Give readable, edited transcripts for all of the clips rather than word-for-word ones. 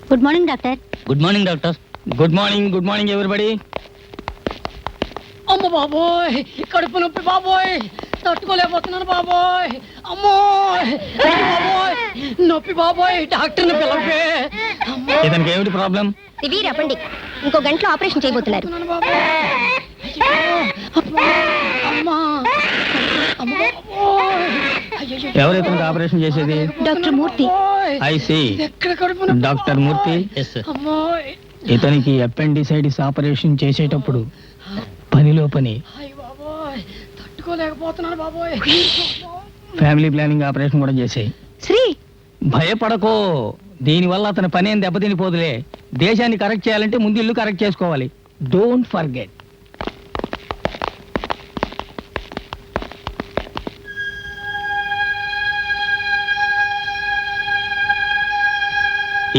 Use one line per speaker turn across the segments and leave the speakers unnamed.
Good morning doctor.
Good morning doctor. Good morning everybody.
అమ్మ బాబోయ్, కడుపు నొప్పి బాబోయ్, తట్టుకోలేకపోతున్నాను బాబోయ్. అమ్మోయ్ బాబోయ్, నొప్పి బాబోయ్, డాక్టర్ని పిలవే.
ఇతనికి ఏమిటి ప్రాబ్లం?
Severe appendix. ఇంకో గంటలో ఆపరేషన్ చేయబోతున్నారు.
ఎవరు ఇతనికి ఆపరేషన్ చేసేది?
Doctor Murthy.
I see. Doctor Murthy. ఇతనికి అపెండిసైటిస్ ఆపరేషన్ చేసేటప్పుడు పనిలో పని
తట్టుకోలేకపోతున్నాను బాబోయ్.
ఫ్యామిలీ ప్లానింగ్ ఆపరేషన్ కూడా చేసాయి.
శ్రీ,
భయపడకో, దీనివల్ల అతని పని ఏం దెబ్బతినిపోదులే. దేశాన్ని కరెక్ట్ చేయాలంటే ముందు ఇల్లు కరెక్ట్ చేసుకోవాలి. Don't forget.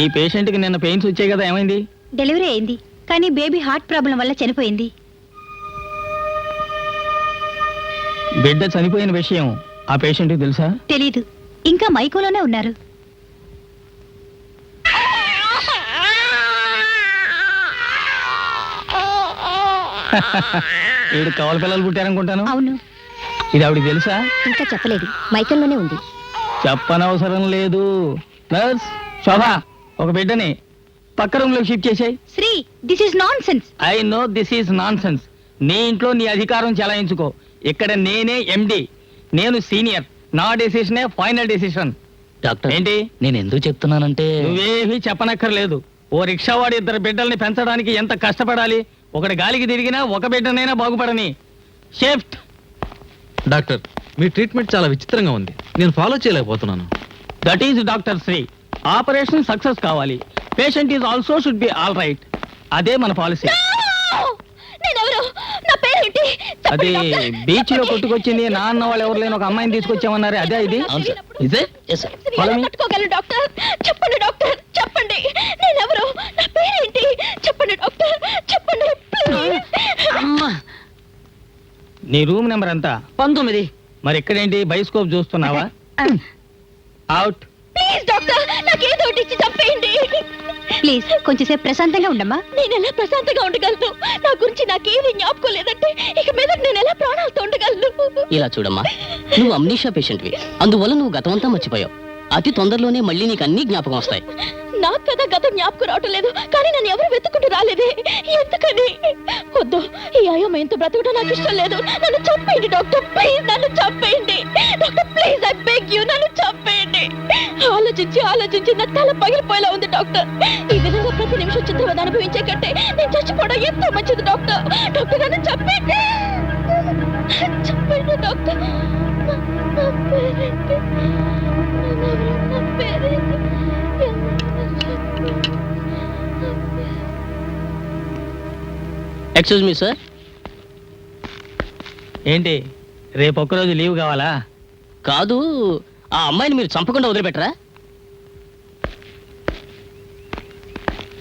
ఈ పేషెంట్కి నిన్న పెయిన్స్ వచ్చాయి కదా, ఏమైంది?
డెలివరీ అయింది, కానీ బేబీ హార్ట్ ప్రాబ్లం వల్ల చనిపోయింది.
బిడ్డ చనిపోయిన విషయం ఆ పేషెంట్కి తెలుసా?
తెలీదు, ఇంకా మైకోలోనే ఉన్నారు.
ఏడు కవల పిల్లలు పుట్టారనుకుంటాను.
అవును.
ఇది ఆవిడకి తెలుసా?
ఇంకా చెప్పలేదు, మైకల్లోనే ఉంది.
చెప్పనవసరం లేదు. నర్స్ శోభా, ఒక బిడ్డని పక్క రూమ్ లో షిఫ్ట్ చేసాయి.
Sri, this is nonsense.
I know this is nonsense. నీ ఇంట్లో నీ అధికారం చెలాయించుకో. ఇక్కడ నేనే ఎండి, నేను సీనియర్. నా డెసిషనే ఫైనల్ డెసిషన్.
డాక్టర్
ఏంటి?
నేను ఎందుకు చెప్తున్నానంటే,
నువ్వేమీ చెప్పనక్కర్లేదు. ఓ రిక్షావాడి ఇద్దరు బిడ్డల్ని పెంచడానికి ఎంత కష్టపడాలి. ఒకటి గాలికి తిరిగినా ఒక బిడ్డనైనా బాగుపడని. షిఫ్ట్.
డాక్టర్, మీ ట్రీట్మెంట్ చాలా విచిత్రంగా ఉంది. నేను ఫాలో చేయలేకపోతున్నాను.
That is doctor Sri. Operation success కావాలి. Patient is also should be all right. అదే మన పాలసీ. అది బీచ్ లో కొట్టుకొచ్చింది. నాన్న వాళ్ళు ఎవరు లేని ఒక అమ్మాయిని తీసుకొచ్చామన్నారు. అదే ఇది.
ఇదే
డాక్టర్ చెప్పండి, డాక్టర్ చెప్పండి, నేనెవరు, నా పేరేంటి చెప్పండి డాక్టర్, చెప్పండి.
నీ రూమ్ నెంబర్ ఎంత?
19.
మరి ఇక్కడేంటి బైస్కోప్ చూస్తున్నావా? అవుట్.
ప్లీజ్ డాక్టర్, నాకేదో ఒకటి ఇచ్చి చంపేయండి. ప్లీజ్ కొంచెంసేపు ప్రశాంతంగా ఉండమ్మా. నేను ఎలా ప్రశాంతంగా ఉండగలను? నా గురించి నాకేమీ జ్ఞాపకం లేదంటే ఇక మీద నేను ఎలా ప్రాణాలతో ఉండగలను?
ఇలా చూడమ్మా, నువ్వు అమ్నీషియా పేషెంట్వి. అందువల్ల నువ్వు గతమంతా మర్చిపోయావు. అతి తొందరలోనే మళ్ళీ నీకు అన్ని జ్ఞాపకం వస్తాయి.
నాకు కదా గతం జ్ఞాపకం రావటం లేదు, కానీ నన్ను ఎవరు వెతుకుంటూ రాలేదే, ఎందుకని? వద్దు, ఈ అయోమయంతో బ్రతకడం నాకు ఇష్టం లేదు. నన్ను చంపేయండి డాక్టర్, ప్లీజ్ నన్ను చంపేయండి doctor, please I beg you, నన్ను చంపేయండి. ఆలోచించి నా తల పగిలిపోయేలా ఉంది డాక్టర్. ఈ విధంగా ప్రతి నిమిషం చిత్రవద అనుభవించే కంటే నేను చచ్చిపోవడం ఎంతో మంచిది డాక్టర్. డాక్టర్ నన్ను చంపేయండి, చంపేయండి డాక్టర్. నా పేరేంటి? నా పేరేంటి?
Excuse me sir.
ఏంటి, రేపు ఒక్కరోజు లీవ్ కావాలా?
కాదు, ఆ అమ్మాయిని మీరు చంపకుండా వదిలిపెట్టరా?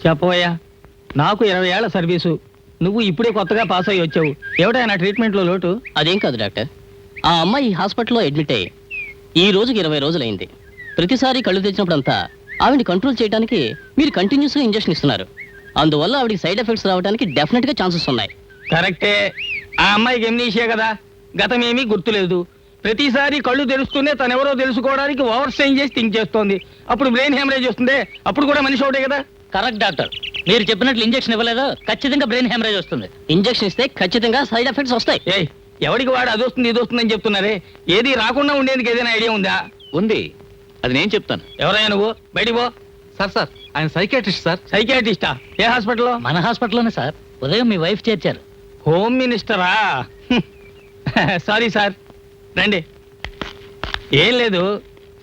చెప్పవయ్యా. నాకు 20 ఏళ్ల సర్వీసు. నువ్వు ఇప్పుడే కొత్తగా పాస్ అయ్యి వచ్చావు. ఎవడైనా ట్రీట్మెంట్లో లోటు?
అదేం కాదు డాక్టర్, ఆ అమ్మాయి ఈ హాస్పిటల్లో అడ్మిట్ అయ్యి ఈ రోజుకి 20 రోజులైంది. ప్రతిసారి కళ్ళు తెచ్చినప్పుడంతా ఆవిడని కంట్రోల్ చేయడానికి మీరు కంటిన్యూస్గా ఇంజెక్షన్ ఇస్తున్నారు. అందువల్ల ఆవిడకి సైడ్ ఎఫెక్ట్స్ రావడానికి డెఫినెట్ గా ఛాన్సెస్ ఉన్నాయి.
కరెక్టే. ఆ అమ్మాయికి ఎమ్నీషియా కదా, గతం ఏమీ గుర్తులేదు. ప్రతిసారి కళ్ళు తెరుస్తూనే తనెవరో తెలుసుకోవడానికి ఓవర్ స్ట్రెయిన్ చేసి థింక్ చేస్తోంది. అప్పుడు బ్రెయిన్ హెమరేజ్ వస్తుంది. అప్పుడు కూడా మనిషి ఒకటే కదా.
కరెక్ట్ డాక్టర్, మీరు చెప్పినట్లు ఇంజెక్షన్ ఇవ్వలేదు, ఖచ్చితంగా బ్రెయిన్ హెమరేజ్ వస్తుంది. ఇంజెక్షన్ ఇస్తే ఖచ్చితంగా సైడ్ ఎఫెక్ట్స్ వస్తాయి.
ఏయ్, ఎవడికి వాడు అది వస్తుంది ఇది వస్తుందని చెప్తున్నారే. ఏది రాకుండా ఉండేందుకు ఏదైనా ఐడియా ఉందా?
ఉంది, అది నేను చెప్తాను.
ఎవరైనా నువ్వు బయటికి పో.
సార్ ఆయన సైకియాట్రిస్ట్ సార్.
సైకియాట్రిస్టా? ఏ హాస్పిటల్లో?
మన హాస్పిటల్లోనే సార్. ఉదయం మీ వైఫ్ చేర్చారు.
హోమ్ మినిస్టరా? సారీ సార్, రండి. ఏం లేదు,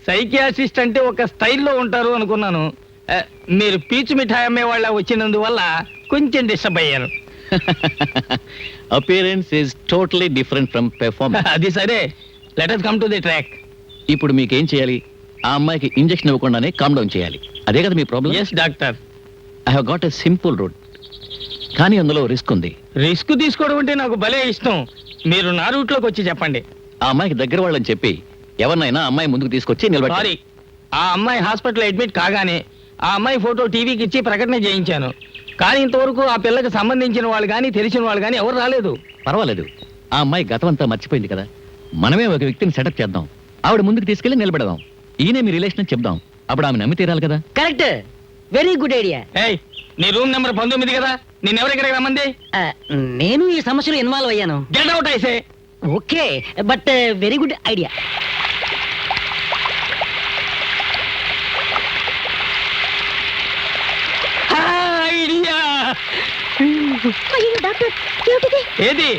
సైకియాట్రిస్ట్ అంటే ఒక స్టైల్లో ఉంటారు అనుకున్నాను. మీరు పీచు మిఠాయి అమ్మే వాళ్ళ వచ్చినందువల్ల కొంచెం డిస్టర్బ్ అయ్యారు.
Appearance is totally different from performance.
అది సరే, let us come to the track.
ఇప్పుడు మీకేం చేయాలి? ఆ అమ్మాయికి ఇంజెక్షన్ ఇవ్వకుండానే కామ్ డౌన్ చేయాలి. అదే కదా మీ problem?
Yes doctor.
I have got a simple route, కానీ అందులో రిస్క్ ఉంది.
రిస్క్ తీసుకోవడం అంటే నాకు భలే ఇష్టం. మీరు నా రూట్లోకి వచ్చి చెప్పండి.
ఆ అమ్మాయికి దగ్గర వాళ్ళని చెప్పి ఎవరినైనా అమ్మాయి ముందుకు తీసుకొచ్చి నిలబెట్టాలి.
సారీ, ఆ అమ్మాయి హాస్పిటల్ అడ్మిట్ కాగానే ఆ అమ్మాయి ఫోటో టీవీకి ఇచ్చి ప్రకటన చేయించాను. కానీ ఇంతవరకు ఆ పిల్లకి సంబంధించిన వాళ్ళు కానీ తెలిసిన వాళ్ళు కానీ ఎవరు రాలేదు.
పర్వాలేదు, ఆ అమ్మాయి గతం అంతా మర్చిపోయింది కదా. మనమే ఒక వ్యక్తిని సెటప్ చేద్దాం, ఆవిడ ముందుకు తీసుకెళ్లి నిలబెడదాం. ఈయనే మీ రిలేషన్ అని చెప్దాం. అప్పుడు ఆమె నమ్మి తీరాలి కదా.
Correct, very good idea.
ఏయ్, నీ రూమ్ నెంబర్ 19 కదా, నిన్నెవరు ఇక్కడికి రమ్మంది?
నేను ఈ సమస్యలో ఇన్వాల్వ్ అయ్యాను.
Get out I say.
Okay, but very good idea.
Idea.
అయ్యో డాక్టర్, ఏమిటిది?
ఏది?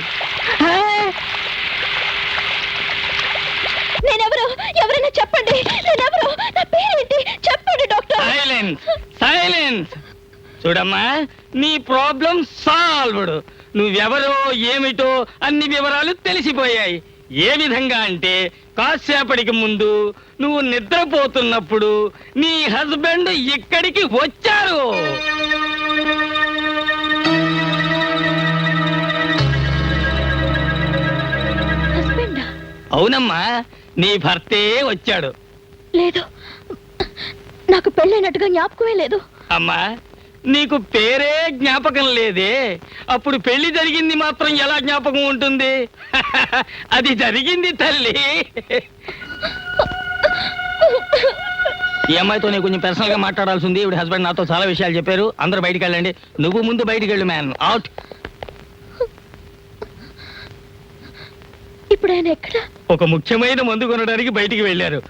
నేనెవరు? ఎవరైనా చెప్పండి, నేనెవరు? నా పేరేంటి? చెప్పండి డాక్టర్.
Silence, silence. చూడమ్మా, నీ ప్రాబ్లం సాల్వ్డ్. నువ్వెవరో ఏమిటో అన్ని వివరాలు తెలిసిపోయాయి. ఏ విధంగా అంటే, కాసేపటికి ముందు నువ్వు నిద్రపోతున్నప్పుడు నీ హస్బెండ్ ఇక్కడికి వచ్చారు.
హస్బెండా?
అవునమ్మా, నీ భర్తే వచ్చాడు.
లేదు, నాకు పెళ్ళైనట్టుగా జ్ఞాపకమే లేదు.
అమ్మా, నీకు పేరే జ్ఞాపకం లేదే, అప్పుడు పెళ్లి జరిగింది మాత్రం ఎలా జ్ఞాపకం ఉంటుంది? అది జరిగింది తల్లి. ఈ అమ్మాయితో నేను కొంచెం పర్సనల్ గా మాట్లాడాల్సి ఉంది. ఇప్పుడు హస్బెండ్ నాతో చాలా విషయాలు చెప్పారు. అందరూ బయటికి వెళ్ళండి. నువ్వు ముందు బయటికి వెళ్ళు. Man out.
ఇప్పుడు ఆయన ఎక్కడ?
ఒక ముఖ్యమైన మందు కొనడానికి బయటికి వెళ్ళారు.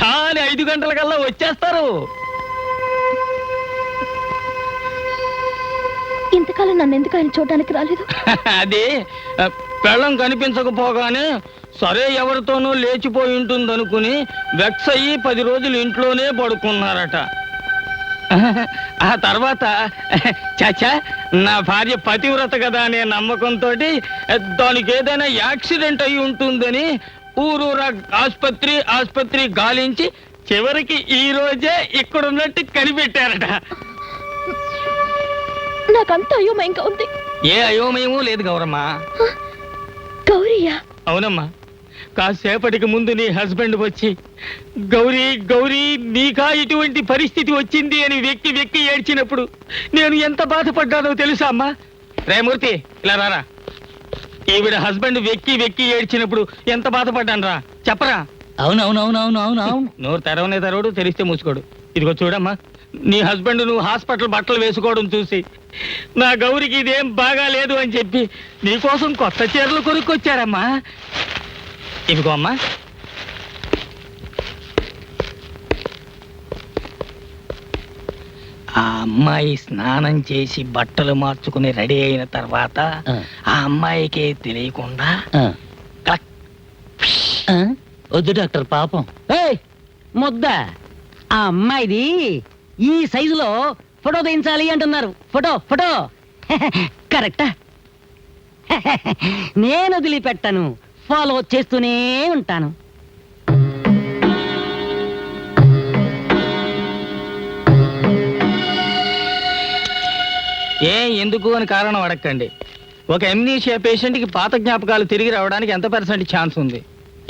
కానీ 5 గంటలకల్లా వచ్చేస్తారు.
ఇంతకాలం నన్ను ఎందుకు ఆయన చూడడానికి రాలేదు?
అది పెళ్ళం కనిపించకపోగానే సరే ఎవరితోనూ లేచిపోయి ఉంటుందనుకుని వెక్స్ అయ్యి 10 రోజులు ఇంట్లోనే పడుకున్నారట. ఆ తర్వాత చాచా, నా భార్య పతివ్రత కదా అనే నమ్మకంతో దానికి ఏదైనా యాక్సిడెంట్ అయి ఉంటుందని ఊరూరా ఆస్పత్రి గాలించి చివరికి ఈ రోజే ఇక్కడున్నట్టు కనిపెట్టారట.
నాకంత అయోమయంగా ఉంది.
ఏ అయోమయమూ లేదు గౌరమ్మ.
గౌరీయా?
అవునమ్మా, కాసేపటికి ముందు నీ హస్బెండ్ వచ్చి గౌరీ గౌరీ నీకా ఇటువంటి పరిస్థితి వచ్చింది అని వెక్కి వెక్కి ఏడ్చినప్పుడు నేను ఎంత బాధపడ్డానో తెలుసా అమ్మా? రేమూర్తి, ఇలా రారా. ఈవిడ హస్బెండ్ వెక్కి వెక్కి ఏడ్చినప్పుడు ఎంత బాధపడ్డాను రా, చెప్పరా.
అవునవునవునవునవును.
నోరు తెరవనే తెరవడు, తెరిస్తే మూసుకోడు. ఇదిగో చూడమ్మా, నీ హస్బెండ్ నువ్వు హాస్పిటల్ బట్టలు వేసుకోవడం చూసి నా గౌరికి ఇదేం బాగా లేదు అని చెప్పి నీకోసం కొత్త చీరలు కొనుక్కొచ్చారమ్మా. ఇదిగో అమ్మా. ఆ అమ్మాయి స్నానం చేసి బట్టలు మార్చుకుని రెడీ అయిన తర్వాత ఆ అమ్మాయికే తెలియకుండా
వద్దు డాక్టర్, పాపం. ముద్ద, ఆ అమ్మాయిది ఈ సైజులో ఫోటో తీయించాలి అంటున్నారు. ఫోటో ఫోటో కరెక్టా? నేను వదిలిపెట్టను, ఫాలో చేస్తూనే ఉంటాను.
ఎందుకు అని కారణం అడగండి. ఒక ఎమ్నీషియా పేషెంట్కి పాత జ్ఞాపకాలు తిరిగి రావడానికి ఎంత % ఛాన్స్ ఉంది?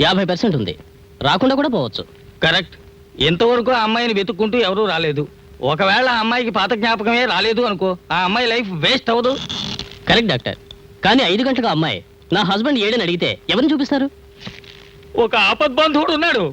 50% ఉంది. రాకుండా కూడా పోవచ్చు.
కరెక్ట్. ఎంతవరకు ఆ అమ్మాయిని వెతుక్కుంటూ ఎవరూ రాలేదు. ఒకవేళ ఆ అమ్మాయికి పాత జ్ఞాపకమే రాలేదు అనుకో, ఆ అమ్మాయి లైఫ్ వేస్ట్ అవ్వదు.
Correct doctor. కానీ 5 గంటలకు ఆ అమ్మాయి నా హస్బెండ్ ఏడని అడిగితే ఎవరిని చూపిస్తారు?
ఒక ఆపద్బంధువుడు ఉన్నాడు.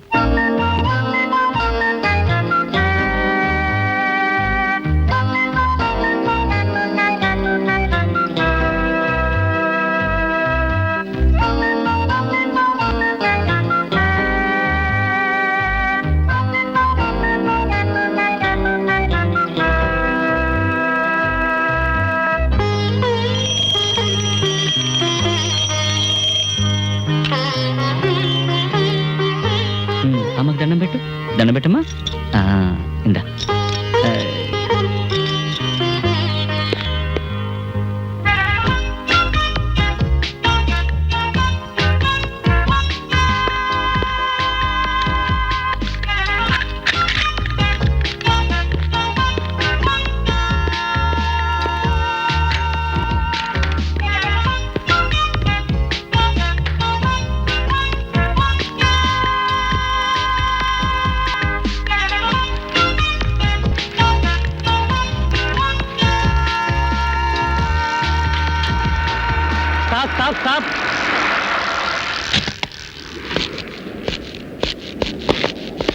Stop stop.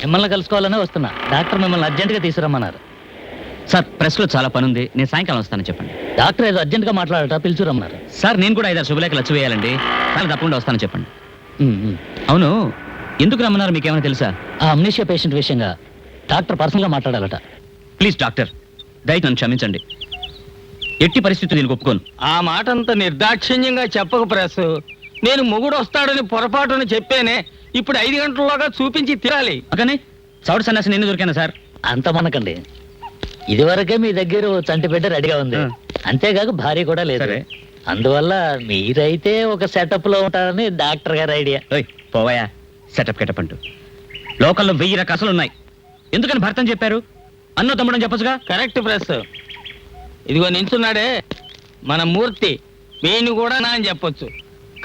మిమ్మల్ని కలుసుకోవాలనే వస్తున్నా. డాక్టర్ మిమ్మల్ని అర్జెంటుగా తీసుకురమ్మన్నారు.
సార్ ప్రెస్లో చాలా పని ఉంది, నేను సాయంకాలం వస్తానని చెప్పండి.
డాక్టర్ ఏదో అర్జెంటుగా మాట్లాడట, పిలుచురమ్మన్నారు.
సార్ నేను కూడా 5-6 శుభలేఖలు వచ్చి వేయాలండి, కానీ తప్పకుండా వస్తానని చెప్పండి. అవును, ఎందుకు రమ్మన్నారు మీకేమైనా తెలుసా?
ఆ అమ్నీషియా పేషెంట్ విషయంగా డాక్టర్ పర్సనల్గా మాట్లాడాలట.
ప్లీజ్ డాక్టర్, దయచేసి నన్ను క్షమించండి. ఎట్టి పరిస్థితులు దీనికి ఒప్పుకోను.
ఆ మాట అంత నిర్దాక్షిణ్యంగా చెప్పక ప్రెస్. నేను మొగుడు వస్తాడని పొరపాటును చెప్పేనే. ఇప్పుడు 5 గంటల్లోగా చూపించి తీరాలి.
కానీ చౌడు సన్యాసి నిన్ను దొరికాను సార్.
అంత మనకండి, ఇదివరకే మీ దగ్గర ఓ చంటి బిడ్డ రెడీగా ఉంది. అంతేకాక భార్య కూడా లేదు.
సరే.
అందువల్ల మీరైతే ఒక సెటప్ లో ఉంటారని డాక్టర్ గారి ఐడియా.
ఓయ్ పోవాయా, సెటప్ కెటప్ అంటూ. లోకల్లో 1000 రకాలు ఉన్నాయి, ఎందుకని భర్తని చెప్పారు? అన్నో తమ్ముడని చెప్పొచ్చుగా.
Correct press. ఇదిగో నించున్నాడే మన మూర్తి, వీణ్ణి కూడా నా అని చెప్పొచ్చు.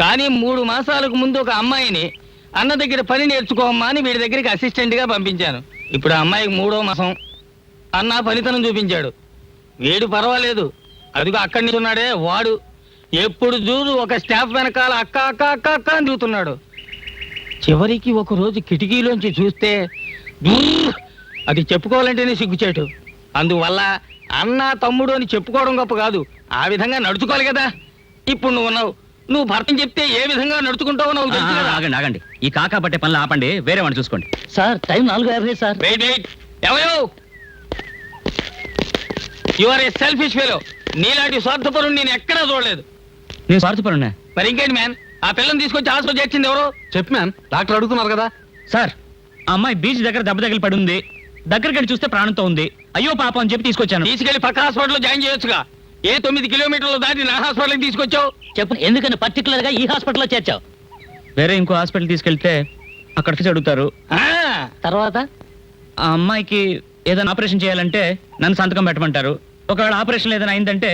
కానీ 3 మాసాలకు ముందు ఒక అమ్మాయిని అన్న దగ్గర పని నేర్చుకోమ్మా అని వీడి దగ్గరికి అసిస్టెంట్గా పంపించాను. ఇప్పుడు ఆ అమ్మాయికి 3వ మాసం. అన్న పనితనం చూపించాడు. వీడు పర్వాలేదు, అదిగో అక్కడి నుంచి ఉన్నాడే వాడు ఎప్పుడు చూడు ఒక స్టాఫ్ వెనకాల అక్క అక్క అక్క అక్క అని చూస్తున్నాడు. చివరికి ఒక రోజు కిటికీలోంచి చూస్తే "బ్రర్" అది చెప్పుకోవాలంటేనే సిగ్గుచేటు. అందువల్ల అన్న తమ్ముడు అని చెప్పుకోవడం గొప్ప కాదు, ఆ విధంగా నడుచుకోవాలి కదా. ఇప్పుడు నువ్వు భర్తని చెప్తే ఏ విధంగా నడుచుకుంటావో నాకు తెలుసు కదా.
ఆగండి ఆగండి, ఈ కాకా పట్టే పనులు ఆపండి, వేరే వాడిని చూసుకోండి.
Sir time 4:50 sir.
Wait wait, ఎవయో you are a selfish fellow. నీలాంటి స్వార్థపరుని నేను ఎక్కడా చూడలేదు.
నేను స్వార్థపరున్నా.
మరి ఇంకేంటి మ్యాన్, ఆ పిల్లని తీసుకొచ్చి హాస్పిటల్ చేర్చింది ఎవరు?
చెప్పు మ్యాన్, డాక్టర్ అడుగుతున్నారు కదా.
సార్ ఆ అమ్మాయి బీచ్ దగ్గర దెబ్బ తగిలి పడి ఉంది, దగ్గరికి వెళ్ళి చూస్తే ప్రాణంతో ఉంది. అయ్యో పాపం అని చెప్పి తీసుకొచ్చాను.
తీసుకెళ్లి పక్క హాస్పిటల్లో జాయిన్ చేయొచ్చుగా. ఏ 9 కిలోమీటర్లు దాటి నా హాస్పిటల్కి తీసుకొచ్చావు?
చెప్పు, ఎందుకని పర్టికులర్ గా ఈ హాస్పిటల్లో చేర్చావు?
వేరే ఇంకో హాస్పిటల్ తీసుకెళ్తే అక్కడికి అడుగుతారు.
ఆ,
తర్వాత
ఆ అమ్మాయికి ఏదైనా ఆపరేషన్ చేయాలంటే నన్ను సంతకం పెట్టమంటారు. ఒకవేళ ఆపరేషన్ ఏదైనా అయిందంటే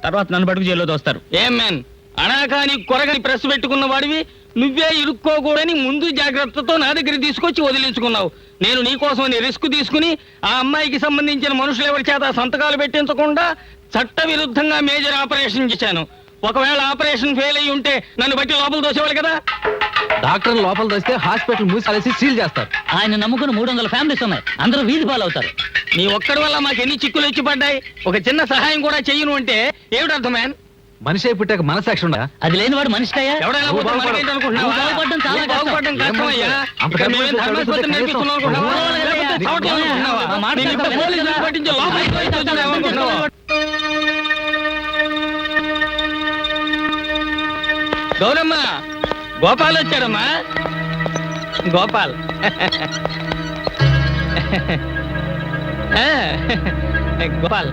తర్వాత నన్ను బడుగు జైల్లో దోస్తారు.
ఏం మ్యాన్, అనాకాని కొరగని ప్రెస్ పెట్టుకున్న వాడివి నువ్వే ఇరుక్కోకూడని ముందు జాగ్రత్తతో నా దగ్గర తీసుకొచ్చి వదిలించుకున్నావు. నేను నీకోసమని రిస్క్ తీసుకుని ఆ అమ్మాయికి సంబంధించిన మనుషులు ఎవరి చేత సంతకాలు పెట్టించకుండా చట్ట విరుద్ధంగా మేజర్ ఆపరేషన్ చేశాను. ఒకవేళ ఆపరేషన్ ఫెయిల్ అయ్యి ఉంటే నన్ను బట్టి లోపల దోసేవాళ్ళు కదా.
డాక్టర్ లోపల తెస్తే హాస్పిటల్ మూసేసి సీల్ చేస్తారు.
ఆయన నమ్ముకుని 300 ఫ్యామిలీస్ ఉన్నాయి, అందరూ వీధి పాలవుతారు.
నీ ఒక్కడి వల్ల మాకు ఎన్ని చిక్కులు వచ్చి పడ్డాయి. ఒక చిన్న సహాయం కూడా చెయ్యను అంటే ఏమిటి అర్థం మ్యాన్?
మనిషి అయి పుట్టాక మనసాక్షి ఉందా?
అది లేనివాడు మనిషికయ్యా.
ఎవడైనా
నువ్వు
పోతే
బాగుపడు.
మనకేంటి అనుకుంటున్నావా?
నువ్వు బాగుపడడం చాలా
నువ్వు
కష్టం.
బాగుపడడం కష్టమయ్యా.
అంత
ఇక్కడ
డబ్బు
మేమేం
పెట్టి
ధర్మస్పత్రి
చదివితే
నేర్పిస్తున్నాం అనుకుంటున్నావా?
కనీసం
లేకపోతే చవట్లు అనుకుంటున్నావా?
మా మాట
నేను ఇప్పుడు
కష్టం.
పోలీసులు పట్టించి లోపలికి తోసేస్తున్నావు ఏమనుకుంటున్నావా? గౌరమ్మ, గోపాల్ వచ్చాడమ్మా. గోపాల్ గోపాల్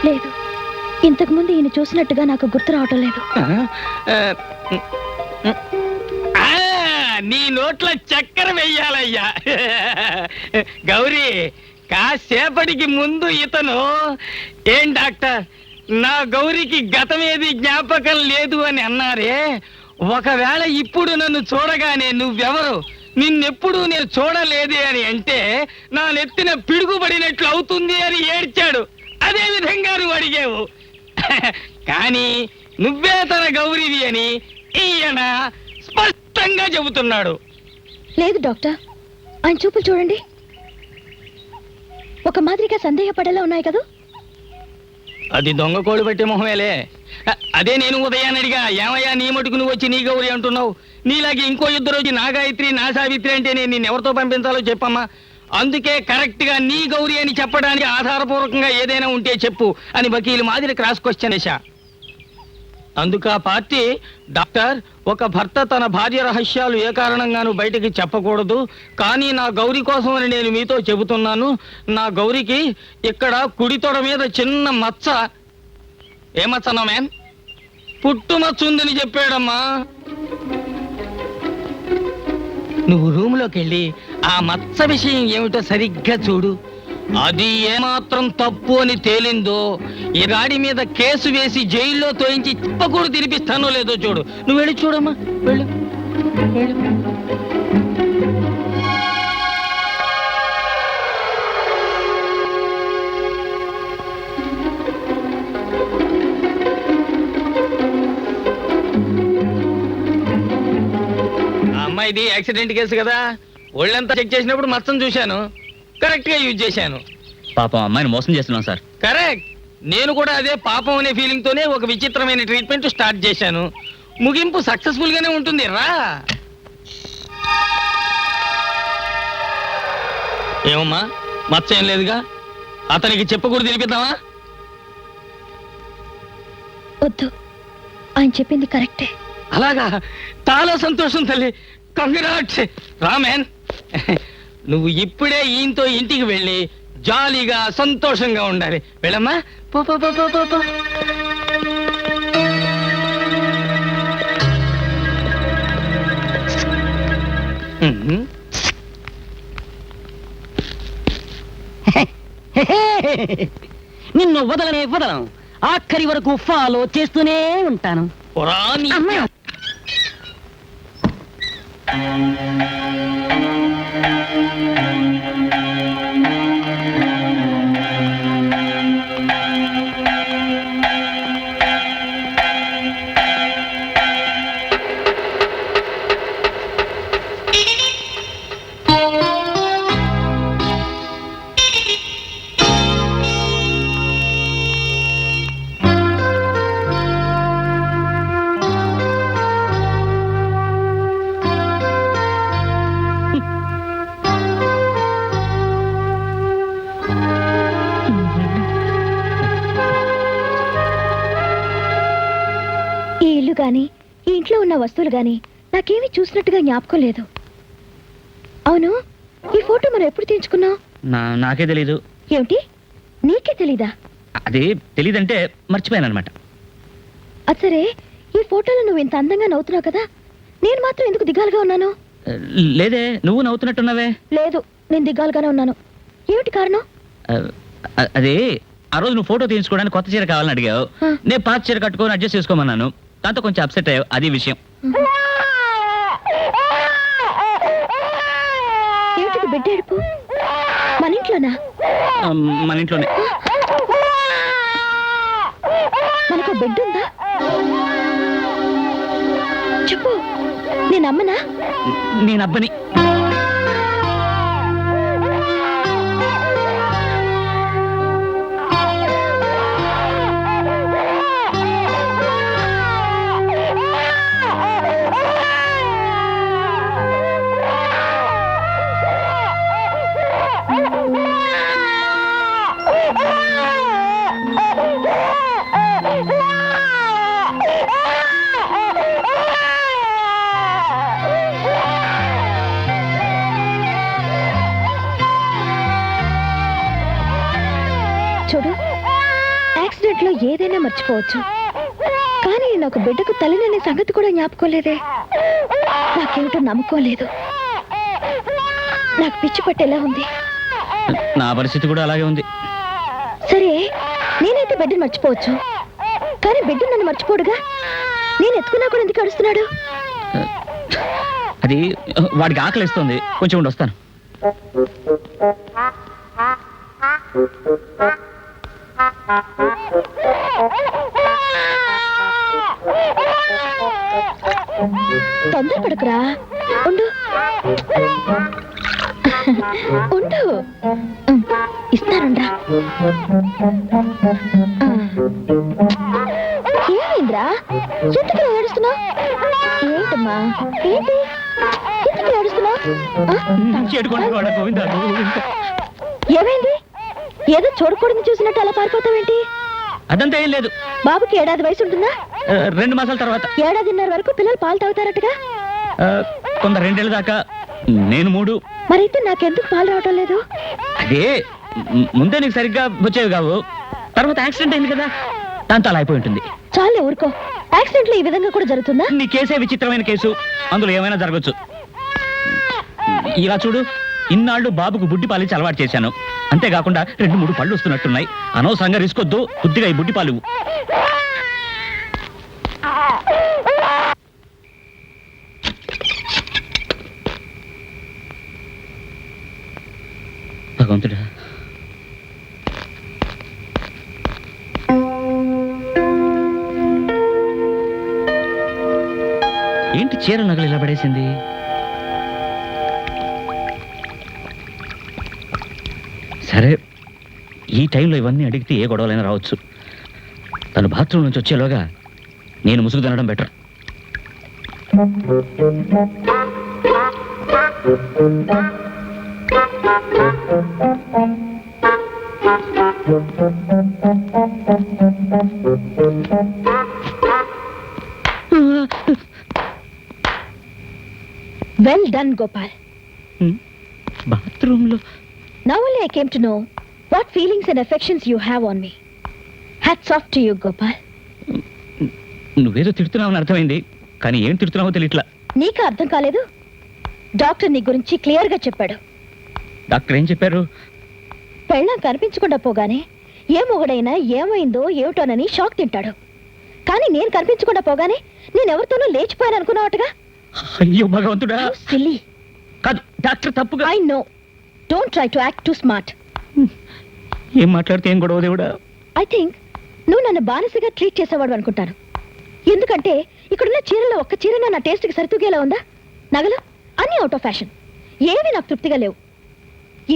లేదు, ఇంతకు ముందు ఈయన చూసినట్టుగా నాకు గుర్తు రావటం లేదు.
నీ నోట్లో చక్కెర వెయ్యాలయ్యా. గౌరీ, కాసేపటికి ముందు ఇతను ఏం డాక్టర్ నా గౌరికి గతమేది జ్ఞాపకం లేదు అని అన్నారే. ఒకవేళ ఇప్పుడు నన్ను చూడగానే నువ్వెవరు, నిన్నెప్పుడు నేను చూడలేదే అని అంటే నా నెత్తిన పిడుగుపడినట్లు అవుతుంది అని ఏడ్చాడు. అదే విధంగా నువ్వు అడిగావు. కానీ నువ్వే తన గౌరీవి అని ఈయన స్పష్టంగా చెబుతున్నాడు.
లేదు డాక్టర్, ఆయన చూపులు చూడండి, ఒక మాదిరిగా సందేహపడేలా ఉన్నాయి కదా.
అది దొంగ కోడి పట్టే మొహమేలే. అదే నేను ఉదయాన్ని అడిగా, ఏమయ్యా నీ మటుకు నువ్వు వచ్చి నీ గౌరీ అంటున్నావు, నీలాగే ఇంకో 2 వచ్చి నా గాయత్రి నా సావిత్రి అంటే నేను ఎవరితో పంపించాలో చెప్పమ్మా. అందుకే కరెక్ట్ గా నీ గౌరీ అని చెప్పడానికి ఆధారపూర్వకంగా ఏదైనా ఉంటే చెప్పు అని వకీలు మాదిరి క్రాస్ క్వశ్చన్ వేశా. అందుకు ఆ పార్టీ, డాక్టర్, ఒక భర్త తన భార్య రహస్యాలు ఏ కారణంగానూ బయటికి చెప్పకూడదు, కానీ నా గౌరీ కోసమని నేను మీతో చెబుతున్నాను. నా గౌరికి ఇక్కడ కుడి తొడ మీద చిన్న మచ్చ. ఏ మచ్చ అన్నా మ్యాన్? పుట్టుమచ్చ ఉందని చెప్పాడమ్మా. నువ్వు రూమ్లోకి వెళ్ళి ఆ మచ్చ విషయం ఏమిటో సరిగ్గా చూడు. అది ఏమాత్రం తప్పు అని తేలిందో ఈ గాడి మీద కేసు వేసి జైల్లో తోయించి తిప్పకూడు తినిపిస్తానో లేదో చూడు. నువ్వు వెళ్ళి చూడమ్మా, వెళ్ళు వెళ్ళు. అమ్మాయిది యాక్సిడెంట్ కేసు కదా, ఒళ్ళంతా చెక్ చేసినప్పుడు మొత్తం చూశాను, కరెక్ట్ గా యూజ్ చేశాను.
పాపం అమ్మాయిని మోసం చేస్తున్నాం సార్.
కరెక్ట్. నేను కూడా అదే పాపం అనే ఫీలింగ్ తోనే ఒక విచిత్రమైన ట్రీట్మెంట్ స్టార్ట్ చేశాను. ముగింపు సక్సెస్ఫుల్ గానే ఉంటుంది రా. ఏమమ్మా, మచ్చ ఏం లేదుగా? అతనికి చెప్పకూడదు తెలిపిద్దామా?
వద్దు, ఆయన చెప్పింది కరెక్టే.
అలాగా, చాలా సంతోషం తల్లి. కంగ్రాట్స్ రామన్. నువ్వు ఇప్పుడే ఈయనతో ఇంటికి వెళ్ళి జాలీగా సంతోషంగా ఉండాలి. వెళ్ళమ్మా, పో పో పో పో పో.
నిన్ను వదలను, ఆఖరి వరకు ఫాలో చేస్తూనే ఉంటాను.
పురాణి.
ఈ ఇల్లు గాని, ఈ ఇంట్లో ఉన్న వస్తువులు గాని నాకేమీ చూసినట్టుగా జ్ఞాపకం లేదు. అవును, ఈ ఫోటో మనం ఎప్పుడు తీయించుకున్నావు?
నాకే తెలీదు.
ఏమిటి, నీకే తెలీదా?
అది తెలీదంటే మర్చిపోయాను అనమాట.
అది సరే, ఈ ఫోటోలో నువ్వు ఇంత అందంగా నవ్వుతున్నావు కదా, నేను మాత్రం ఎందుకు దిగాలుగా ఉన్నాను?
లేదే, నువ్వు నవ్వుతున్నట్టున్నావే.
లేదు, నేను దిగాలుగానే ఉన్నాను. ఏమిటి కారణం?
అదే ఆ రోజు నువ్వు ఫోటో తీయించుకోవడానికి కొత్త చీర కావాలని అడిగావు. నేను పాత చీర కట్టుకొని అడ్జస్ట్ చేసుకోమన్నాను. దాంతో కొంచెం అప్సెట్ అయ్యావు, అది విషయం.
ఏమిటి బిడ్డ ఏడుపు? మన ఇంట్లోనా?
మన ఇంట్లోనే.
మనకు బిడ్డ ఉందా? చెప్పు, నేను అమ్మనా?
నేను అబ్బని.
చూడు, యాక్సిడెంట్ లో ఏదైనా మర్చిపోవచ్చు, కానీ నేను ఒక బిడ్డకు తల్లిననే సంగతి కూడా జ్ఞాపకం లేదే. నాకేమిటో నమ్మకం లేదు. నాకు పిచ్చి పట్టేలా ఉంది.
నా పరిస్థితి కూడా అలాగే ఉంది.
సరే, నేనైతే బిడ్డను మర్చిపోవచ్చు, కానీ బిడ్డ నన్ను మర్చిపోడుగా. నేను ఎత్తుకున్నా కూడా ఎందుకు అడుస్తున్నాడు?
అది వాడికి ఆకలిస్తుంది, కొంచెం ఉండి వస్తాను.
తొందరపడకురా, ఉండు ఉండు, ఇస్తానుండ్రా. ఏమైందిరా, ఎందుకు ఏడుస్తున్నావు? ఏంటమ్మా, ఏంటి, ఎందుకు ఏడుస్తున్నావు? ఏమైంది? ఏదో చూడకూడదు చూసినట్టు అలా పారిపోతావేంటి?
అదంతా ఏం లేదు.
బాబుకి ఏడాది వయసు ఉంటుందా?
2 మాసాల తర్వాత.
ఏడాదిన్నర వరకు పిల్లలు పాలు తాగుతారట్టుగా.
కొంత 2 ఏళ్ళ దాకా, నేను 3.
మరైతే నాకెందుకు పాలు రావటం లేదు?
అదే ముందే నీకు సరిగ్గా వచ్చేవి కావు, తర్వాత యాక్సిడెంట్ అయింది కదా, దాంతో అలా అయిపోయి ఉంటుంది.
చాలే ఊరుకో. యాక్సిడెంట్ లో ఈ విధంగా కూడా జరుగుతుందా?
నీ కేసే విచిత్రమైన కేసు, అందులో ఏమైనా జరగచ్చు. ఇలా చూడు, ఇన్నాళ్ళు బాబుకు బుడ్డి పాలించి అలవాటు చేశాను. అంతేకాకుండా 2-3 పళ్ళు వస్తున్నట్టున్నాయి. అనవసరంగా రిస్క్ వద్దు, కొద్దిగా ఈ బుడ్డి పాలు. భగవంతుడా, ఏంటి చీర నగలు ఇలా పడేసింది?
ఈ టైంలో ఇవన్నీ అడిగితే ఏ గొడవలైనా రావచ్చు. తను బాత్రూమ్ నుంచి వచ్చేలోగా నేను ముసుగు తినడం బెటర్.
Well done Gopal.
బాత్రూంలో
Now only I came to know what feelings and affections you have on me. Hats off to you, Gopal.
నువ్వేదో తిడుతున్నావని అర్థమైంది, కానీ ఏం తిడుతున్నావో తెలియట్లా.
నీకు అర్థం కాలేదు? డాక్టర్ నీ గురించి క్లియర్ గా చెప్పాడు.
డాక్టర్ ఏం చెప్పారు?
పెళ్ళాం కనిపించకుండా పోగానే ఏ మొగుడైనా ఏమైందో ఏమిటోనని షాక్ తింటాడు. కానీ నేను కనిపించకుండా పోగానే నేనెవరితోనూ లేచిపోయాను అనుకున్నావటగా.
అయ్యో భగవంతుడా.
సిల్లీ.
కాదు, డాక్టర్ తప్పుగా.
I know. Don't try to act two smart.
ఏం మాట్లాడితే ఏం గొడవ దేవుడా.
ఐ థింక్ నువ్వు నన్ను బానిసగా ట్రీట్ చేసేవాడు అనుకుంటాను. ఎందుకంటే ఇక్కడున్న చీరలో ఒక్క చీరన నా టేస్ట్కి సరితూగేలా ఉందా? నగలు అన్నీ అవుట్ ఆఫ్ ఫ్యాషన్, ఏవి నాకు తృప్తిగా లేవు.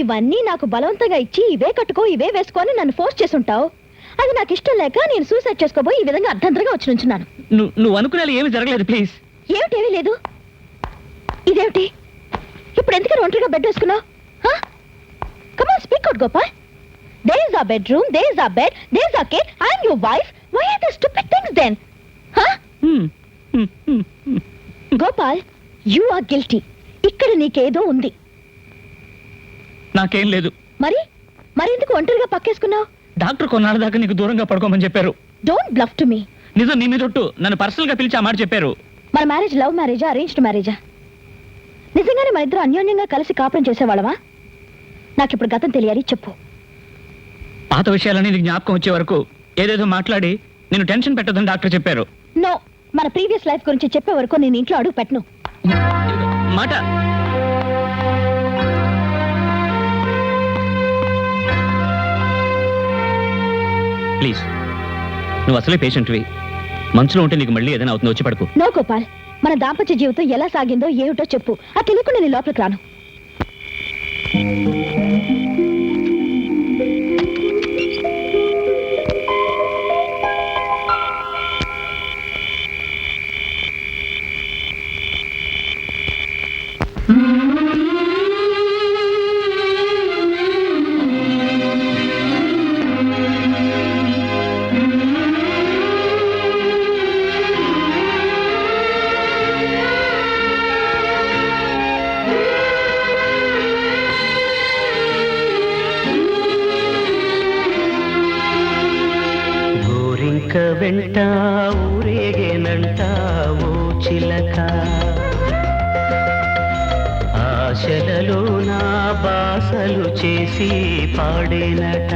ఇవన్నీ నాకు బలవంతంగా ఇచ్చి ఇవే కట్టుకో ఇవే వేసుకొని నన్ను ఫోర్స్ చేసి ఉంటావు. అది నాకు ఇష్టం లేక నేను సూసైడ్ చేసుకోబోయి ఈ విధంగా అర్ధంతరంగా వచ్చి నుంచున్నాను.
నువ్వు అనుకునేలా ఏమి జరగలేదు, ప్లీజ్.
ఏమిటేమీ లేదు. ఇదేమిటి ఇప్పుడు ఎందుకని ఒంటరిగా బెడ్ వేసుకున్నావు? Come on, speak out, Gopal. There is our bedroom, there is our bed, there is our kid. I am your wife. Why are there stupid things then? Huh? Gopal, you are guilty. ఇక్కడ నీకేదో ఉంది.
నాకేం లేదు.
మరి ఎందుకు ఒంటరిగా పక్కేసుకున్నావు?
Doctor కొన్నాళ్ళ దాకా నీకు దూరంగా పడుకోమని చెప్పారు.
Don't bluff to me.
నిజం నీ మీద ఒట్టు. నన్ను పర్సనల్ గా పిలిచి ఆ మాట చెప్పారు.
మన మ్యారేజ్ లవ్ మ్యారేజా అరేంజ్డ్ మ్యారేజా? నిజంగానే మన ఇద్దరు అన్యోన్యంగా కలిసి కాపురం చేసేవాళ్ళమా? నాకు ఇప్పుడు గతం తెలియాలి, చెప్పు.
పాత విషయాలన్నీ నీకు జ్ఞాపకం వచ్చే వరకు ఏదేదో మాట్లాడి నేను టెన్షన్ పెట్టదని డాక్టర్ చెప్పారు.
నో, మన ప్రీవియస్ లైఫ్ గురించి చెప్పే వరకు నేను ఇంట్లో అడుగు పెట్టను.
మాట ప్లీజ్. నువ్వు అసలే పేషెంట్వి. మనసులో ఉంటే నీకు మళ్ళీ ఏదైనా అవుతుందో వచ్చి పడుకో.
నో గోపాల్, మన దాంపత్య జీవితం ఎలా సాగిందో ఏమిటో చెప్పు. అది తెలియకుండా నేను లోపలికి రాను.
వెంట ఊరేగేనంట ఓ చిలక, ఆశలలో నా బాసలు చేసి పాడేనట.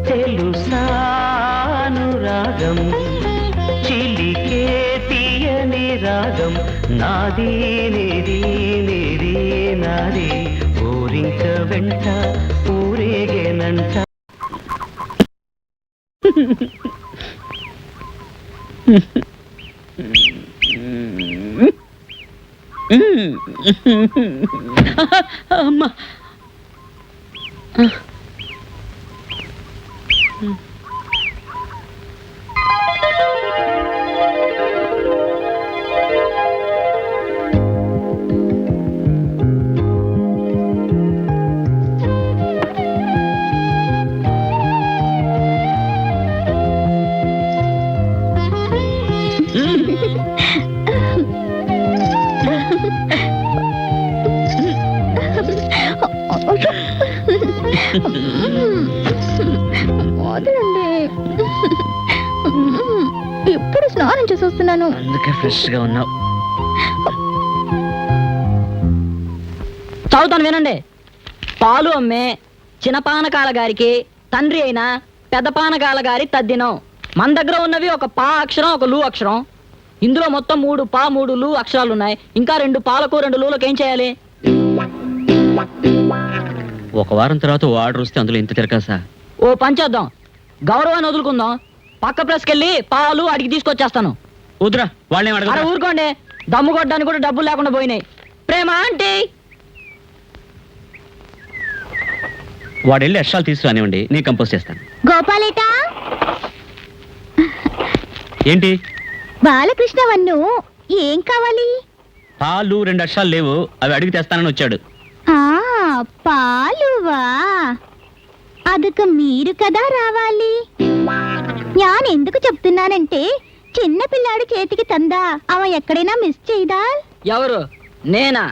తెలుసాను రాగం చిలికే తీయని రాగం, నాది నిది నిది నాది. ఊరింక వెంట ఊరేగేనంట.
అమ్మా,
వదలండి, ఇప్పుడు స్నానం చేసి వస్తున్నాను.
అందుకే ఫ్రెష్ గా ఉన్నావు.
చదువుతాను వినండి. పాలు అమ్మే చిన్నపానకాల గారికి తండ్రి అయిన పెద్ద పానకాల గారి తద్దినం. మన దగ్గర ఉన్నవి ఒక పా అక్షరం, ఒక లు అక్షరం. ఇందులో మొత్తం 3 పా 3 లు అక్షరాలు ఉన్నాయి. ఇంకా 2 పాలకు 2 లూలకు ఏం చేయాలి?
ఒక వారం తర్వాత ఓ ఆర్డర్ వస్తే అందులో ఇంత తిరకాసా?
ఓ పని చేద్దాం, గౌరవాన్ని వదులుకుందాం. పక్క ప్రెస్కి వెళ్ళి పాలు అడిగి తీసుకొచ్చేస్తాను.
వద్దురా, వాళ్ళేం
అరే
అడగరా.
ఊరుకోండి, దమ్ము కొట్టడానికి కూడా డబ్బులు లేకుండా పోయినాయి. ప్రేమ ఆంటీ
వాడు వెళ్ళి అక్షరాలు తీసుకురానివ్వండి, నేను కంపోజ్ చేస్తాను.
గోపాలేటా
ఏంటి?
బాలకృష్ణవన్ను ఏం కావాలి?
పాలు 2 అక్షరాలు లేవు, అవి అడిగి తెస్తానని వచ్చాడు.
పాలువా? అదొక మీరు కదా రావాలి. ഞാൻ ఎందుకు చెప్తున్నానంటే చిన్న పిల్లాడు చేతికి తందా అవ ఎక్కడైనా మిస్ చేయదా?
ఎవరు? నేనా?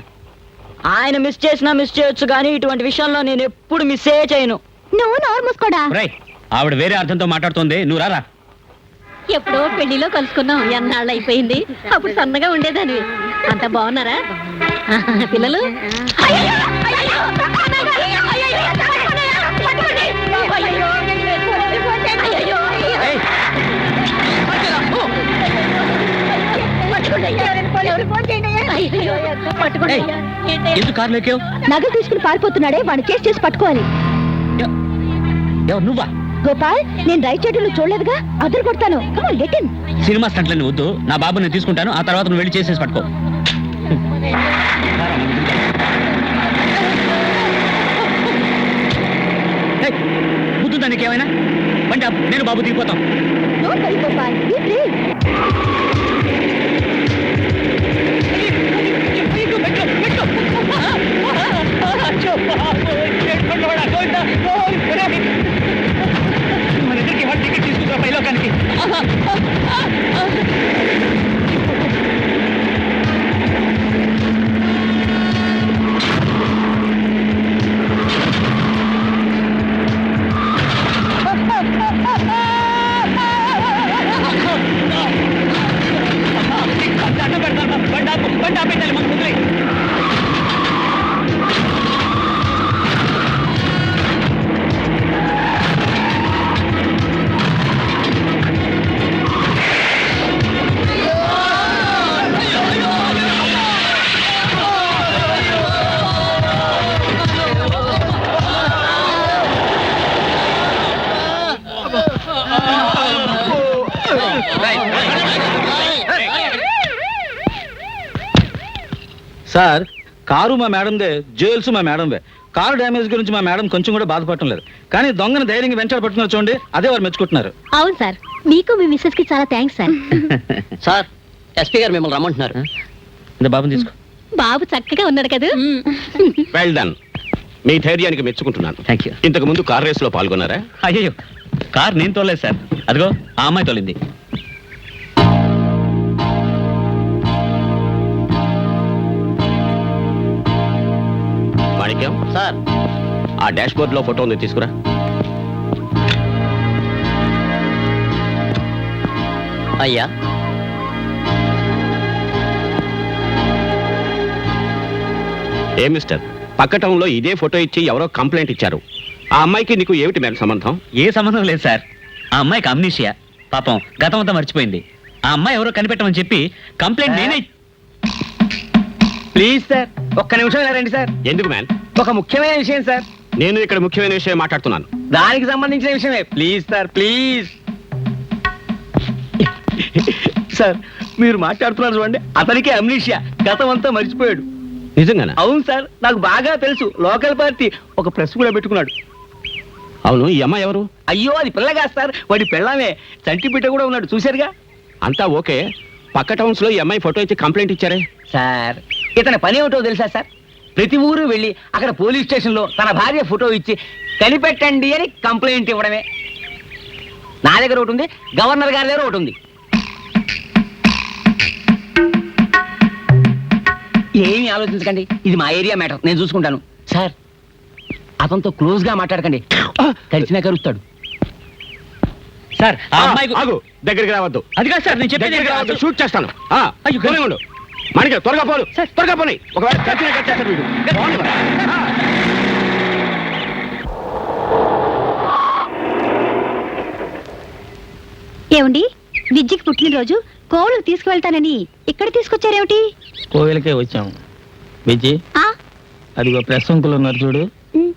ఆయన మిస్ చేసినా మిస్ చేయొచ్చు, కానీ ఇటువంటి విషయంలో నేను ఎప్పుడు మిస్సే చేయను.
నువ్వు నోరు మూసుకోడా.
రేయ్, ఆవిడ వేరే అర్థంతో మాట్లాడుతోంది, నువ్వు రారా.
ఎప్పుడో పెళ్లిలో కలుసుకున్నాం, ఎన్నాళ్ళు అయిపోయింది. అప్పుడు సన్నగా ఉండేదాన్ని. అంత బాగున్నారా పిల్లలు?
ఎందుకు కారు లేకావు?
నగలు తీసుకుని పారిపోతున్నాడే, వాడిని చేసి పట్టుకోవాలి.
ఎవరు నువ్వా?
గోపాల్, నేను రైట్ చేయడం నువ్వు చూడలేదుగా, అదరు కొడతాను.
సినిమా స్టంట్లని వద్దు, నా బాబు నేను తీసుకుంటాను, ఆ తర్వాత నువ్వు వెళ్ళి చేసేసి పట్టుకో. బుద్ధుందా నీకేమైనా? బండి ఆపు, నేను బాబు దిగిపోతాం.
గోపాల్,
సార్, కారు మా మేడందే, జ్యువెల్స్ మా మేడంవే. కారు డ్యామేజ్ గురించి మా మేడం కొంచెం కూడా బాధపడటం లేదు, కానీ దొంగను ధైర్యంగా వెంటాడు పట్టుకున్నారు చూడండి, అదే వారు మెచ్చుకుంటున్నారు.
అవును సార్, మీకు మీ మిస్సెస్ కి చాలా థ్యాంక్స్ సార్.
సార్, ఎస్పీ గారు మిమ్మల్ని రమ్మంటున్నారు.
ఇంత బాబుని తీసుకో.
బాబు చక్కగా ఉన్నాడు కదా.
Well done. మీ ధైర్యానికి మెచ్చుకుంటున్నాను.
Thank you.
ఇంతకు ముందు కార్ రేస్ లో పాల్గొన్నారా?
అయ్యో, కార్ నేను తోలేదు సార్, అదిగో ఆ అమ్మాయి తోలింది.
మాణిక్యం
సార్,
ఆ డాష్ బోర్డ్ లో ఫోటో ఉంది, తీసుకురా.
అయ్యా,
ఏ మిస్టర్, పక్క టౌన్ లో ఇదే ఫోటో ఇచ్చి ఎవరో కంప్లైంట్ ఇచ్చారు. ఆ అమ్మాయికి నీకు ఏమిటి మేర సంబంధం?
ఏ సంబంధం లేదు సార్, ఆ అమ్మాయికి అమ్నీషియా, పాపం గతం అంతా మర్చిపోయింది. ఆ అమ్మాయి ఎవరో కనిపెట్టమని చెప్పి కంప్లైంట్ నేనే.
ప్లీజ్ సార్, ఒక్క నిమిషం ఇలా రండి సార్.
ఎందుకు మ్యాన్?
ఒక ముఖ్యమైన విషయం సార్.
నేను ఇక్కడ ముఖ్యమైన విషయం మాట్లాడుతున్నాను.
దానికి సంబంధించిన విషయమే. Please sir, please. సార్, మీరు మాట్లాడుతున్నారు చూడండి, అతనికి అమ్నీషియా, గతం అంతా మర్చిపోయాడు.
నిజంగానా?
అవును సార్, నాకు బాగా తెలుసు. లోకల్ పార్టీ ఒక ప్రెస్ కూడా పెట్టుకున్నాడు.
అవును, ఈ అమ్మాయి ఎవరు?
అయ్యో, అది పిల్లగా సార్, వాడి పిల్లమే. చంటి బిడ్డ కూడా ఉన్నాడు, చూశారుగా.
అంతా ఓకే, పక్క టౌన్స్ లో ఈ అమ్మాయి ఫోటో ఇచ్చి కంప్లైంట్ ఇచ్చారే.
సార్, ఇతని పని ఏమిటో తెలుసా సార్? ప్రతి ఊరు వెళ్ళి అక్కడ పోలీస్ స్టేషన్ లో తన భార్య ఫోటో ఇచ్చి కనిపెట్టండి అని కంప్లైంట్ ఇవ్వడమే. నా దగ్గర ఒకటి ఉంది, గవర్నర్ గారి దగ్గర ఒకటి ఉంది. ఏమీ ఆలోచించకండి, ఇది మా ఏరియా మ్యాటర్, నేను చూసుకుంటాను. సార్, అతనితో క్లోజ్ గా మాట్లాడకండి, కలిసినా కలుస్తాడు.
సార్, ఆ అమ్మాయి
ఆగు, దగ్గరికి రావద్దు.
అది కాదు సార్, నేను చెప్పేది
దగ్గరికి రావద్దు, షూట్ చేస్తాను.
అయ్యో,
దూరంగా ఉండు. మాణిక్యం, త్వరగా పోను, త్వరగా పోనీ. ఒకవేళ కలిసినా కట్టేస్తాడు వీడు. పోనీ.
ఏమండి, విద్యకి పుట్టినరోజు కోళ్ళు తీసుకువెళ్తానని ఇక్కడ తీసుకొచ్చారేమిటి?
కోవిలకే వచ్చాం. విజయ్,
ఆ,
అదిగో ప్రెస్ అంకుల్ ఉన్నారు చూడు,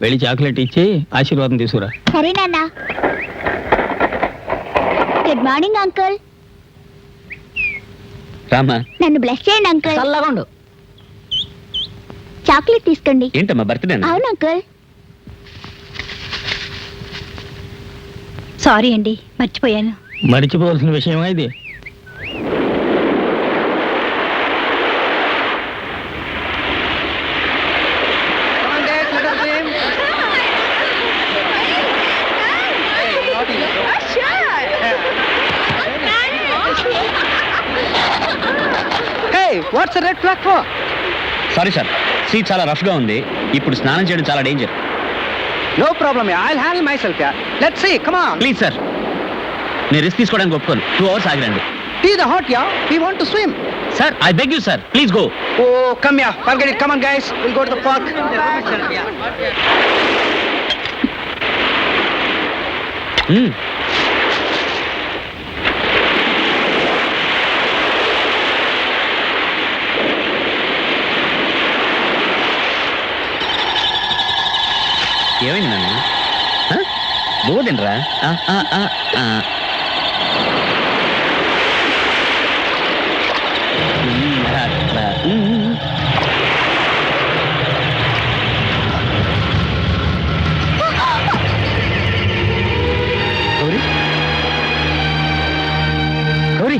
వెళ్ళి చాక్లెట్ ఇచ్చి ఆశీర్వాదం తీసుకురా.
సరే నాన్న. Good morning uncle.
రామా,
నన్ను బ్లెస్ చేయండి అంకుల్.
చల్లగా ఉండు.
చాక్లెట్ తీసుకోండి.
ఏంటమ్మా బర్త్డే?
అవును అంకుల్. సారీ అండి, మర్చిపోయాను.
మరిచిపోవాల్సిన విషయమా ఇది?
What's red flag for? Sorry sir, see చాలా రఫ్ గా ఉంది. ఇప్పుడు స్నానం చేయడం చాలా danger. No problem, I will handle my self. Let's see, come on. Please sir, నేను రిస్క్ తీసుకోవడానికి ఒప్పుకోను. 2 hours ఆగిరండి. టీ the hot yeah, we want to swim. Sir, I beg you sir, please go. Oh come yeah, forget it. Come on guys, will go to the park. ఏమైంది నాన్న? బోధనరా? గౌరీ, గౌరీ,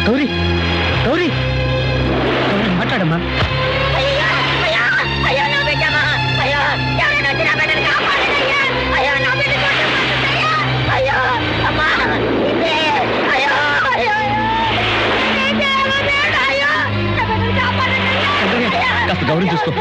గౌరీ, గౌరీ, మాట్లాడమ్మా. కాస్త గౌరీ చూసుకో.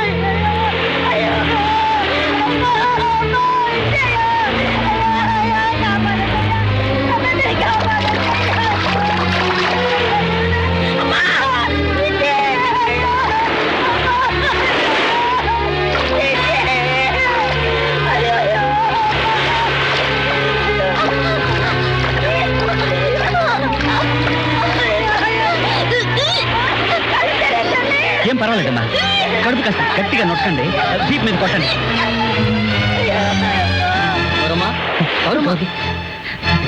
ఏం పర్వాలేదమ్మా, కడుపు కాస్త గట్టిగా నొక్కండి, జీప్ మీద కొట్టండి.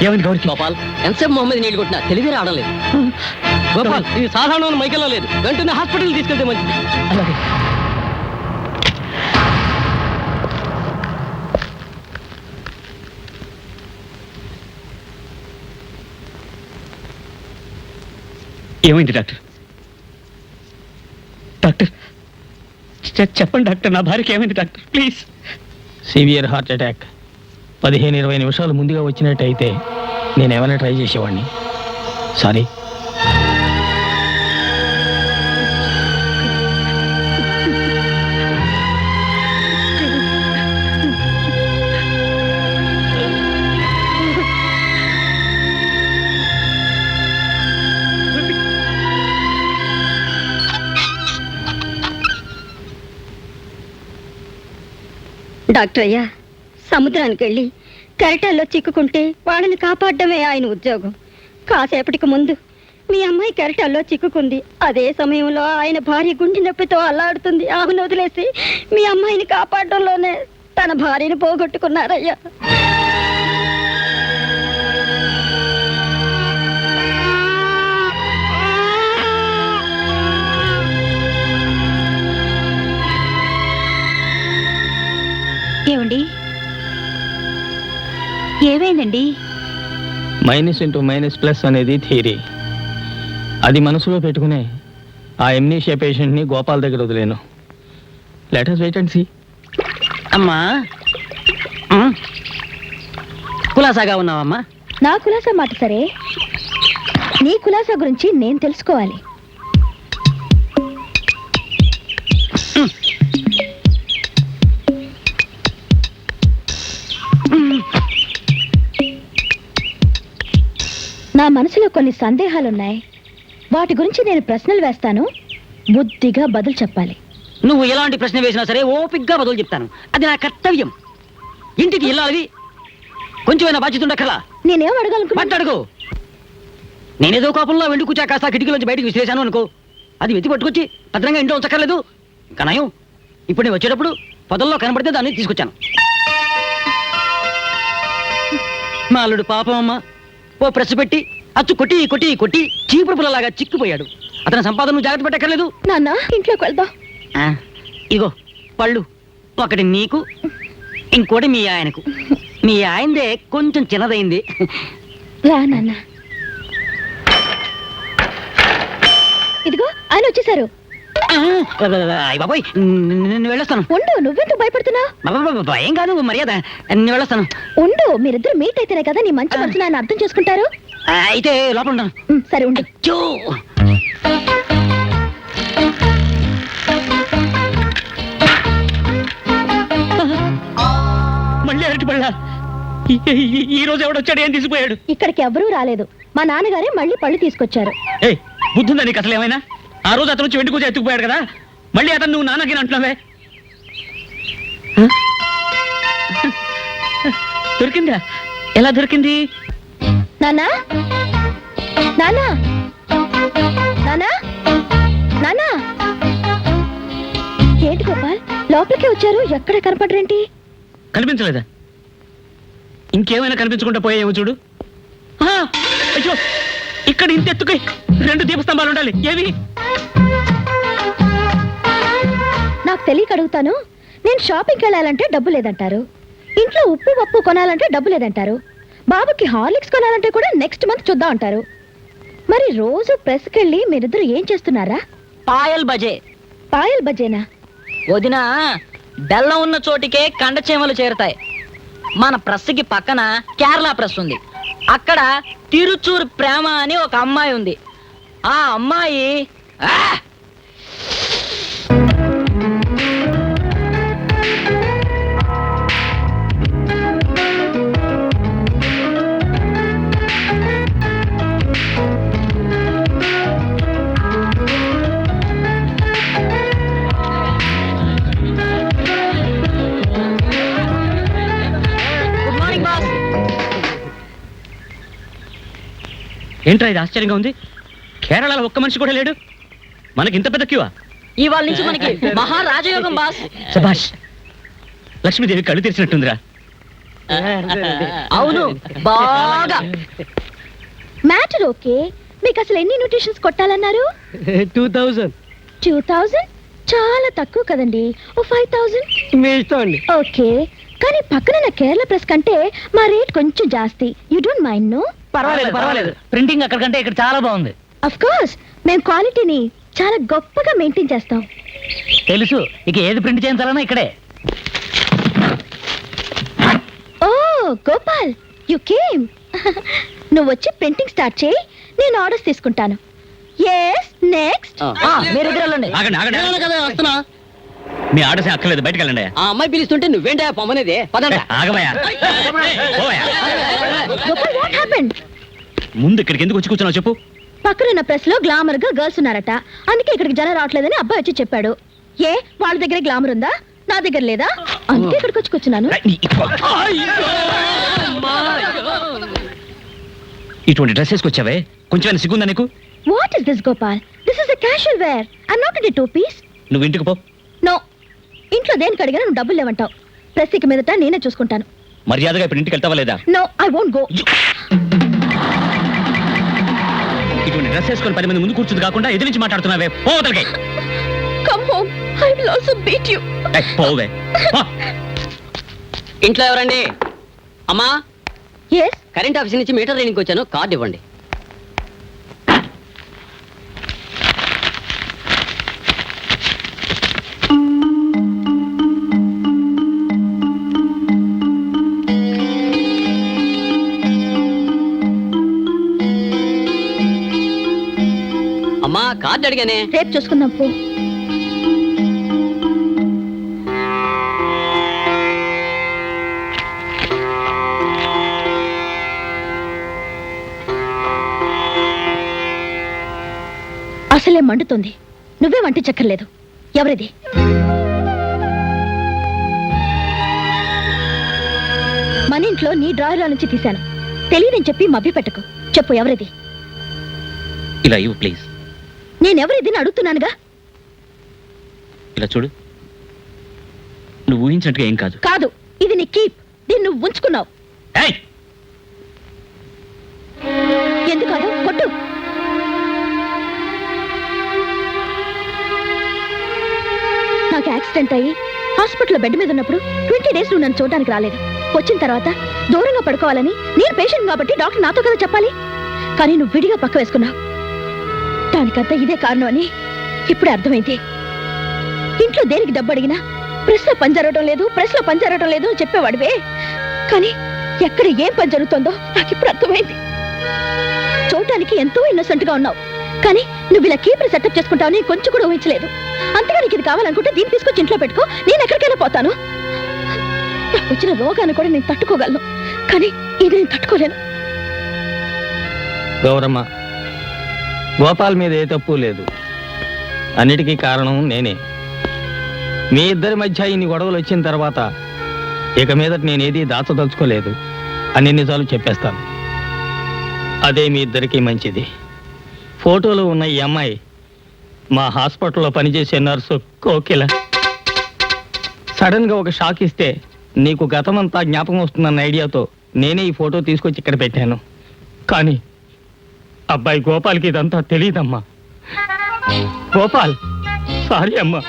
ఏమైంది గౌరికి?
గోపాల్, ఎంతసేపు మొహమ్మద్ నీళ్ళు కొట్టినా తెలివి రావడం లేదు. గోపాల్, ఇది సాధారణమైన మైకల్లో లేదు, వెంటనే హాస్పిటల్ తీసుకెళ్తే మంచిది.
అలాగే.
ఏమైంది డాక్టర్? డాక్టర్ చెప్పండి డాక్టర్, నా భార్యకి ఏమైంది doctor, please.
Severe heart attack. 15-20 నిమిషాలు ముందుగా వచ్చినట్టయితే నేను ఏమైనా ట్రై చేసేవాడిని. సారీ.
డాక్టర్ అయ్యా, సముద్రానికి వెళ్ళి కెరటాల్లో చిక్కుకుంటే వాళ్ళని కాపాడడమే ఆయన ఉద్యోగం. కాసేపటికి ముందు మీ అమ్మాయి కెరటాల్లో చిక్కుకుంది. అదే సమయంలో ఆయన భార్య గుండె నొప్పితో అల్లాడుతుంది. ఆమెను వదిలేసి మీ అమ్మాయిని కాపాడడంలోనే తన భార్యను పోగొట్టుకున్నారయ్యా. ఏమండి, ఏమైందండి?
మైనస్ ఇంటూ మైనస్ ప్లస్ అనేది థియరీ. అది మనసులో పెట్టుకునే ఆ ఎమ్నీషియా పేషెంట్ని గోపాల్ దగ్గర వదిలేను. Let us wait and see.
అమ్మా, కులాసాగా ఉన్నావమ్మా?
నా కులాసా మాట సరే, నీ కులాసా గురించి నేను తెలుసుకోవాలి. నా మనసులో కొన్ని సందేహాలున్నాయి. వాటి గురించి నేను ప్రశ్నలు వేస్తాను, బుద్ధిగా బదులు చెప్పాలి.
నువ్వు ఎలాంటి ప్రశ్న వేసినా సరే ఓపిగ్గా బదులు చెప్తాను. అది నా కర్తవ్యం. ఇంటికి వెళ్ళాలి, కొంచెమైనా బాధ్యత ఉండక్కర్లా.
నేనేం అడగాలనుకున్నా?
మాట్లాడుకో. నేనేదో కోపంలో వెండి కూర్చా కాస్త కిటికీలోంచి బయటకు విసిరేశాను అనుకో, అది వెతి పట్టుకొచ్చి భద్రంగా ఇంట్లో ఉంచక్కర్లేదు. కనయం, ఇప్పుడు నేను వచ్చేటప్పుడు పొదల్లో కనబడితే దాన్ని తీసుకొచ్చాను. మా అల్లుడు పాపం అమ్మ, ఓ ప్రెస్ పెట్టి అచ్చు కొట్టి కొట్టి కొట్టి చీపురు పుల్లలాగా చిక్కిపోయాడు. అతని సంపాదన జాగ్రత్త పెట్టక్కర్లేదు.
నాన్న, ఇంట్లోకి వెళ్దాం.
ఇగో పళ్ళు, ఒకటి నీకు, ఇంకోటి మీ ఆయనకు. మీ ఆయనదే కొంచెం చిన్నదైంది.
రా నాన్న. ఇదిగో ఆయన వచ్చేసారు.
బాబోయ్, నేను వెళ్ళొస్తాను.
ఉండు, నువ్వెందుకు భయపడుతున్నావు?
భయం కాదు, మర్యాద. నేను వెళ్ళొస్తాను.
ఉండు, మీరిద్దరు మీట్ అయితేనే కదా నీ మంచి మనసుని ఆయన అర్థం చేసుకుంటారు.
అయితే లోపల ఉంటాను.
సరే ఉండు.
అచ్చో!
మళ్ళీ అరటి పళ్ళ ఈ రోజు ఎవడొచ్చాడు, ఏం తీసిపోయాడు?
ఇక్కడికి ఎవరూ రాలేదు. మా నాన్నగారే మళ్ళీ పళ్ళు తీసుకొచ్చారు.
ఏ బుద్ధుందా నీకు అసలు ఏమైనా? ఆ రోజు అతను వచ్చి వెండి కూర్చో ఎత్తుకుపోయాడు కదా, మళ్ళీ అతను నువ్వు నాన్నకి అంటున్నావే. దొరికిందా? ఎలా దొరికింది?
నానా, నానా, నానా, నానా. ఏంటి గోపాల్, లోపలికి వచ్చారు, ఎక్కడ కనపడరేంటి?
కనిపించలేదా? ఇంకేమైనా కనిపించకుండా పోయాయేమో చూడు. ఆ, అయ్యో, ఇక్కడ ఇంత ఎత్తుకై 2 దీపస్తంభాలు ఉండాలి. ఏవి?
నాకు తెలియక అడుగుతాను. నేను షాపింగ్కి వెళ్ళాలంటే డబ్బు లేదంటారు, ఇంట్లో ఉప్పు పప్పు కొనాలంటే డబ్బు లేదంటారు, బాబుకి హార్లిక్స్ కొనాలంటే కూడా నెక్స్ట్ మంత్ చూద్దాం అంటారు. మరి రోజు ప్రెస్కి వెళ్ళి మీరిద్దరు ఏం చేస్తున్నారా?
పాయల్ బజే.
పాయల్ బజేనా?
వదిన, బెల్లం ఉన్న చోటికే కండచీమలు చేరుతాయి. మన ప్రెస్కి పక్కన కేరళ ప్రెస్ ఉంది. అక్కడ తిరుచూరు ప్రేమ అని ఒక అమ్మాయి ఉంది. ఆ అమ్మాయి గుడ్ మార్నింగ్ బాస్.
ఏంట్రా ఇది ఆశ్చర్యంగా ఉంది? కేరళలో ఒక్క మనిషి కూడా లేడు. మనకి ఇంత పెద్ద క్యూవా?
ఇవాళ నుంచి మనకి మహారాజయోగం బాస్.
శభాష్, లక్ష్మీదేవి కళ్ళు తెరిచినట్టుందిరా.
అవును, బాగా.
Matter okay. మీకు అసలు ఎన్ని న్యూట్రిషన్స్ కొట్టాలన్నారు?
2000.
2000 చాలా తక్కువ కదండి. ఓ 5000.
మీ ఇష్టం అండి.
ఓకే, కానీ పక్కన కేరళ ప్రెస్ కంటే మా రేట్ కొంచెం జాస్తి. You don't mind? నో,
పర్వాలేదు పర్వాలేదు. ప్రింటింగ్ అక్కడికంటే ఇక్కడ చాలా బాగుంది.
అఫ్ కోర్స్ మేము క్వాలిటీని చాలా గొప్పగా మెయింటైన్ చేస్తాం.
తెలుసు, ఇక ఏది ప్రింట్ చేయించాలన్నా ఇక్కడే.
Oh Gopal, you came. నువ్వు వచ్చి ప్రింటింగ్ స్టార్ట్ చేయి, నేను ఆర్డర్స్ తీసుకుంటాను. Yes, next.
మీరిద్దరు వెళ్ళండి.
ఆగండి ఆగండి.
నేను కదా వస్తున్నా.
మీ ఆర్డర్స్ అక్కర్లేదు, బయటకు వెళ్ళండి.
ఆ అమ్మాయి పిలుస్తుంటే నువ్వేంటి పొమ్మనేది? పదండి.
ఆగమయ్యా. పోవయ్యా.
Gopal, what happened?
ముందు ఇక్కడికి ఎందుకు వచ్చి కూర్చున్నావు చెప్పు.
పక్కనున్న ప్రెస్ లో గ్లామర్ గా గర్ల్స్ ఉన్నారట, అందుకే ఇక్కడికి జనం రావట్లేదని అబ్బాయి వచ్చి చెప్పాడు. ఏ వాళ్ళ దగ్గర గ్లామర్ ఉందా? నా దగ్గర లేదా? అందుకే ఇక్కడికి వచ్చి కూర్చున్నాను.
ఇటువంటి డ్రెస్ వేసుకొచ్చావే, కొంచెం సిగ్గుందా నీకు?
What is this Gopal? This is a casual wear. I not in 2 piece.
నువ్వు ఇంటికి పో.
నో, ఇంట్లో దేనికి అడిగినా నువ్వు డబ్బులు లేవంటావు. ప్రెస్ ఇక మీదట నేనే చూసుకుంటాను.
మర్యాదగా ఇప్పుడు ఇంటికి వెళ్తావా లేదా?
No, I won't go.
ఇటువంటి డ్రెస్ వేసుకొని 10 మంది ముందు కూర్చుంది కాకుండా ఎదురు నుంచి మాట్లాడుతున్నావే, పోతలకి.
Come home, I will also beat you.
పోవే.
ఇంట్లో ఎవరండి? అమ్మా,
yes,
కరెంట్ ఆఫీస్ నుంచి మీటర్ రీడింగ్కి వచ్చాను, కార్డు ఇవ్వండి. అమ్మా, కార్డు అడిగానే.
రేపు చూసుకుందాం పో. అసలే మండుతుంది, నువ్వే వంటి చక్కర్లేదు. ఎవరిది? మన ఇంట్లో నీ డ్రాయర్లో నుంచి తీశాను. తెలియదని చెప్పి మభ్య పెట్టకు. చెప్పు, ఎవరిది?
ఇలా ఇవ్వు ప్లీజ్.
నేనెవరిది అని అడుగుతున్నానుగా.
ఇలా చూడు, నువ్వు ఊహించినట్టుగా ఏం కాదు.
కాదు, ఇది నీ కీప్. దీన్ని నువ్వు ఉంచుకున్నావు.
ఏయ్!
ఎందుకు కాదు? కొట్టు. నాకు యాక్సిడెంట్ అయ్యి హాస్పిటల్లో బెడ్ మీద ఉన్నప్పుడు 20 డేస్ నువ్వు నన్ను చూడడానికి రాలేదు. వచ్చిన తర్వాత దూరంగా పడుకోవాలని నేను పేషెంట్ కాబట్టి డాక్టర్ నాతో కదా చెప్పాలి. కానీ నువ్వు విడిగా పక్క వేసుకున్నావు. దానికంతా ఇదే కారణం అని ఇప్పుడే అర్థమైంది. ఇంట్లో దేనికి డబ్బు అడిగినా ప్రెస్ లో పని జరగటం లేదు అని చెప్పేవాడివే. కానీ ఎక్కడ ఏం పని జరుగుతుందో నాకు ఇప్పుడు అర్థమైంది. చూడటానికి ఎంతో ఇన్నోసెంట్ గా ఉన్నావు, కానీ నువ్వు ఇలా కీపర్ సెటప్ చేసుకుంటావని కొంచెం కూడా ఊహించలేదు. అంతగా నీకు ఇది కావాలనుకుంటే దీన్ని తీసుకొచ్చి ఇంట్లో పెట్టుకో, నేను ఎక్కడికైనా పోతాను. నాకు వచ్చిన రోగాన్ని కూడా నేను తట్టుకోగలను, కానీ ఇది నేను తట్టుకోలేను.
గౌరమ్మ, గోపాల్ మీద ఏ తప్పు లేదు. అన్నిటికీ కారణం నేనే. మీ ఇద్దరి మధ్య ఇన్ని గొడవలు వచ్చిన తర్వాత ఇక మీదట నేనేది దాచదలుచుకోలేదు. అన్ని నిజాలు చెప్పేస్తాను. అదే మీ ఇద్దరికీ మంచిది. ఫోటోలో ఉన్న ఈ అమ్మాయి మా హాస్పిటల్లో పనిచేసే నర్సు కోకిల. సడన్ గా ఒక షాక్ ఇస్తే నీకు గతమంతా జ్ఞాపకం వస్తుందన్న ఐడియాతో నేనే ఈ ఫోటో తీసుకొచ్చి ఇక్కడ పెట్టాను. కానీ అబ్బాయి గోపాల్కి ఇదంతా తెలియదమ్మా. గోపాల్, సారీ అమ్మా.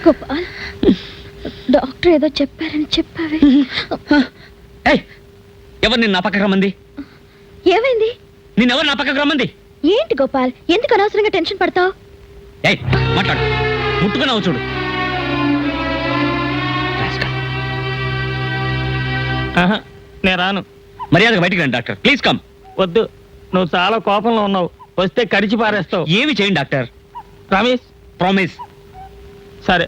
గోపాల్, డాక్టర్ ఏదో చెప్పారని చెప్పావే.
ఎవరు నిన్ను నా పక్కకు రమ్మంది?
ఏమైంది?
నిన్నెవరు నా పక్కకు రమ్మంది?
ఏంటి గోపాల్, ఎందుకు అనవసరంగా టెన్షన్ పడతావు?
మాట్లాడు, ముట్టుకున్నావు చూడు.
నేను రాను.
మర్యాదగా బయటికి రండి డాక్టర్, ప్లీజ్ కమ్.
వద్దు, నువ్వు చాలా కోపంలో ఉన్నావు. వస్తే కరిచి పారేస్తావు.
ఏమి చేయండి డాక్టర్.
ప్రామిస్?
ప్రామిస్.
సరే.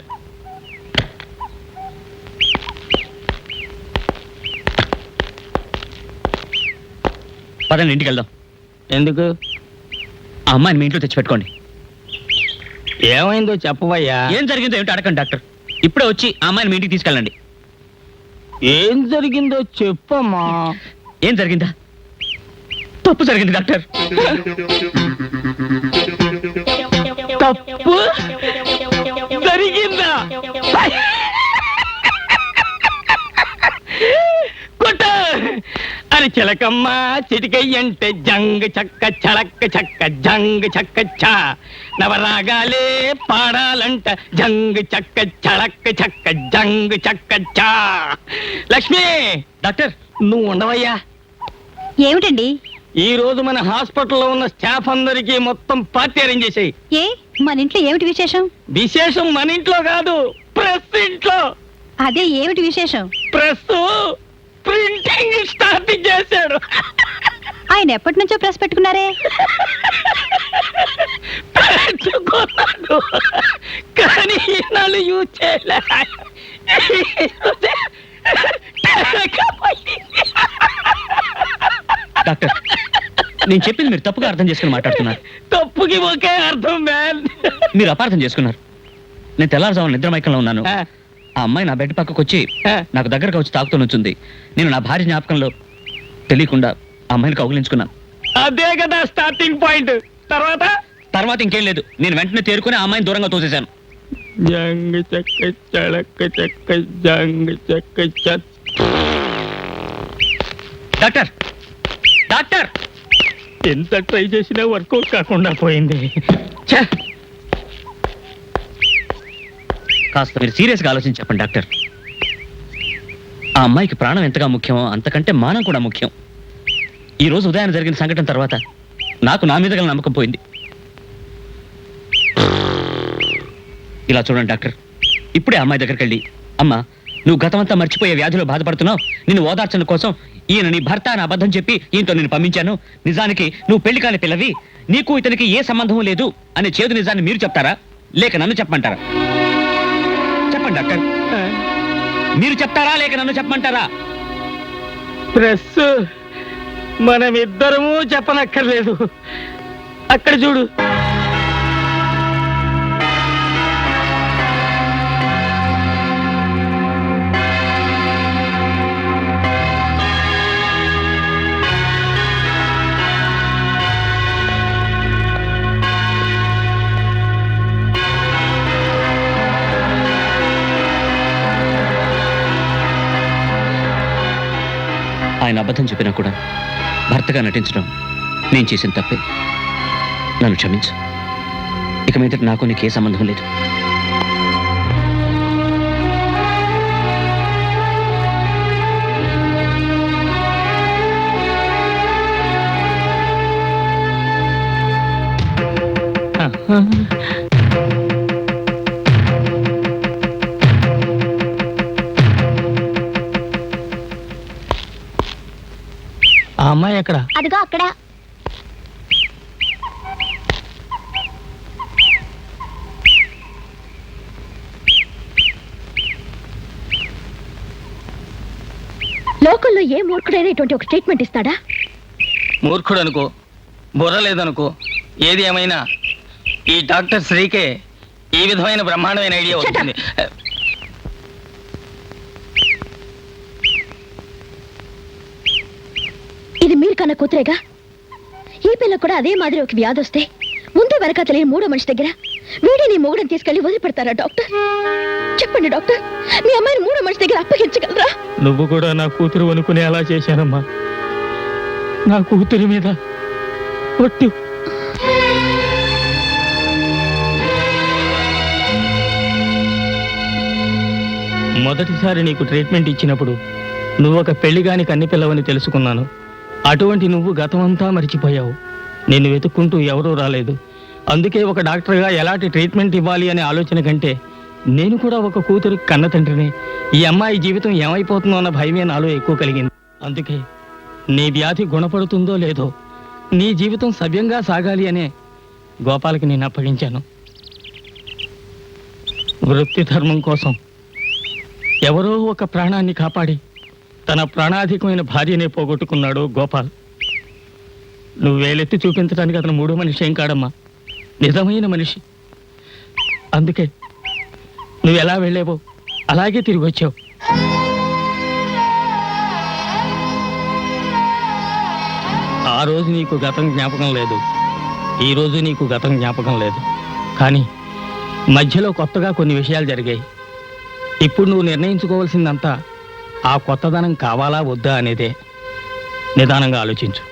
పదండి ఇంటికి వెళ్దాం.
ఎందుకు?
ఆ అమ్మాయిని మీ ఇంట్లో తెచ్చిపెట్టుకోండి.
ఏమైందో చెప్పవయ్యా.
ఏం జరిగిందో ఏమిటి అడగండి డాక్టర్. ఇప్పుడే వచ్చి ఆ అమ్మాయిని మీ ఇంటికి తీసుకెళ్ళండి.
ఏం జరిగిందో చెప్పమ్మా.
ఏం జరిగిందా? తప్పు జరిగింది డాక్టర్.
తప్పు జరిగిందా? అని చిలకమ్మ చిటికయ్యంటే జంగ్ చక్క చలక్క చక్క జంగ్ చక్క చ. నవరాగాలే పాడాలంట జంగ్ చక్క చలక్క చక్క జంగ్ చక్క చ. లక్ష్మి,
డాక్టర్
నువ్వు ఉండవయ్యా.
ఏమిటండి?
ఈ రోజు మన హాస్పిటల్లో ఉన్న స్టాఫ్ అందరికీ మొత్తం పార్టీ అరేంజ్ చేసాయి.
ఏ మన ఇంట్లో ఏమిటి విశేషం?
విశేషం మన ఇంట్లో కాదు, ప్రెస్ ఇంట్లో.
అదే ఏమిటి విశేషం?
ప్రెస్ ప్రింటింగ్ స్టార్ట్ చేశాడు.
ఆయన ఎప్పటి నుంచో ప్రెస్ పెట్టుకున్నారే?
పెట్టుకున్నాడు, కానీ ఈనాడు యూజ్ చేయలే.
డాక్టర్, నేను చెప్పింది మీరు తప్పుగా అర్థం చేసుకుని మాట్లాడుతున్నారు.
తప్పుకి ఒకే అర్థం మ్యాన్.
మీరు అపార్థం చేసుకున్నారు. నేను తెల్లారుజామున నిద్ర మైకంలో ఉన్నాను. ఆ అమ్మాయి నా బెడ్ పక్కకు వచ్చి నాకు దగ్గరకు వచ్చి తాకుతూ నుంచుంది. నేను నా భార్య జ్ఞాపకంలో తెలియకుండా ఆ అమ్మాయిని కౌగిలించుకున్నాను.
అదే కదా స్టార్టింగ్ పాయింట్.
తర్వాత ఇంకేం లేదు. నేను వెంటనే తేరుకుని ఆ అమ్మాయిని దూరంగా తోసేశాను.
జంగ్ చక్క చళక్క చక్క జంగ్ చక్క చ.
డాక్టర్, డాక్టర్,
ఎంత ట్రై చేసినా వర్కౌట్ కాకుండా పోయింది.
కాస్త మీరు సీరియస్గా ఆలోచించి చెప్పండి డాక్టర్. ఆ అమ్మాయికి ప్రాణం ఎంతగా ముఖ్యమో అంతకంటే మానం కూడా ముఖ్యం. ఈ రోజు ఉదయం జరిగిన సంఘటన తర్వాత నాకు నా మీద గల నమ్మకం పోయింది. ఇలా చూడండి డాక్టర్, ఇప్పుడే అమ్మాయి దగ్గరికి వెళ్ళి, అమ్మా నువ్వు గతమంతా మర్చిపోయే వ్యాధిలో బాధపడుతున్నావు, నిన్ను ఓదార్చన కోసం ఈయన నీ భర్త అని అబద్ధం చెప్పి ఈయనతో నేను పంపించాను, నిజానికి నువ్వు పెళ్లి కాని పిల్లవి, నీకు ఇతనికి ఏ సంబంధం లేదు అనే చేదు నిజాన్ని మీరు చెప్తారా లేక నన్ను చెప్పమంటారా? చెప్పండి డాక్టర్, మీరు చెప్తారా లేక నన్ను చెప్పమంటారా?
ప్రెస్ మనమిద్దరము చెప్పనక్కర్లేదు. అక్కడ చూడు.
ఆయన అబద్ధం చెప్పినా కూడా భర్తగా నటించడం నేను చేసిన తప్పే. నన్ను క్షమించు. ఇక మీదట నాకు నీకు ఏ సంబంధం లేదు.
ఆ అమ్మాయి ఎక్కడ?
అదిగో అక్కడ. లోకల్లో ఏ మూర్ఖుడైనా ఇటువంటి ఒక స్టేట్మెంట్ ఇస్తాడా?
మూర్ఖుడు అనుకో, బుర్ర లేదనుకో, ఏది ఏమైనా ఈ డాక్టర్ శ్రీకే ఈ విధమైన బ్రహ్మాండమైన ఐడియా వచ్చింది.
ఇది మీరు కన్న కూతురేగా. ఈ పిల్ల కూడా అదే మాదిరి ఒక వ్యాధి వస్తే ముందు వెనక తెలియని మూడో మనిషి దగ్గర వీడి నీ మొగుడని తీసుకెళ్లి వదిలిపెడతారా డాక్టర్? చెప్పండి డాక్టర్, మీ అమ్మాయిని మూడో మనిషి దగ్గర అప్పగించగలరా?
నువ్వు కూడా నా కూతురు అనుకునే అలా చేశానమ్మా. నా కూతురి మీద ఒట్టు. మొదటిసారి నీకు ట్రీట్మెంట్ ఇచ్చినప్పుడు నువ్వు ఒక పెళ్లిగాని కన్నెపిల్లవని తెలుసుకున్నాను. అటువంటి నువ్వు గతమంతా మర్చిపోయావు. నిన్ను వెతుక్కుంటూ ఎవరూ రాలేదు. అందుకే ఒక డాక్టర్గా ఎలాంటి ట్రీట్మెంట్ ఇవ్వాలి అనే ఆలోచన కంటే నేను కూడా ఒక కూతురు కన్న తండ్రిని. ఈ అమ్మాయి జీవితం ఏమైపోతుందో అన్న భయమే నాలో ఎక్కువ కలిగింది. అందుకే నీ వ్యాధి గుణపడుతుందో లేదో నీ జీవితం సవ్యంగా సాగాలి అనే గోపాలకి నేను అప్పగించాను. వృత్తి ధర్మం కోసం ఎవరో ఒక ప్రాణాన్ని కాపాడి తన ప్రాణాధికమైన భార్యనే పోగొట్టుకున్నాడు గోపాల్. నువ్వు వేలెత్తి చూపించడానికి అతను మూడో మనిషి ఏం కాడమ్మా, నిజమైన మనిషి. అందుకే నువ్వు ఎలా వెళ్ళావో అలాగే తిరిగి వచ్చావు. ఆ రోజు నీకు గతం జ్ఞాపకం లేదు, ఈ రోజు నీకు గతం జ్ఞాపకం లేదు. కానీ మధ్యలో కొత్తగా కొన్ని విషయాలు జరిగాయి. ఇప్పుడు నువ్వు నిర్ణయించుకోవాల్సిందంతా ఆ కొత్తదనం కావాలా వద్దా అనేదే. నిదానంగా ఆలోచించు.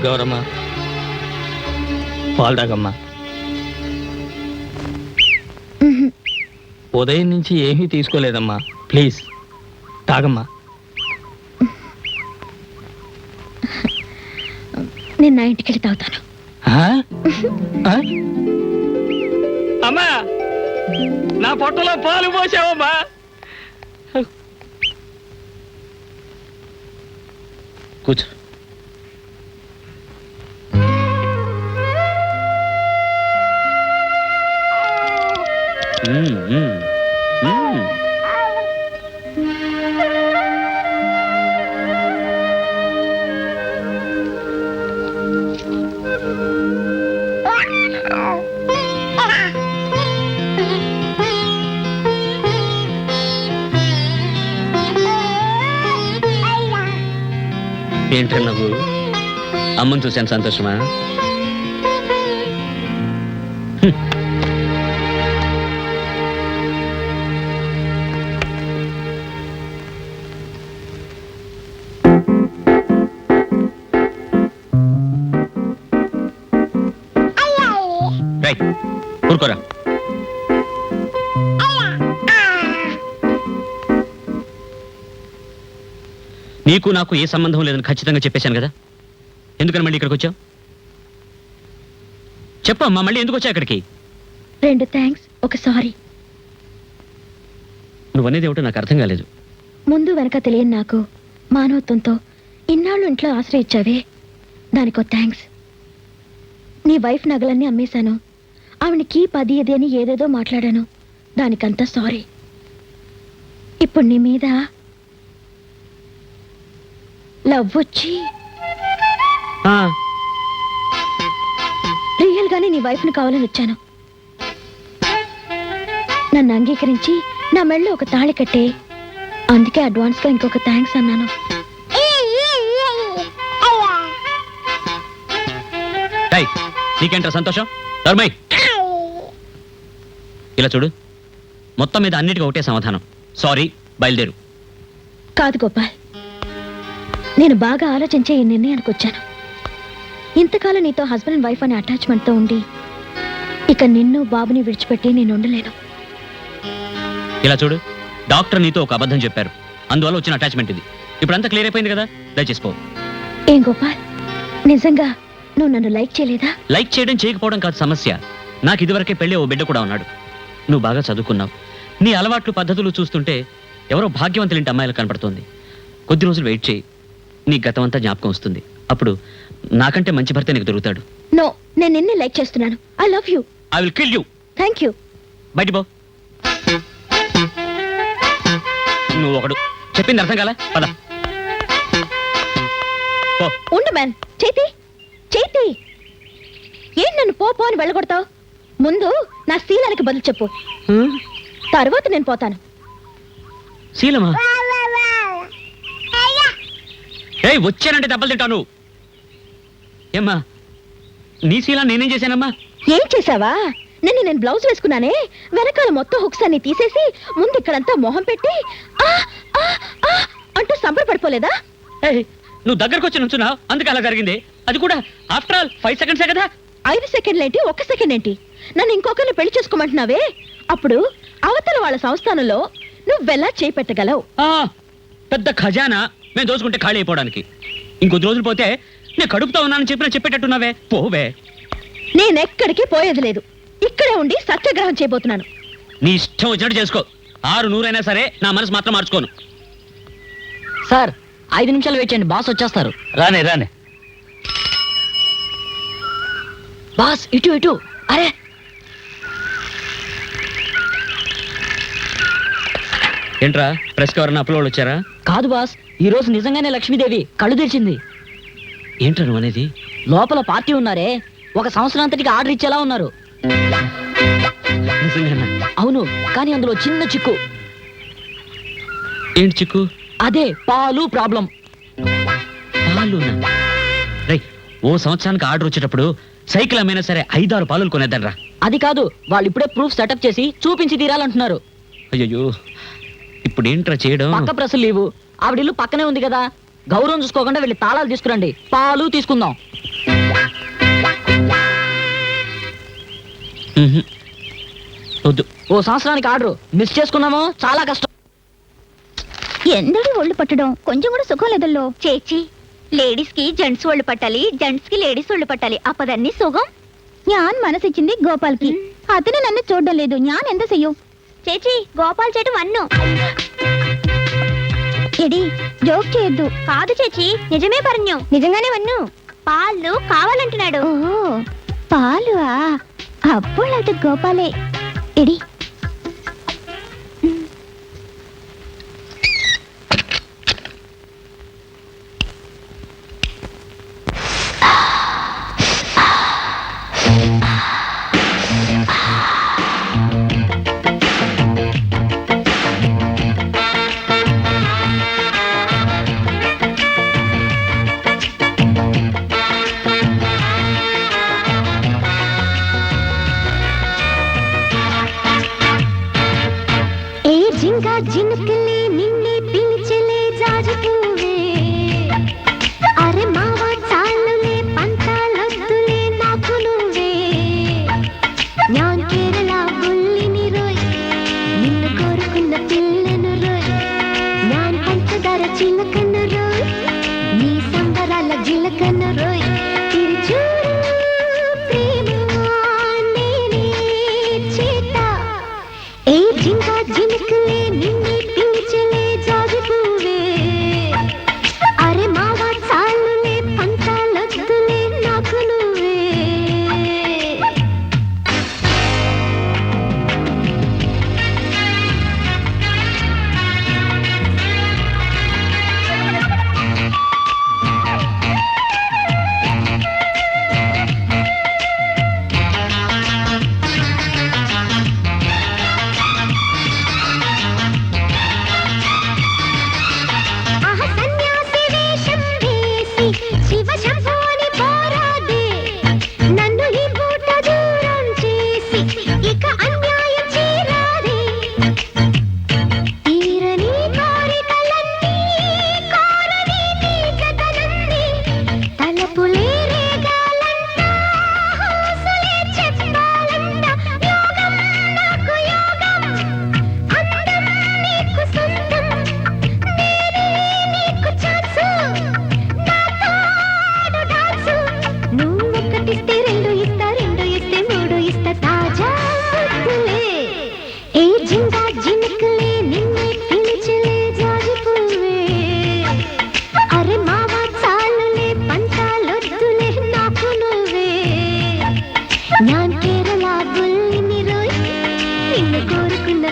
గౌరమ్మ, పాలు తాగమ్మా. ఉదయం నుంచి ఏమీ తీసుకోలేదమ్మా, ప్లీజ్ తాగమ్మా.
నేను నా ఇంటికి వెళ్ళి తాగుతాను.
అమ్మా, నా పొట్టలో పాలు పోసావమ్మా.
కూర్చో. ఏంటో నువ్వు అమ్మని చూశాను సంతోషమా? ఊరుకోరా. నీకు నాకు ఏ సంబంధం లేదని ఖచ్చితంగా చెప్పేశాను కదా. ఎందుకని మళ్ళీ ఇక్కడికి వచ్చావు? చెప్పమ్మా, మళ్ళీ ఎందుకు వచ్చావు ఇక్కడికి?
2 థ్యాంక్స్, ఒక సారీ.
నువ్వనేది ఏమిటో నాకు అర్థం కాలేదు.
ముందు వెనక తెలియని నాకు మానవత్వంతో ఇన్నాళ్ళు ఇంట్లో ఆశ్రయించావే, దానికో థ్యాంక్స్. నీ వైఫ్ నగలన్నీ అమ్మేశాను, ఆవిడకి పది ఇది అని ఏదేదో మాట్లాడాను. దానికంతా సారీ. ఇప్పుడు నీ మీద లవ్ వచ్చి రియల్ గానే నీ వైఫ్ ని కావాలని వచ్చాను. నన్ను అంగీకరించి నా మెళ్ళో ఒక తాళి కట్టే. అందుకే అడ్వాన్స్ గా ఇంకొక థ్యాంక్స్ అన్నాను.
నీకేంట్రా సంతోషం? ధర్మయ్, ఇలా చూడు, మొత్తం మీద అన్నిటికీ ఒకటే సమాధానం, సారీ, బయలుదేరు.
కాదు గోపాల్, నేను బాగా ఆలోచించే ఈ నిర్ణయానికి వచ్చాను. ఇంతకాలం నీతో హస్బెండ్ అండ్ వైఫ్ అనే అటాచ్మెంట్తో ఉండి ఇక నిన్ను బాబుని విడిచిపెట్టి నేను ఉండలేను.
ఇలా చూడు, డాక్టర్ నీతో ఒక అబద్ధం చెప్పారు, అందువల్ల వచ్చిన అటాచ్మెంట్ ఇది. ఇప్పుడంతా క్లియర్ అయిపోయింది కదా, దయచేసి పో.
ఏం గోపాల్, నిజంగా నువ్వు నన్ను లైక్ చేయలేదా?
లైక్ చేయడం చేయకపోవడం కాదు సమస్య. నాకు ఇదివరకే పెళ్ళి ఓ బిడ్డ కూడా ఉన్నాడు. నువ్వు బాగా చదువుకున్నావు. నీ అలవాట్లు పద్ధతులు చూస్తుంటే ఎవరో భాగ్యవంతులింటి అమ్మాయిలు కనపడుతోంది. కొద్ది రోజులు వెయిట్ చేయి, నీ గతం అంతా జ్ఞాపకం వస్తుంది. అప్పుడు నాకంటే మంచి భర్త నీకు దొరుకుతాడు.
నో, నేను నిన్నే లైక్ చేస్తున్నాను. I love you.
I will kill you.
Thank you.
బయట పో. నువ్వు ఒకడు చెప్పింది అర్థం కాలే, పద.
ఉండు మ్యాన్. చేతి చేతి ఏం నన్ను పో పో అని వెళ్ళగొడతావు? ముందు నా శీలానికి బదులు చెప్పు, తర్వాత నేను పోతాను.
శీలమా? ఏయ్, వచ్చానంటే దెబ్బలు తింటాను. ఏమ్మా, నీ శీలా నేనేం చేశానమ్మా?
ఏం చేసావా? నేను బ్లౌజ్ వేసుకున్నానే, వెనకాల మొత్తం హుక్స్ అన్ని తీసేసి ముందు ఇక్కడంతా మొహం పెట్టి ఆ ఆ ఆ అంటూ సంబరపడిపోలేదా?
ఏయ్, నువ్వు దగ్గరకు వచ్చి నుంచున్నావు, అందుకే అలా జరిగింది. అది కూడా ఆఫ్టర్ ఆల్ 5 సెకండ్సే కదా.
5 సెకండ్లేంటి, 1 సెకండ్ ఏంటి? నన్ను ఇంకొకరిని పెళ్లి చేసుకోమంటున్నావే, అప్పుడు అవతల వాళ్ళ సంస్థానంలో నువ్వెలా చేయి పెట్టగలవు?
పెద్ద ఖజానా మేము దోచుకుంటే ఖాళీ అయిపోవడానికి. ఇంకొద్ది రోజులు పోతే నేను కడుపుతో ఉన్నానని చెప్పేటట్టున్నావే, పోవే.
నేనెక్కడికి పోయేది లేదు, ఇక్కడే ఉండి సత్యాగ్రహం చేయబోతున్నాను.
నీ ఇష్టం వచ్చినట్టు చేసుకో. 600 అయినా సరే నా మనసు మాత్రం మార్చుకోను.
సార్ 5 నిమిషాలు వెయిట్ చేయండి, బాస్ వచ్చేస్తారు.
రానే రానే.
బాస్ ఇటు ఇటు. అరే
ఏంట్రా, ప్రెస్ ఎవరన్నా అప్లోడ్ వచ్చారా?
కాదు బాస్, ఈ రోజు నిజంగానే లక్ష్మీదేవి కళ్ళు తెరిచింది.
ఏంట్రా నువ్వు అనేది?
లోపల పార్టీ ఉన్నారే, ఒక సంవత్సరాంతటికి ఆర్డర్ ఇచ్చేలా ఉన్నారు.
నిజంగానా?
అవును, కానీ అందులో చిన్న చిక్కు.
ఏంటి చిక్కు?
అదే పాలు ప్రాబ్లం.
పాలునా? రేయ్, ఓ సంవత్సరానికి ఆర్డర్ వచ్చేటప్పుడు సైకిల్ అమ్మైనా సరే 5-6 పాలు కొనేద్దాన్రా.
అది కాదు, వాళ్ళు ఇప్పుడే ప్రూఫ్ సెటప్ చేసి చూపించి తీరాలంటున్నారు.
అయ్యో, ఇప్పుడు ఏంట్రా చేయడం?
పక్క ప్రెస్ లీవు, ఆవిడ ఇల్లు పక్కనే ఉంది కదా, గౌరవం చూసుకోకుండా వెళ్ళి తాళాలు తీసుకురండి, పాలు తీసుకుందాం.
వద్దు.
ఓ సంవత్సరానికి ఆర్డర్ మిస్ చేసుకున్నామో చాలా కష్టం.
ఎందడి ఒళ్ళు పట్టడం కొంచెం కూడా సుఖం లేదల్లో. ചേച്ചി, ലേഡീസ്కి ജെന്റ്സ് ఒళ్ళు పట్టాలి, జెంట్స్కి లేడీస్ ఒళ్ళు పట్టాలి, అప్పదన్నీ സുഖം. ഞാൻ മനസ്സിച്ചിంది గోపాల్కి, అతను నన్ను చూడడం లేదు. ഞാൻ എന്താ ചെയ്യും? ചേച്ചി, గోపాల్ ചേട്ടൻ వన్ను. ఎడి జోక్ చేయొద్దు. కాదు ചേച്ചി, నిజమే പറഞ്ഞു. నిజంగానే వన్ను. పాలు కావాలంటున్నాడు. ఓ పాలు, అప్పుడు అది గోపాలే. ఎడి జినకలే నిన్నే పిలిచలే జాజుపూవే. అరే మావా చాలులే పంతాలొద్దులే నాకు నువ్వే. ഞാൻ കേരള బుల్లిని రోయ్, నిన్ను కోరుకున్న పిల్లను రోయ్. ഞാൻ పంచదార చిలకను రోయ్, నీ సంబరాల జిలకను రోయ్. తిరుచూరు ప్రేమ నేనే చేత. ఏ జింకా జినకలే నిన్నే పిలిచలే జాజుపూవే. అరే మావా చాలులే పంతాలొద్దులే నాకు నువ్వే.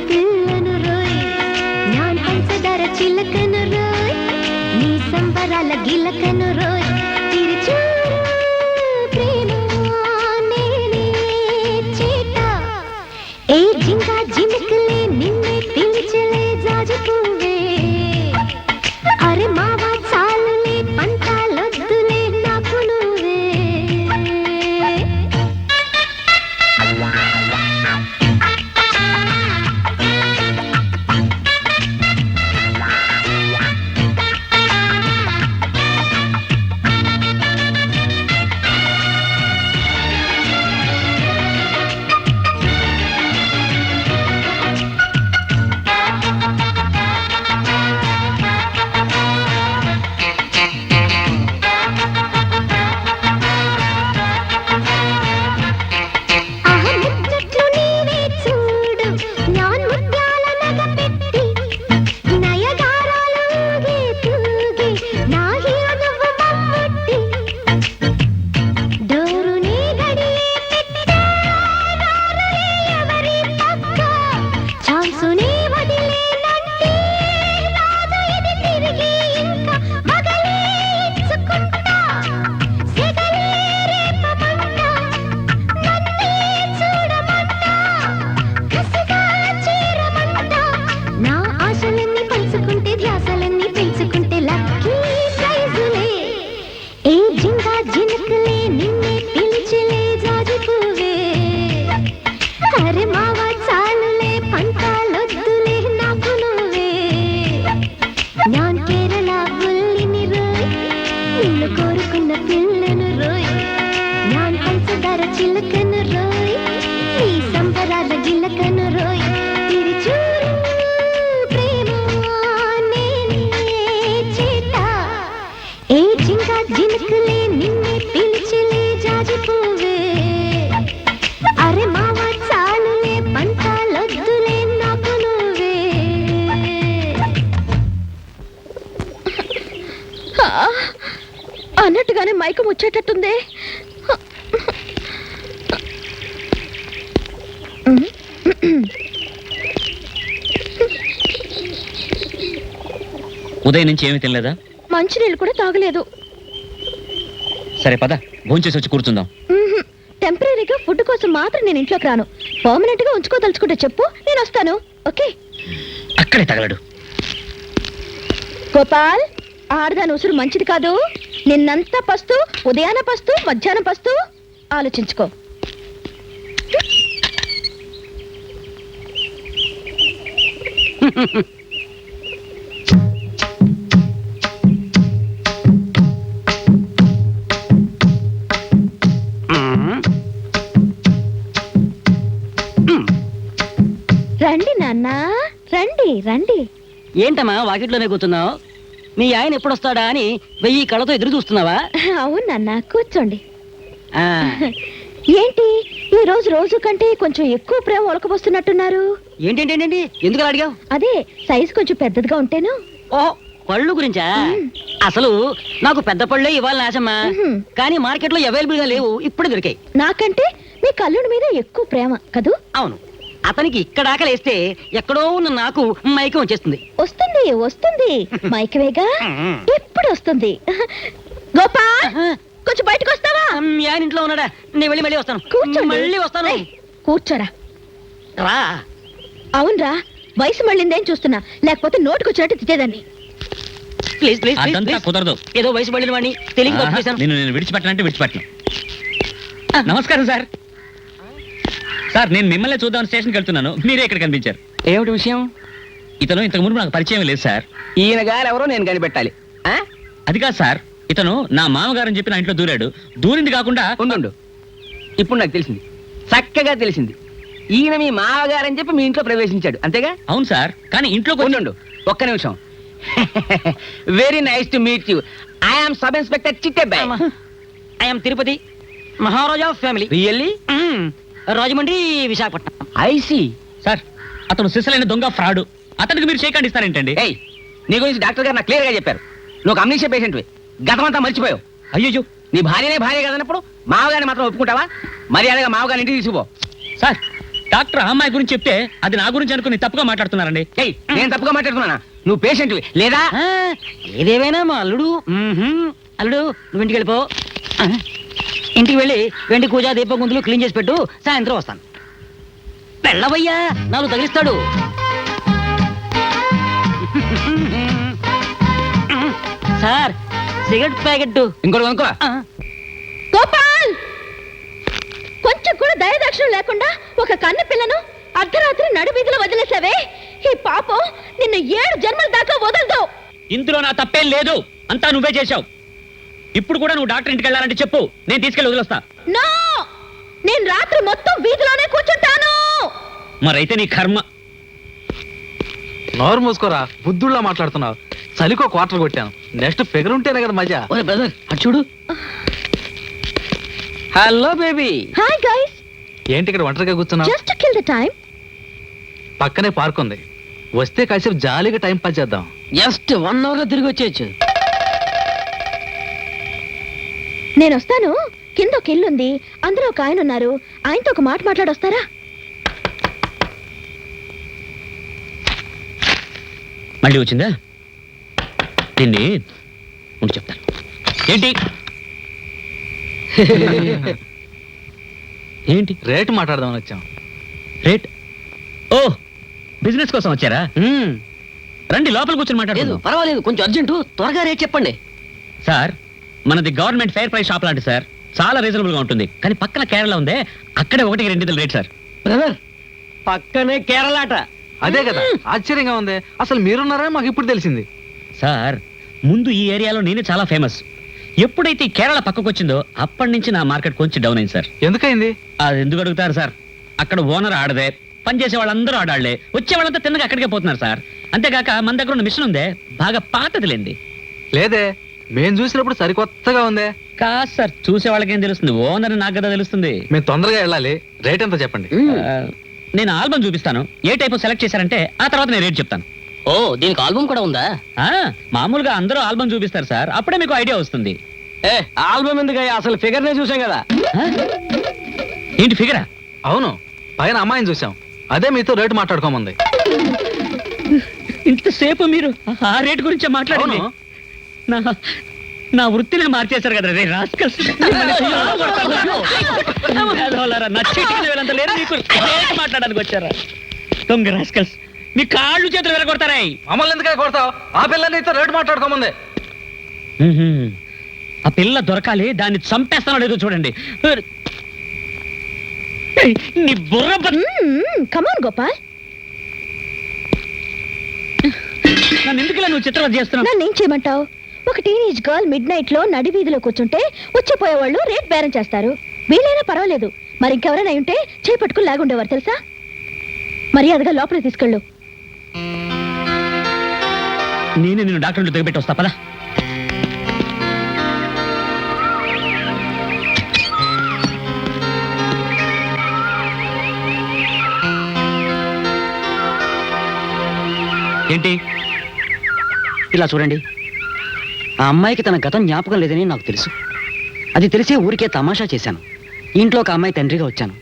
పిల్లను రోయ్ ഞാൻ పంచదార చిలకను రోయ్ నీ సంబరాల గిలకను రోయ్ తిరుచూరు ప్రేమ నేనే చేట ఏ జింకా జిమికలే నిన్నే పిలిచలే జాజి పువ్వే అరే మావా చాలులే పంటాలొద్దులే నాకు నువ్వే ముచ్చట్లు నీవే చూడు ഞാൻ ముత్యాల నగ పెట్టి నయగారాలుగే తూగి నా హీరో నువ్వు మమ్ముట్టి డోరుని గడియే పెట్టే దారులే ఎవరి పక్క ఛాన్సుని వదిలేనంటే రాదు ఇది తిరిగి ఇంకా మగలే ఇచ్చుకుంటా సెగలే రేపమంటా నన్నే చూడమంటా కసిగా చేరమంటా నా ఆశలన్నీ పంచుకుంటే ధ్యాసలన్నీ పెంచుకుంటే లక్కీ ప్రైజులే ఏ జింగా జినకలే నిన్నే పిలిచలే జాజి పువ్వే అరే మావా చాలులే పంటాలొద్దులే నాకు నువ్వే ഞാൻ കേരള బుల్లిని రోయ్ నిన్ను కోరుకున్న పిల్లను రోయ్ ഞാൻ పంచదార చిలకను రోయ్ నీ సంబరాల గిలకను రోయ్ తిరుచూరు ప్రేమ నేనే చేట ఏ జింకా జినకలే నిన్నే పిలిచలే జాజి పువ్వే అరే మావా చాలులే పంటాలొద్దులే నాకు నువ్వే
అన్నట్టుగానే మైకం వచ్చేటట్టుందే.
ఉదయం నుంచి ఏమీ తినలేదా?
మంచినీళ్ళు కూడా తాగలేదు.
సరే పద, భోంచేసి వచ్చి కూర్చుందాం.
టెంపరీగా ఫుడ్ కోసం మాత్రం నేను ఇంట్లోకి రాను. పర్మనెంట్ గా ఉంచుకోదలుచుకుంటే చెప్పు, నేను వస్తాను. ఓకే?
అక్కడే తగలడు.
గోపాల్, ఆడదాని ఉసురు మంచిది కాదు. నిన్నంతా పస్తు, ఉదయాన పస్తు, మధ్యాహ్నం పస్తు. ఆలోచించుకో. రండి నాన్న, రండి రండి.
ఏంటమ్మా వాకిట్లోనే కూర్చున్నావు? మీ ఆయన ఎప్పుడు వస్తాడా అని 1000 కళ్ళతో ఎదురు చూస్తున్నావా?
అవును నాన్న, కూర్చోండి.
ఆ,
ఏంటి ఈ రోజు రోజు కంటే కొంచెం ఎక్కువ ప్రేమ ఒలకపోస్తున్నట్టున్నారు?
ఏంటేంటేంటి ఎందుకు అలా అడిగావు?
అదే సైజు కొంచెం పెద్దదిగా ఉంటేను.
ఓ పళ్ళు గురించా? అసలు నాకు పెద్ద పళ్ళే ఇవ్వాలని ఆశమ్మా, కానీ మార్కెట్లో అవైలబుల్ గా లేవు, ఇప్పుడు దొరికాయి.
నాకంటే మీ కల్లుడి మీద ఎక్కువ ప్రేమ కదూ?
అవును, అతనికి ఇక్కడ ఆకలేస్తే ఎక్కడో ఉన్న నాకు మైకం వచ్చేస్తుంది.
వస్తుంది వస్తుంది, మైకవేగా ఎప్పుడు వస్తుంది. గోపాల్, కొంచెం బయటకు వస్తావా?
మీ ఆయన ఇంట్లో ఉన్నాడా? నేను వెళ్ళి మళ్ళీ వస్తాను.
కూర్చోండి.
మళ్ళీ వస్తాను.
ఏయ్, కూర్చోరా.
రా.
అవునరా, వయసు మళ్ళిందేం చూస్తున్నా, లేకపోతే నోటుకొచ్చినట్టు తిట్టేదాన్ని.
ప్లీజ్ ప్లీజ్
అదంతా కుదరదు.
ఏదో వయసు పడిన వాడిని తెలియక తప్పు చేశాను.
నేను విడిచిపెట్టనంటే విడిచిపెట్టను. నమస్కారం సార్. సార్, నేను మిమ్మల్ని చూద్దాం స్టేషన్కి వెళ్తున్నాను, మీరే ఇక్కడ కనిపించారు.
ఏమిటి విషయం?
ఇతను ఇంతకు ముందు నాకు పరిచయం లేదు సార్.
ఈయన గారు ఎవరో నేను కనిపెట్టాలి.
అది కాదు సార్, ఇతను నా మామగారని చెప్పి నా ఇంట్లో దూరాడు. దూరింది కాకుండా
ఉండు, ఇప్పుడు నాకు తెలిసింది, చక్కగా తెలిసింది. ఈయన మీ మామగారని చెప్పి మీ ఇంట్లో ప్రవేశించాడు, అంతేగా?
అవును సార్, కానీ ఇంట్లో
ఉండు ఒక్క నిమిషం. Very nice to meet you. I am sub inspector Chittebbai. I am Tirupati, Maharaja family. Really? Rajahmundry, Visakhapatnam. I see.
Sir, అతను సిసలైన దొంగ, ఫ్రాడు. అతనికి మీరు షేక్ హ్యాండ్ ఇస్తారేంటండి?
ఏయ్, నీ గురించి డాక్టర్ గారు నాకు క్లియర్ గా చెప్పారు. నువ్వు అమ్నీషియా పేషెంట్, గతమంతా మర్చిపోయావు.
అయ్యో,
నీ భార్య కదన్నప్పుడు మామగారిని మాత్రం ఒప్పుకుంటావా? మర్యాదగా మామగారిని ఇంటికి తీసుకుపో.
సార్,
డాక్టర్ ఆ అమ్మాయి గురించి చెప్తే అది నా గురించి అనుకుని తప్పుగా మాట్లాడుతున్నారండి.
నేను తప్పుగా మాట్లాడుతున్నానా? నువ్వు పేషెంట్ లేదా?
ఏదేమైనా మా అల్లుడు అల్లుడు నువ్వు ఇంటికి వెళ్ళిపో. ఇంటికి వెళ్ళి వెండి కూజా దీపం గుంతులు క్లీన్ చేసి పెట్టు, సాయంత్రం వస్తాను. వెళ్ళవయ్యా, నాలుగు తగిలిస్తాడు. సార్ సిగరెట్ ప్యాకెట్
ఇంకోటి కొనుక్కో.
గోపాల్, కొంచెం కూడా దయదాక్షిణం లేకుండా ఒక కన్న పిల్లను అర్ధరాత్రి నడువీధిలో వదిలేసావే. ఈ పాపం నిన్ను 7 జన్మల దాకా వదలదు.
ఇందులో నా తప్పేం లేదు, అంతా నువ్వే చేశావు. ఇప్పుడు కూడా నువ్వు డాక్టర్ ఇంటికి వెళ్ళాలంటే చెప్పు, నేను తీసుకెళ్ళి వదిలేస్తా.
నో, నేను రాత్రి మొత్తం వీధిలోనే కూర్చుంటాను.
మరైతే నీ కర్మ.
నోరు మూసుకోరా, బుద్ధుళ్ళ మాట్లాడుతున్నావు. చలికో క్వార్టర్ కొట్టాను, నెక్స్ట్ ఫిగర్ ఉంటేనే కదా మజా.
బ్రదర్ అటు చూడు.
Hello baby.
హాయ్ గైస్,
ఏంటి ఇక్కడ ఒంటరిగా కూర్చున్నావు?
Just to kill the time.
పక్కనే పార్క్ ఉంది, వస్తే కాసేపు జాలీగా టైం పాస్ చేద్దాం.
జస్ట్ 1 hour లో తిరిగి వచ్చేయచ్చు.
నేను వస్తాను. కింద ఒక ఇల్లు ఉంది, అందులో ఒక ఆయన ఉన్నారు. ఆయనతో ఒక మాట మాట్లాడొస్తారా?
మళ్ళీ వచ్చిందా? నిన్ను ఉండి చెప్తాను. ఏంటి ఏంటి
రేటు మాట్లాడదామని వచ్చాం.
రేట్? ఓ, బిజినెస్ కోసం వచ్చారా? రండి లోపల కూర్చొని మాట్లాడలేదు.
పర్వాలేదు, కొంచెం అర్జెంటు, త్వరగా రేట్ చెప్పండి.
సార్, మనది గవర్నమెంట్ ఫెయిర్ ప్రైస్ షాప్ లాంటి సార్, చాలా రీజనబుల్ గా ఉంటుంది. కానీ పక్కన కేరళ ఉంది, అక్కడే 1-2 రేట్ సార్.
బ్రదర్ పక్కనే కేరళాట.
అదే కదా ఆశ్చర్యంగా ఉంది, అసలు మీరున్నారని మాకు ఇప్పుడు తెలిసింది.
సార్, ముందు ఈ ఏరియాలో నేనే చాలా ఫేమస్. ఎప్పుడైతే ఈ కేరళ పక్కకు వచ్చిందో అప్పటి నుంచి నా మార్కెట్ కొంచెం డౌన్ అయింది సార్.
ఎందుకైంది?
అది ఎందుకు అడుగుతారు సార్? అక్కడ ఓనర్ ఆడదే, పనిచేసే వాళ్ళందరూ ఆడాళ్లే, వచ్చే వాళ్ళంతా తిన్నగా అక్కడికే పోతున్నారు సార్. అంతేగాక మన దగ్గర ఉన్న మిషన్ ఉందే, బాగా పాతది లేండి.
లేదే, మేము చూసినప్పుడు సరికొత్తగా ఉందే.
కాదు సార్, చూసే వాళ్ళకేం తెలుస్తుంది, ఓనర్ నాకు కదా తెలుస్తుంది.
మేము తొందరగా వెళ్ళాలి, రేట్ ఎంతో చెప్పండి.
నేను ఆల్బమ్ చూపిస్తాను, ఏ టైప్ సెలెక్ట్ చేశారంటే ఆ తర్వాత నేను రేట్ చెప్తాను.
ఓ, దీనికి ఆల్బమ్ కూడా ఉందా?
మామూలుగా అందరూ ఆల్బమ్ చూపిస్తారు సార్, అప్పుడే మీకు ఐడియా వస్తుంది.
ఆల్బమ్ ఎందుకయ్యా, అసలు ఫిగర్ నే చూసాం కదా.
ఏంటి ఫిగరా?
అవును, పైన అమ్మాయిని చూసాం, అదే మీతో రేటు మాట్లాడుకోమంది.
ఇంతసేపు మీరు ఆ రేట్ గురించే మాట్లాడండి. నా వృత్తినే మార్చేశారు కదా రే రాస్కల్స్. నా చిటికలు వేలంత లేదు, మీకు రేట్ మాట్లాడడానికి వచ్చారా దొంగ రాస్కల్స్? మీ కాళ్ళు చేతులు వెళ్ళగొడతారా?
మమ్మల్ని ఎందుకై కొడతావు? ఆ పిల్లని నీతో రేటు మాట్లాడుకోమంది.
ఆ పిల్ల దొరకాలి, దాన్ని చంపేస్తానో లేదో చూడండి. నీ బుర్ర
కమాన్ గోపాల్,
నన్ను ఎందుకు నువ్వు చిత్రం చేస్తున్నావు?
నన్ను ఏం చేయమంటావు? ఒక టీనేజ్ గర్ల్ మిడ్ నైట్ లో నడి వీధిలో కూర్చుంటే వచ్చిపోయే వాళ్ళు రేట్ బేరం చేస్తారు. వీలైనా పర్వాలేదు, మరి ఇంకెవరైనా ఉంటే చేయి పట్టుకుని లాగుండేవారు తెలుసా? మర్యాదగా లోపలికి తీసుకెళ్ళు.
నేనే నిన్ను డాక్టర్ దిగబెట్టి వస్తా పదా. ఏంటి
ఇలా చూడండి, ఆ అమ్మాయికి తన గతం జ్ఞాపకం లేదని నాకు తెలుసు. అది తెలిసే ఊరికే తమాషా చేశాను. ఇంట్లో ఒక అమ్మాయి తండ్రిగా వచ్చాను.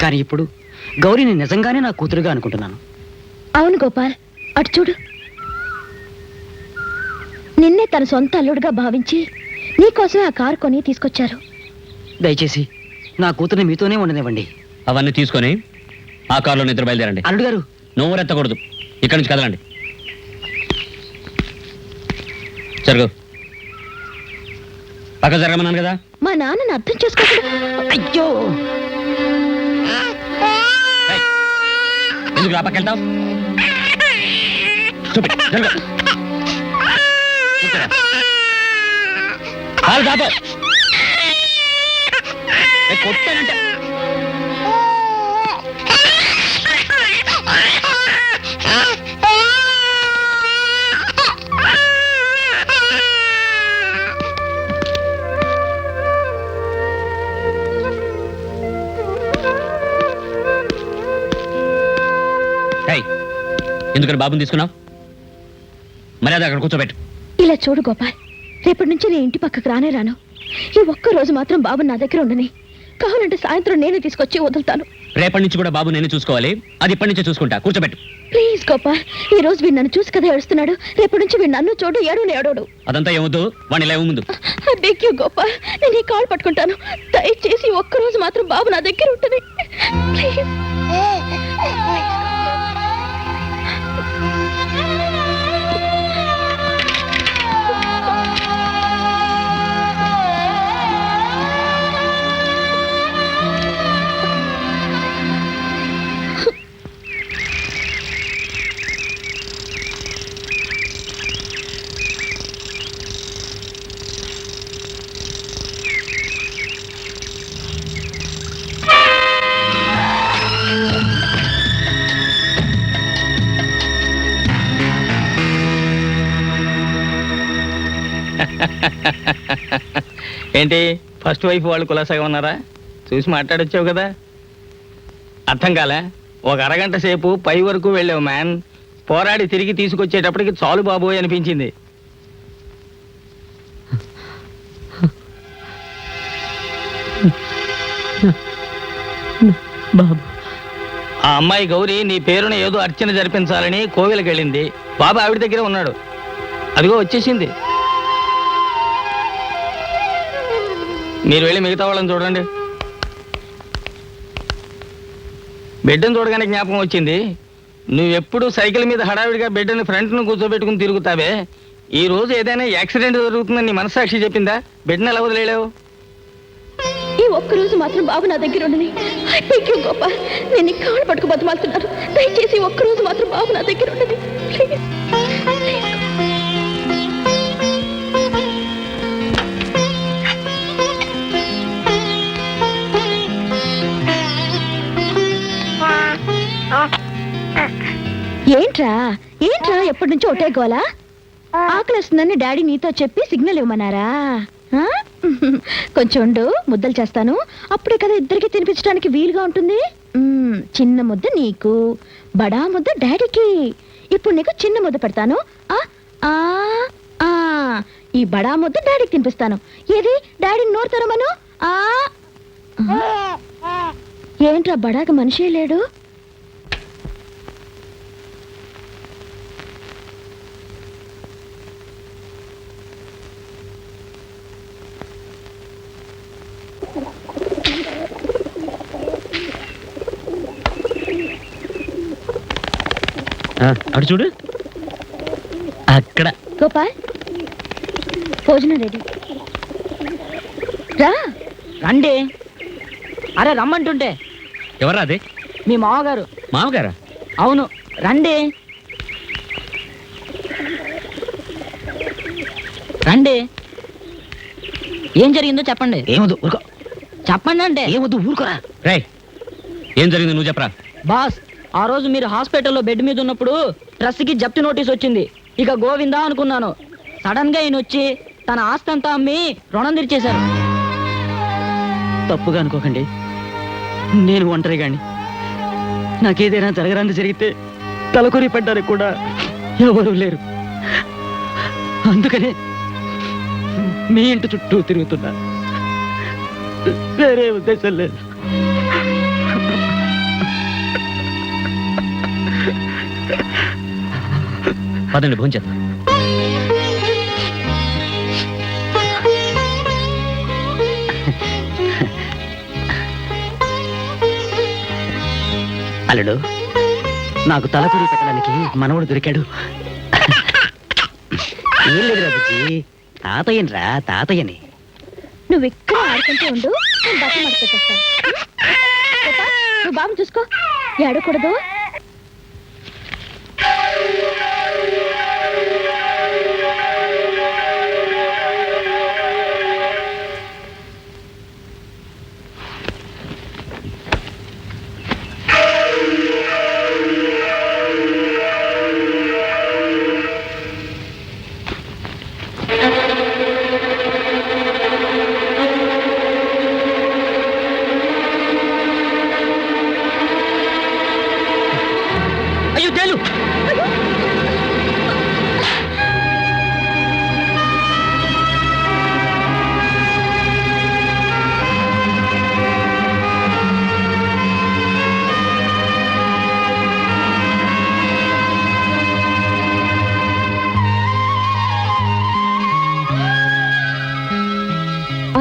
కానీ ఇప్పుడు గౌరీని నిజంగానే నా కూతురుగా అనుకుంటున్నాను.
అవును గోపాల్, అటు చూడు. నిన్నే తన సొంత అల్లుడుగా భావించి నీకోసమే ఆ కారు కొని తీసుకొచ్చారు.
దయచేసి నా కూతుర్ని మీతోనే ఉండనివ్వండి.
అవన్నీ తీసుకొని ఆ కారులో నిద్ర బయలుదేరండి.
అల్లుడు గారు,
నువ్వు రెత్తకూడదు, ఇక్కడి నుంచి కదలండి. జరుగు, పక్క జరగమన్నాను కదా.
మా నాన్నని అర్థం చేసుకోకుండా.
అయ్యో,
ఎందుకు ఆ పక్క వెళ్తావు? కొట్టానంటే ఎందుకని బాబుని తీసుకున్నావు? మర్యాద అక్కడ కూర్చోబెట్టు.
ఇలా చూడు గోపాల్, రేపటి నుంచి నేను ఇంటి పక్కకు రానే రాను. ఈ ఒక్క రోజు మాత్రం బాబు నా దగ్గర ఉండని. కావాలంటే సాయంత్రం నేనే తీసుకొచ్చి వదులుతాను.
రేపటి నుంచి కూడా బాబు నేను చూసుకోవాలి. అది ఇప్పటి నుంచే చూసుకుంటా. కూర్చోబెట్టు.
ప్లీజ్ గోపాల్, ఈ రోజు వీడు నన్ను చూసి కదా ఏడుస్తున్నాడు. రేపటి నుంచి వీడు నన్ను చూడు, ఏడోడు.
అదంతా ఏమొద్దు, వాడిని ఇలా ముందు.
ఐ బెగ్ యు గోపాల్, నేను ఈ కాల్ పట్టుకుంటాను. దయచేసి ఒక్కరోజు మాత్రం బాబు నా దగ్గర ఉంటుంది ప్లీజ్.
ఏంటి ఫస్ట్ వైఫ్ వాళ్ళు కులాసాగా ఉన్నారా? చూసి మాట్లాడొచ్చావు కదా. అర్థం కాలే? ఒక అరగంట సేపు పై వరకు వెళ్ళావు మ్యాన్. పోరాడి తిరిగి తీసుకొచ్చేటప్పటికి చాలు బాబోయ్ అనిపించింది.
బాబు,
ఆ అమ్మాయి గౌరీ నీ పేరున ఏదో అర్చన జరిపించాలని కోవిలకి వెళ్ళింది. బాబు ఆవిడ దగ్గరే ఉన్నాడు. అదిగో వచ్చేసింది. మీరు వెళ్ళి మిగతా వాళ్ళని చూడండి. బిడ్డను చూడగానే జ్ఞాపకం వచ్చింది. నువ్వెప్పుడు సైకిల్ మీద హడావిడిగా బిడ్డని ఫ్రంట్ను కూర్చోబెట్టుకుని తిరుగుతావే. ఈ రోజు ఏదైనా యాక్సిడెంట్ జరుగుతుందని నీ మనస్సాక్షి చెప్పిందా? బిడ్డను ఎలా వదిలేలేవు?
ఈ ఒక్కరోజు మాత్రం బాబు నా దగ్గర ఉండని. ఐ బెగ్ యు గోపాల్, నేను ఈ కాల్ పట్టుకు బతిమాలుతున్నాను. దయచేసి ఒక్కరోజు మాత్రం బాబు నా దగ్గర ఉండని ప్లీజ్. ఏంట్రా ఎప్పటి నుంచో ఒకటే గోలా? ఆకలిస్తుందని డాడీ నీతో చెప్పి సిగ్నల్ ఇవ్వమన్నారా? ఆ? కొంచెం ఉండు, ముద్దలు చేస్తాను. అప్పుడే కదా ఇద్దరికి తినిపించడానికి వీలుగా ఉంటుంది. చిన్న ముద్ద నీకు, బడా ముద్ద డాడీకి. ఇప్పుడు నీకు చిన్న ముద్ద పెడతాను. ఈ బడా ముద్ద డాడీకి తినిపిస్తాను. ఏది డాడీ నోరు తెరమను. ఏంట్రా బడాగా మనిషే లేడు?
అటు చూడు, అక్కడ.
గోపాల్, భోజనం రెడీ. రా.
రండి. అరే రమ్మంటుంటే.
ఎవరా అదే?
మీ మామగారు.
మామగారా?
అవును, రండి రండి. ఏం జరిగిందో చెప్పండి.
ఏమొద్దు ఊరుకో.
చెప్పండి అంటే.
ఏమొద్దు ఊరుకోరా.
రే, ఏం జరిగింది నువ్వు చెప్పరా.
బాస్, ఆ రోజు మీరు హాస్పిటల్లో బెడ్ మీద ఉన్నప్పుడు ట్రస్ట్కి జప్తు నోటీస్ వచ్చింది. ఇక గోవిందా అనుకున్నాను. సడన్ గా ఈయన వచ్చి తన ఆస్తి అంతా అమ్మి రుణం తీర్చేశారు.
తప్పుగా అనుకోకండి, నేను ఒంటరిగాని. నాకేదైనా జరగరాని జరిగితే తలకొరి పడ్డానికి కూడా ఎవరూ లేరు. అందుకనే మీ ఇంటి చుట్టూ తిరుగుతున్నా. వేరే ఉద్దేశం లేదు.
పదండి భోంచేద్దాం.
అల్లుడు, నాకు తలకొరి పెట్టడానికి మనవడు దొరికాడు. ఏం లేదు రాబుజీ, తాతయ్యనిరా, తాతయ్యని.
నువ్వు ఇక్కడ ఆడుకుంటూ ఉండు, నేను బట్టలు మడతెట్టేస్తాను. నువ్వు బాబు చూసుకో, ఏడకూడదు.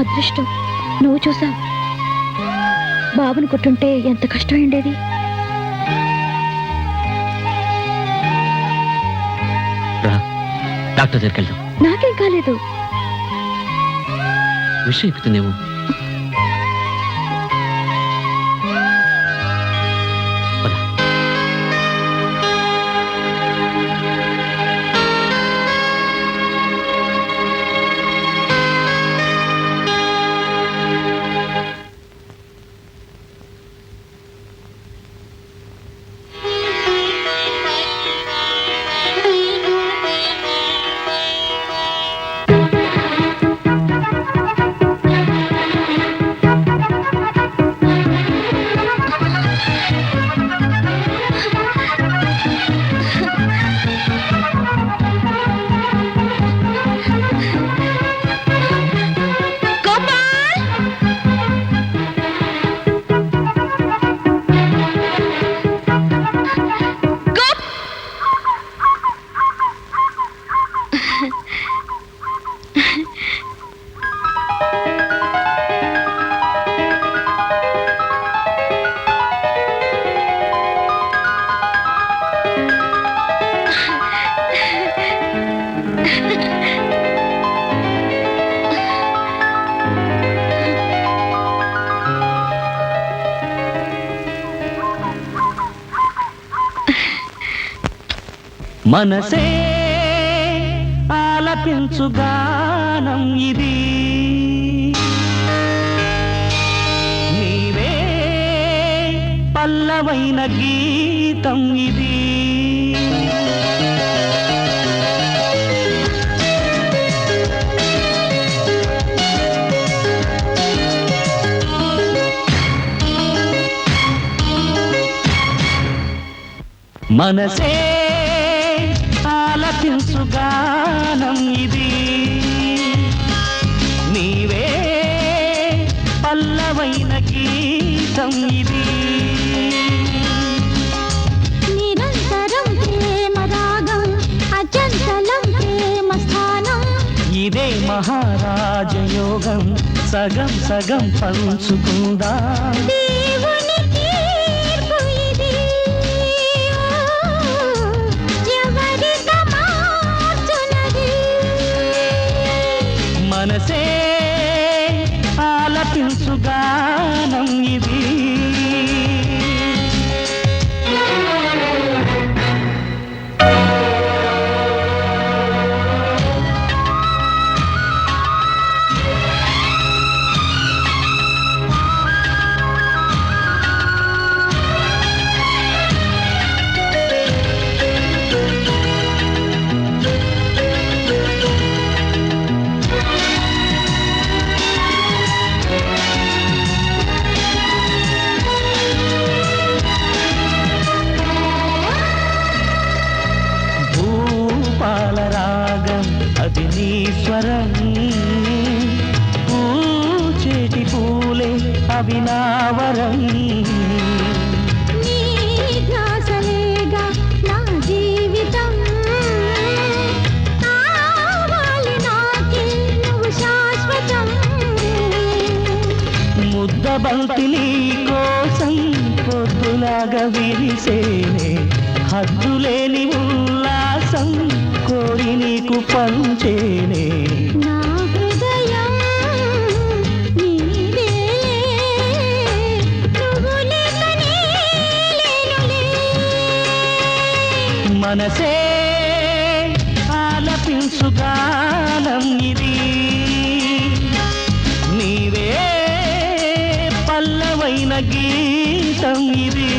అదృష్టం నువ్వు చూసావు. బాబును కొట్టుంటే ఎంత కష్టమైండేది.
రా డాక్టర్ దగ్గరికి వెళ్దాం.
నాకేం కాలేదు.
విషయం ఎక్కుతుందేమో.
మనసే ఆలపించు గానం ఇది, నీవే పల్లవైన గీతం ఇది. మనసే ఆలపించు గానం ఇది, నీవే పల్లవైన గీతం ఇది.
నిరంతరం ప్రేమ రాగం, అచంచలం ప్రేమ స్థానం.
ఇదే మహారాజయోగం, సగం సగం పంచుకుందాం.
దేవుని తీర్పు ఇది, ఎవరిక మార్చునది.
మనసే ఆలపించు గానం ఇది. పాలరాగం అది నీ స్వరం, పూచేటి పూలే అవి నా వరం.
నీ ధ్యాసలేగా నా జీవితం, కావాలి నాకే నువ్వు శాశ్వతం.
ముద్దబంతి నీ కోసం పొద్దులాగా విరిసేనే, హద్దులేని ఉల్లాసం కోరి నీకు పంచేనే.
నా హృదయం నీదే, నువ్వు లేక నేలేనులే.
మనసే ఆలపించు గానం ఇది, నీవే పల్లవైన గీతం ఇది.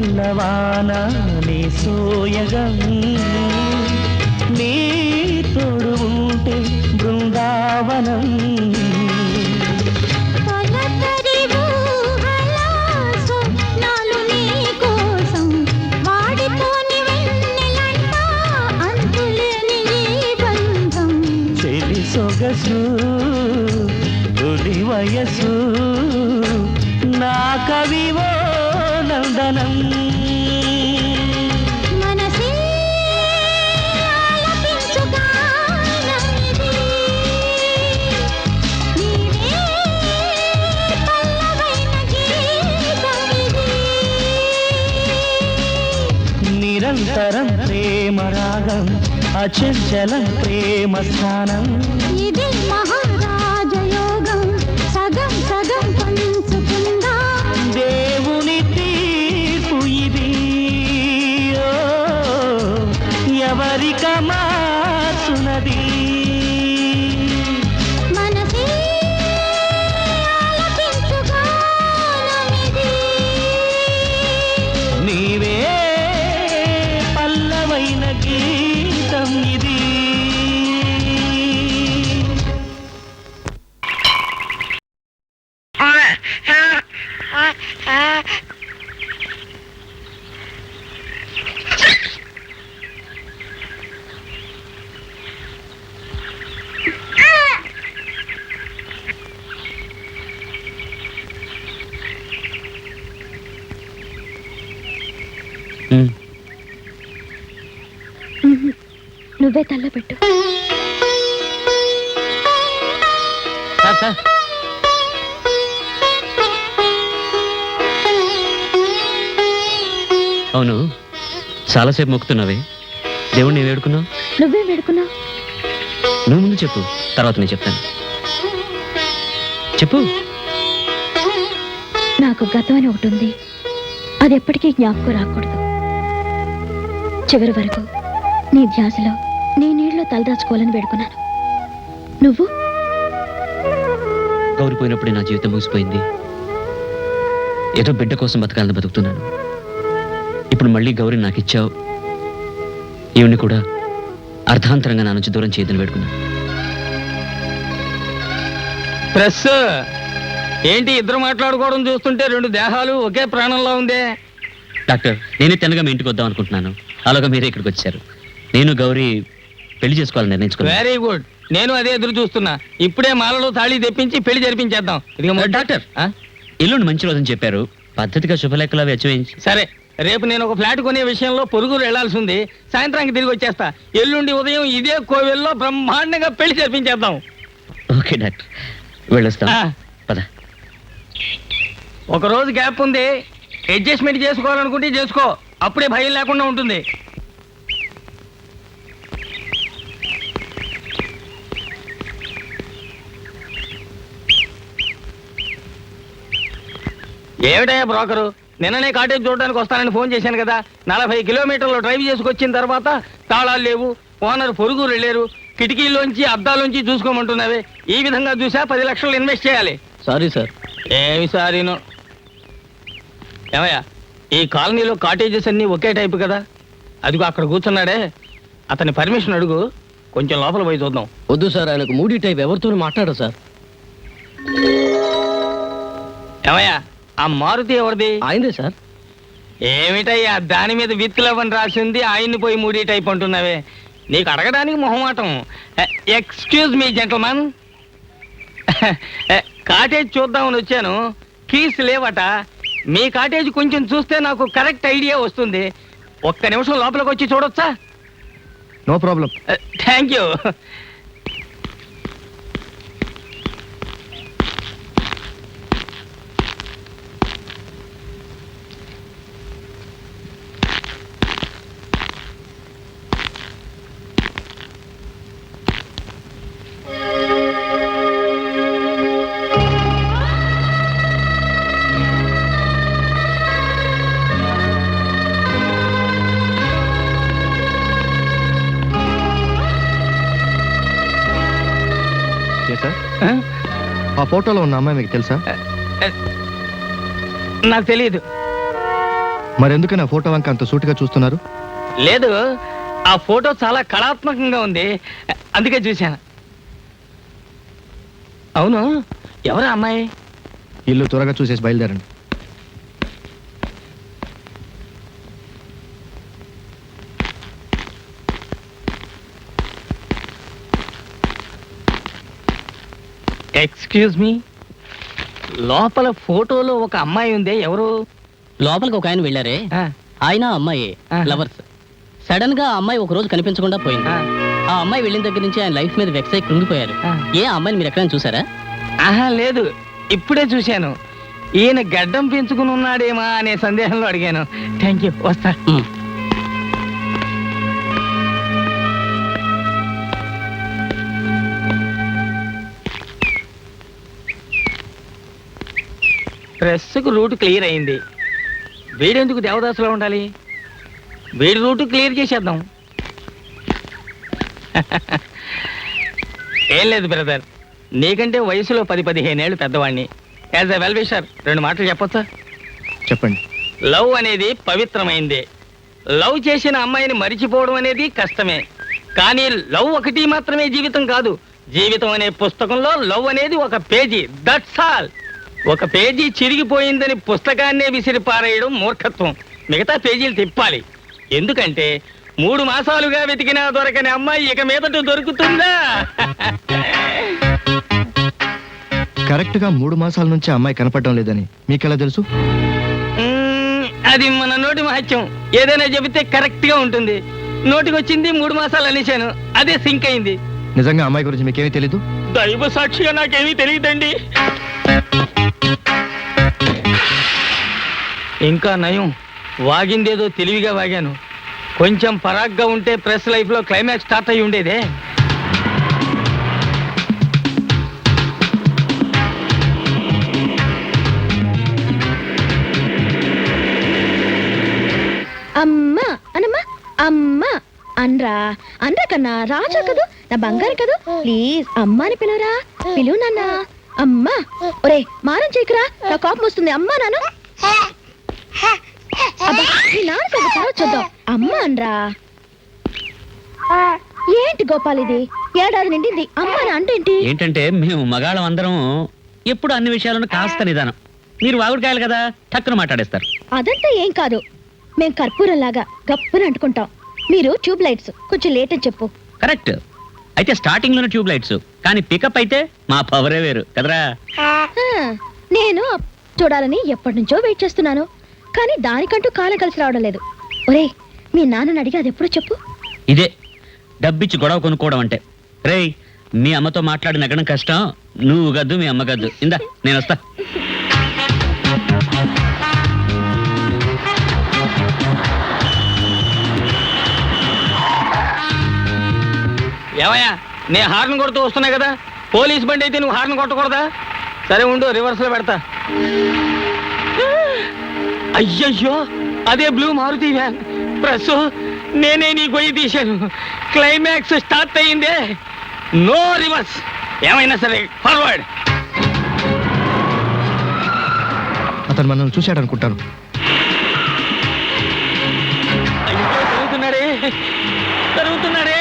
తెల్లవాన నీ సోయగం నీ తోడు ఉంటే బృందావనం
తొలకరి ఊహల స్వప్నాలు నీ కోసం వాడిపోని వెన్నెలంట అంతులేని ఈ బంధం
చెలి సొగసు తొలి వయసు నా కవివో నందనం
మనసే ఆలపించు గానమిది నీవే పల్లవైన గీతమిది
నిరంతరం ప్రేమ రాగం అచంచలం ప్రేమ స్థానం
ఇది మహారాజయోగం సగం సగం పంచుకుందా
దేవుని తీర్పు ఇది ఓ, ఎవరిక మార్చునది
మనసే ఆలపించు గానమిది
నీవే పల్లవైన గీతం ఇది
నువ్వే తల్లబెట్టు.
సార్ అవును చాలాసేపు మొక్కుతున్నావే దేవుణ్ణి వేడుకున్నావు
నువ్వే వేడుకున్నావు.
నువ్వు ముందు చెప్పు, తర్వాత నేను చెప్తాను. చెప్పు.
నాకు గతం అని ఒకటి ఉంది, అది ఎప్పటికీ జ్ఞాపకం రాకూడదు. చివరి వరకు నీ ధ్యాసలో నీ నీళ్ళలో తలదాచుకోవాలని వేడుకున్నాను. నువ్వు?
గౌరిపోయినప్పుడే నా జీవితం ముగిసిపోయింది. ఏదో బిడ్డ కోసం బతకాలని బతుకుతున్నాను. ఇప్పుడు మళ్ళీ గౌరి నాకు ఇచ్చావు, ఈవిని కూడా అర్ధాంతరంగా నా నుంచి దూరం చేయదని వేడుకున్నాను.
ప్రెస్ ఏంటి ఇద్దరు మాట్లాడుకోవడం చూస్తుంటే రెండు దేహాలు ఒకే ప్రాణంలో ఉందే.
డాక్టర్, నేనే తినగా మీ ఇంటికి వద్దాం అనుకుంటున్నాను. అలాగా మీరే ఇక్కడికి వచ్చారు. నేను గౌరీ పెళ్లి చేసుకోవాలని నిర్ణయించుకున్నాను.
వెరీ గుడ్, నేను అదే ఎదురు చూస్తున్నా. ఇప్పుడే మాలలో తాళి తెప్పించి పెళ్లి జరిపించేద్దాం. ఇదిగో
డాక్టర్, ఎల్లుండి మంచి రోజని చెప్పారు. పద్ధతిగా శుభలేఖలు అవి వచ్చేయించి.
సరే, రేపు నేను ఒక ఫ్లాట్ కొనే విషయంలో పొరుగురు వెళ్లాల్సి ఉంది. సాయంత్రానికి తిరిగి వచ్చేస్తా. ఎల్లుండి ఉదయం ఇదే కోవెల్లో బ్రహ్మాండంగా పెళ్లి జరిపించేద్దాం.
ఓకే డాక్టర్, వెళ్ళొస్తాం. పద.
ఒక రోజు గ్యాప్ ఉంది, అడ్జస్ట్మెంట్ చేసుకోవాలనుకుంటే చేసుకో, అప్పుడే భయం లేకుండా ఉంటుంది. ఏమిటయ్యా బ్రోకరు, నిన్ననే కాటేజ్ చూడడానికి వస్తానని ఫోన్ చేశాను కదా. 40 కిలోమీటర్లు డ్రైవ్ చేసుకొచ్చిన తర్వాత తాళాలు లేవు, ఓనర్ పొరుగురు వెళ్ళారు, కిటికీలోంచి అద్దాలోంచి చూసుకోమంటున్నావే. ఈ విధంగా చూసా 10 లక్షలు ఇన్వెస్ట్ చేయాలి.
Sorry sir.
ఏమి సారీను. ఏమయ్యా, ఈ కాలనీలో కాటేజెస్ అన్నీ ఒకే టైపు కదా. అదిగో అక్కడ కూర్చున్నాడే, అతని పర్మిషన్ అడుగు, కొంచెం లోపల పోయి చూద్దాం.
వద్దు సార్, ఆయనకు మూడీ టైప్ ఎవరితో మాట్లాడరు సార్.
ఏమయ్యా, ఆ మారుతి ఎవరిది?
ఆయనదే సార్.
ఏమిటయ్యా, దాని మీద విత్తులవని రాసింది, ఆయన్ని పోయి మూడీ టైప్ అంటున్నావే. నీకు అడగడానికి మొహమాటం. ఎక్స్క్యూజ్ మీ జెంటల్మన్, కాటేజ్ చూద్దామని వచ్చాను, కీస్ లేవట. మీ కాటేజ్ కొంచెం చూస్తే నాకు కరెక్ట్ ఐడియా వస్తుంది. ఒక్క నిమిషం లోపలికి వచ్చి చూడొచ్చా?
No problem.
Thank you.
ఆ ఫోటోలో ఉన్న అమ్మాయి మీకు తెలుసా?
నాకు తెలియదు.
మరెందుకు నా ఫోటో వంక అంత సూటిగా చూస్తున్నారు?
లేదు, ఆ ఫోటో చాలా కళాత్మకంగా ఉంది, అందుకే చూశాను. అవును, ఎవరా అమ్మాయి?
ఇల్లు త్వరగా చూసేసి బయలుదేరండి.
ఎక్స్క్యూజ్ మీ, లోపల ఫోటోలో ఒక అమ్మాయి ఉంది, ఎవరు?
లోపలికి ఒక ఆయన వెళ్ళారే,
ఆ,
ఆయన అమ్మాయి
ఆహా.
లవర్స్. సడన్ గా ఆ అమ్మాయి ఒక రోజు కనిపించకుండా పోయింది.
ఆ.
ఆ అమ్మాయి వెళ్ళిన దగ్గర నుంచి ఆయన లైఫ్ మీద వెక్స్ అయి కృంగిపోయారు.
ఆ.
ఏ ఆ అమ్మాయిని మీరు ఎక్కడైనా చూసారా?
ఆహా లేదు, ఇప్పుడే చూశాను. ఈయన గడ్డం పెంచుకుని ఉన్నాడేమా అనే సందేహంలో అడిగాను. థ్యాంక్ యూ, వస్తా.
ఉమ్.
ప్రెస్కు రూట్ క్లియర్ అయింది. వీడెందుకు దేవదాసులో ఉండాలి? వీడి రూటు క్లియర్ చేసేద్దాం. ఏం లేదు బ్రదర్, నీకంటే వయసులో 10-15 ఏళ్ళు పెద్దవాడిని. యాజ్ ఎ వెల్ విషర్ 2 మాటలు చెప్పొచ్చా?
చెప్పండి.
లవ్ అనేది పవిత్రమైంది. లవ్ చేసిన అమ్మాయిని మరిచిపోవడం అనేది కష్టమే. కానీ లవ్ ఒకటి మాత్రమే జీవితం కాదు. జీవితం అనే పుస్తకంలో లవ్ అనేది ఒక పేజీ, దట్స్ ఆల్. ఒక పేజీ చిరిగిపోయిందని పుస్తకాన్నే విసిరి పారేయడం మూర్ఖత్వం. మిగతా పేజీలు తిప్పాలి. ఎందుకంటే 3 మాసాలుగా వెతికినా దొరకని అమ్మాయి ఇక మీదట దొరుకుతుందా?
కరెక్ట్ గా 3 మాసాల నుంచి అమ్మాయి కనపడడం లేదని మీకెలా తెలుసు?
అది మన నోటి మహత్యం. ఏదైనా చెబితే కరెక్ట్ గా ఉంటుంది. నోటికొచ్చింది 3 మాసాలు అనేశాను, అదే సింక్ అయింది.
నిజంగా అమ్మాయి గురించి మీకేమీ తెలీదు?
దైవ సాక్షిగా నాకేమీ తెలియదండి. ఇంకా నయం, వాగిందేదో తెలివిగా వాగాను. కొంచెం పరాగ్గా ఉంటే ప్రెస్ లైఫ్ లో క్లైమాక్స్ స్టార్ట్ అయి ఉండేదే.
అమ్మా అనమ్మా, అమ్మా అనరా అనరా కన్నా, రాజా కదూ, నా బంగారు కదూ, ప్లీజ్ అమ్మా అని పిలువరా, పిలువు నాన్న. అమ్మా, ఒరే మారం చేయకురా, నా కోపం వస్తుంది. అమ్మా నాన్న, అబ్బా నీ నాన్న సంగతి తర్వాత చూద్దాం. అమ్మా అనరా. ఏంటి గోపాల్ ఇది, ఏడాది నిండింది అమ్మా నా అంటే
ఏంటంటే మేము మగాళ్ళం అందరం ఎప్పుడు అన్ని విషయాలను కాస్త నిదానం. మీరు వాగుడుకాయలు కదా, టక్కున మాట్లాడేస్తారు.
అదంతా ఏం కాదు, మేం కర్పూరంలాగా గప్పున అంటుకుంటాం. మీరు ట్యూబ్ లైట్స్, కొంచెం లేట్ అని చెప్పు.
కరెక్ట్. అయితే స్టార్టింగ్ లోనే ట్యూబ్ లైట్స్, కానీ పికప్ అయితే మా పవరే వేరు కదరా.
నేను చూడాలని ఎప్పటి నుంచో వెయిట్ చేస్తున్నాను, కానీ దానికంటూ కాలం కలిసి రావడం లేదు. ఒరే మీ నాన్నని అడిగి అది ఎప్పుడో చెప్పు.
ఇదే డబ్బిచ్చి గొడవ కొనుక్కోవడం అంటే. రేయ్, మీ అమ్మతో మాట్లాడి నగ్గడం కష్టం. నువ్వు గద్దు, మీ అమ్మ గద్దు. ఇందా నేను వస్తా.
ఏమయ్యా, నేను హార్న్ కొడుతూ వస్తున్నా కదా, పోలీస్ బండి అయితే నువ్వు హార్న్ కొట్టకూడదా? సరే ఉండు, రివర్స్ లో పెడతా. అయ్యయ్యో, అదే బ్లూ మారుతి వ్యాన్. ప్రెస్, నేనే నీ గొయ్యి తీశాను. క్లైమాక్స్ స్టార్ట్ అయ్యిందే, నో రివర్స్. ఏమైనా సరే ఫార్వర్డ్.
అతను మనల్ని చూశాడు అనుకుంటాను.
అయ్యో, జరుగుతున్నాడే జరుగుతున్నాడే.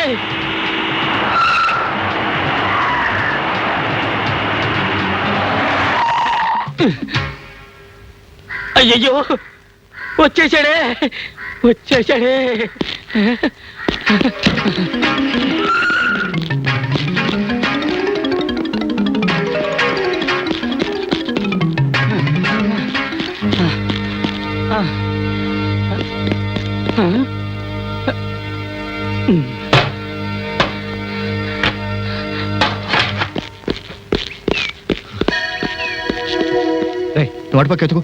అయ్యయ్యో, వచ్చేసాడే వచ్చేసాడే.
నువ్వు అటుపక్క ఎత్తుకో.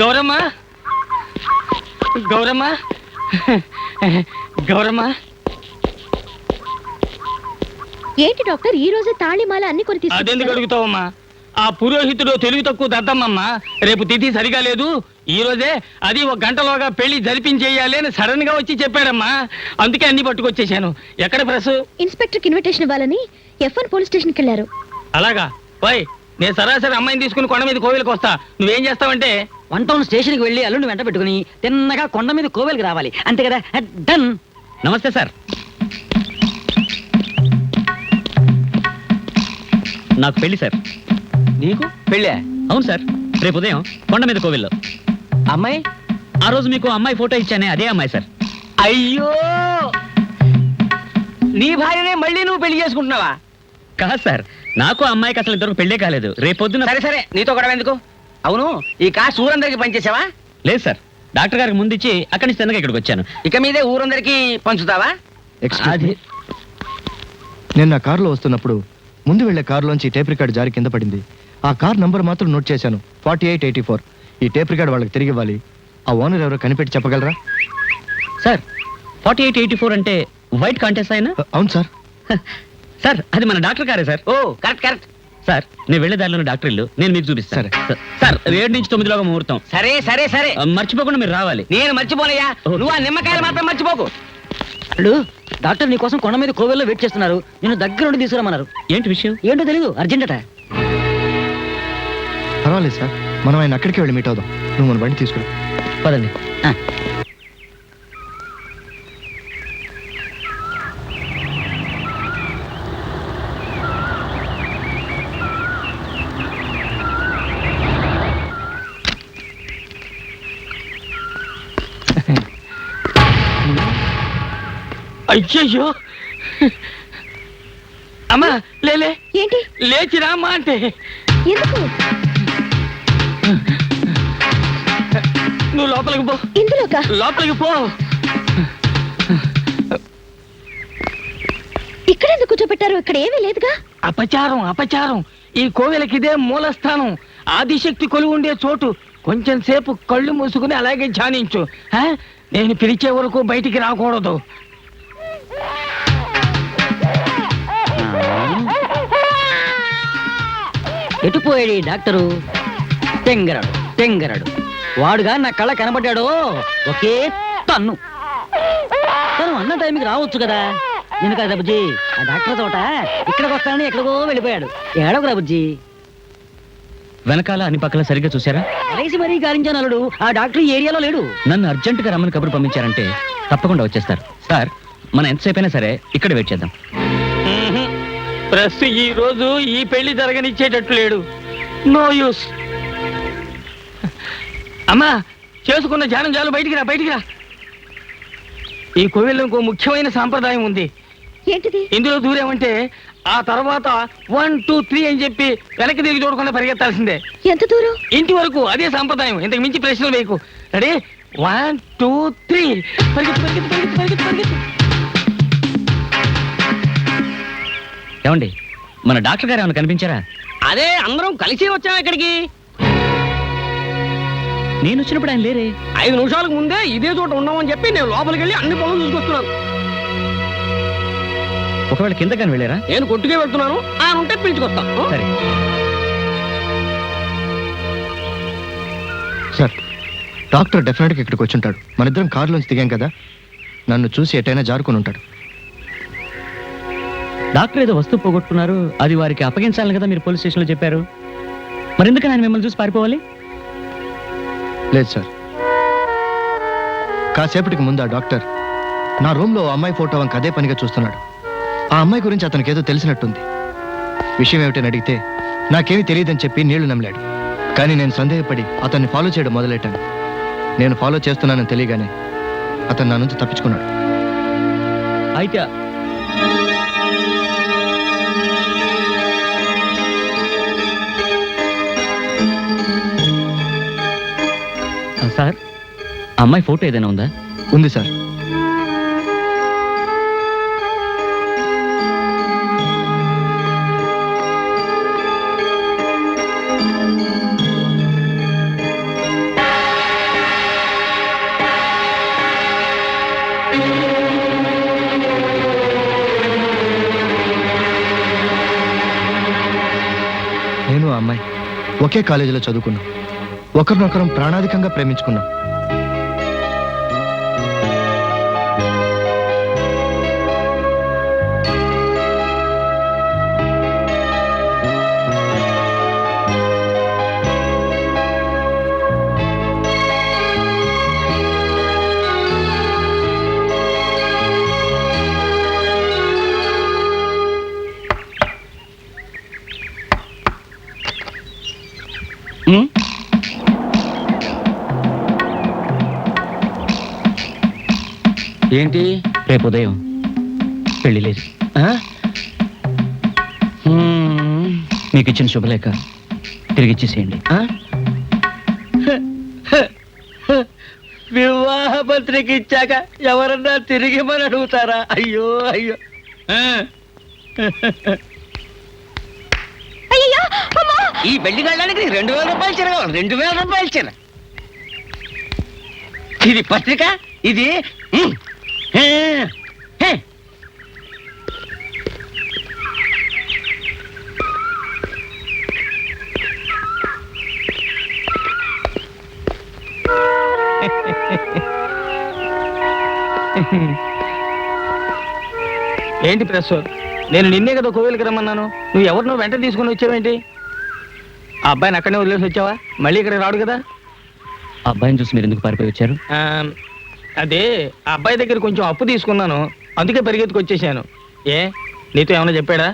గౌరమ్మ, గౌరమ్మ, గౌరమ్మ.
ఏంటి డాక్టర్ ఈ రోజే తాళిమాల అన్ని కొని
అదెందుకు
తీసుకు?
అడుగుతావమ్మా? ఆ పురోహితుడు తెలివి తక్కువ దద్దమ్మమ్మ. రేపు తిథి సరిగా లేదు, ఈ రోజే అది 1 గంటలోగా పెళ్లి జరిపించేయాలి అని సడన్ గా వచ్చి చెప్పాడమ్మా. అందుకే అన్ని పట్టుకొచ్చేసాను. ఎక్కడ ప్రెస్?
ఇన్స్పెక్టర్కి ఇన్విటేషన్ ఇవ్వాలని F1 పోలీస్ స్టేషన్కి వెళ్ళారు.
అలాగా పోయ్, నేను సరాసరి అమ్మాయిని తీసుకుని కొండ మీద కోవిలకు వస్తా. నువ్వేం చేస్తావంటే
1 టౌన్ స్టేషన్కి వెళ్ళి అల్లుని వెంట పెట్టుకుని తిన్నగా కొండ మీద కోవెలకి రావాలి, అంతే కదా? డన్.
నమస్తే సార్. నాకు పెళ్లి సార్.
నీకు పెళ్ళా?
అవును సార్, రేపు ఉదయం కొండ మీద కోవిల్లో.
అమ్మాయి?
ఆ రోజు మీకు అమ్మాయి ఫోటో ఇచ్చానే అదే అమ్మాయి సార్.
అయ్యో, నీ భార్యనే మళ్ళీ నువ్వు పెళ్లి చేసుకుంటున్నావా?
కాదు సార్, నాకు ఆ అమ్మాయికి అసలు ఇంతవరకు పెళ్ళే కాలేదు. రేపొద్దున.
సరే సరే, నీతో గొడవ ఎందుకు? అవును, ఈ కాసు ఊరందరికి పనిచేసావా?
లేదు సార్, డాక్టర్ గారికి ముందు ఇచ్చి అక్కడి నుంచి తిన్నగా ఇక్కడికి వచ్చాను.
ఇక మీదే ఊరందరికి పంచుతావా?
అది
నేను నా కారులో వస్తున్నప్పుడు ముందు వెళ్లే కారులోంచి టేప్ రికార్డ్ జారి కింద పడింది. ఆ కార్ నంబర్ మాత్రం నోట్ చేశాను, 4884. ఈ టేప్ రికార్డ్ వాళ్ళకి తిరిగి ఇవ్వాలి. ఆ ఓనర్ ఎవరో కనిపెట్టి చెప్పగలరా?
సార్, 4884 అంటే వైట్ కాంటెస్ట్ అయినా?
అవును సార్.
సార్, అది మన డాక్టర్ గారే సార్.
ఓ కరెక్ట్ కరెక్ట్.
సార్, నేను వెళ్లే దారిలో డాక్టర్ ఇల్లు, నేను మీకు చూపిస్తాను.
సరే.
సార్, 7 నుంచి 9 ముహూర్తం.
సరే సరే సరే,
మర్చిపోకుండా మీరు రావాలి.
నేను మర్చిపోనయ్యా. నువ్వు ఆ నిమ్మకాయలు మాత్రం మర్చిపోకు.
అల్లు, డాక్టర్ నీ కోసం కొండ మీద కోవెల్లో వెయిట్ చేస్తున్నారు. నేను దగ్గర నుండి తీసుకురమ్మన్నారు.
ఏంటి విషయం?
ఏంటో తెలీదు, అర్జెంట్ అట.
పర్వాలేదు సార్, మనం ఆయన అక్కడికి వెళ్ళి మీట్ అవుదాం. నువ్వు మన బండి తీసుకురా.
పదండి.
అయ్యయ్యో, అమ్మా లేలే,
ఏంటి?
లేచిరా అమ్మా అంటే.
ఎందుకు?
నువ్వు లోపలికి పో.
ఇందులోకా?
లోపలికి పో.
ఇక్కడ ఎందుకు కూర్చోబెట్టారు? ఇక్కడ ఏమీ లేదుగా.
అపచారం అపచారం. ఈ కోవెలకి ఇదే మూలస్థానం, ఆదిశక్తి కొలువు ఉండే చోటు. కొంచెం సేపు కళ్ళు మూసుకుని అలాగే ధ్యానించు. నేను పిలిచే వరకు బయటికి రాకూడదు.
ఎటు పోయాడు ఈ డాక్టరు? తెంగరాడు తెంగరాడు. వాడుగా నా కళ్ళ కనబడ్డాడో ఒకే తన్ను. తను అన్న టైంకి రావచ్చు కదా. నేను కదా బుజ్జి, ఆ డాక్టర్ తోట ఇక్కడికి వస్తానని ఎక్కడికో వెళ్ళిపోయాడు. ఏడవరా బుజ్జి.
వెనకాల అన్ని పక్కల సరిగ్గా చూసారా?
అలసి మరీ గారించాను అల్లుడు. ఆ డాక్టర్ ఈ ఏరియాలో లేడు.
నన్ను అర్జెంటుగా రమ్మని కబురు పంపించారంటే తప్పకుండా వచ్చేస్తారు. సార్, మనం ఎంతసేపు అయినా సరే ఇక్కడ వెయిట్ చేద్దాం.
ప్రెస్ ఈ రోజు ఈ పెళ్లి జరగనిచ్చేటట్టు లేడు. No use. అమ్మా, చేసుకున్న ధ్యానం చాలు, బయటికి రా బయటికి రా. ఈ కోవిల్లో ఇంకో ముఖ్యమైన సాంప్రదాయం ఉంది.
ఏంటిది?
ఇందులో దూరేమంటే ఆ తర్వాత 1 2 3 అని చెప్పి వెనక్కి తిరిగి చూడకుండా పరిగెత్తాల్సిందే.
ఎంత దూరం?
ఇంటి వరకు. అదే సాంప్రదాయం. ఇంతకు మించి ప్రశ్నలు వేయకు. రెడీ? 1 2 3 పరిగెత్తు పరిగెత్తు పరిగెత్తు పరిగెత్తు పరిగెత్తు.
ఏమండి, మన డాక్టర్ గారు ఏమైనా కనిపించారా?
అదే అందరం కలిసి వచ్చాం ఇక్కడికి.
నేను వచ్చినప్పుడు ఆయన లేరే.
5 నిమిషాలకు ముందే ఇదే చోట ఉన్నామని చెప్పి నేను లోపలికి వెళ్ళి అన్ని పనులు చూసుకొస్తున్నాను.
ఒకవేళ కింద కానీ వెళ్ళారా?
నేను కొట్టుకే వెళ్తున్నాను, ఆయన ఉంటే పిలుచుకొస్తాను.
సరే.
సార్, డాక్టర్ డెఫినెట్గా ఇక్కడికి వచ్చి ఉంటాడు. మన ఇద్దరం కారులోంచి దిగాం కదా, నన్ను చూసి ఎటైనా జారుకుని ఉంటాడు.
డాక్టర్ ఏదో వస్తువు పోగొట్టుకున్నారు, అది వారికి అప్పగించాలని కదా మీరు పోలీస్ స్టేషన్లో చెప్పారు. మరెందుకని ఆయన మిమ్మల్ని చూసి పారిపోవాలి?
లేదు సార్, కాసేపటికి ముందు ఆ డాక్టర్ నా రూమ్లో అమ్మాయి ఫోటో వంక అదే పనిగా చూస్తున్నాడు. ఆ అమ్మాయి గురించి అతనికి ఏదో తెలిసినట్టుంది. విషయం ఏమిటని అడిగితే నాకేమీ తెలియదని చెప్పి నీళ్లు నమిలాడు. కానీ నేను సందేహపడి అతన్ని ఫాలో చేయడం మొదలెట్టాను. నేను ఫాలో చేస్తున్నానని తెలియగానే అతను నా నుంచి తప్పించుకున్నాడు.
అయితే సార్, అమ్మాయి ఫోటో ఏదైనా ఉందా?
ఉంది సార్. నేను ఆ అమ్మాయి ఒకే కాలేజీలో చదువుకున్నాం, ఒకరినొకరం ప్రాణాధికంగా ప్రేమించుకున్నాం.
ఏంటి?
రేపు ఉదయం పెళ్లి లేదు. మీకు ఇచ్చిన శుభలేఖ తిరిగి ఇచ్చేసేయండి.
వివాహ పత్రిక ఇచ్చాక ఎవరన్నా తిరిగి మరి అడుగుతారా? అయ్యో అయ్యో.
అయ్యయ్యో, అమ్మా!
ఈ పెళ్లి వెళ్ళడానికి 2000 రూపాయలు చీర కావాలి. 2000 రూపాయలు చీర. ఇది పత్రిక, ఇది
ఏంటి ప్రెస్? నేను నిన్నే కదా కోవిలకి రమ్మన్నాను, నువ్వు ఎవరినో వెంట తీసుకుని వచ్చావేంటి? ఆ అబ్బాయిని అక్కడనే వదిలేసి వచ్చావా? మళ్ళీ ఇక్కడ రాడు కదా?
ఆ అబ్బాయిని చూసి మీరు ఎందుకు పారిపోయి వచ్చారు?
అదే ఆ అబ్బాయి దగ్గర కొంచెం అప్పు తీసుకున్నాను, అందుకే పరిగెత్తుకు వచ్చేసాను. ఏ నీతో ఏమైనా చెప్పాడా?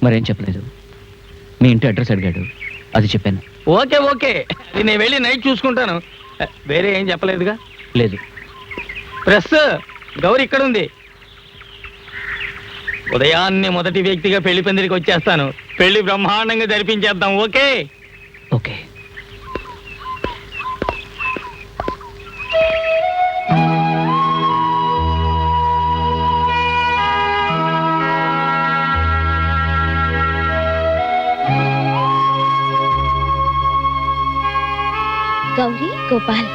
మరేం చెప్పలేదు. మీ ఇంటి అడ్రస్ అడిగాడు, అది చెప్పాను.
ఓకే ఓకే, అది నేను వెళ్ళి నైట్ చూసుకుంటాను. వేరే ఏం చెప్పలేదుగా?
లేదు.
ప్రెస్ గౌరీ ఇక్కడ ఉంది. ఉదయాన్నే మొదటి వ్యక్తిగా పెళ్లి పందిరికి వచ్చేస్తాను. పెళ్లి బ్రహ్మాండంగా జరిపించేద్దాం. Okay
okay.
గౌరీ, గోపాల్,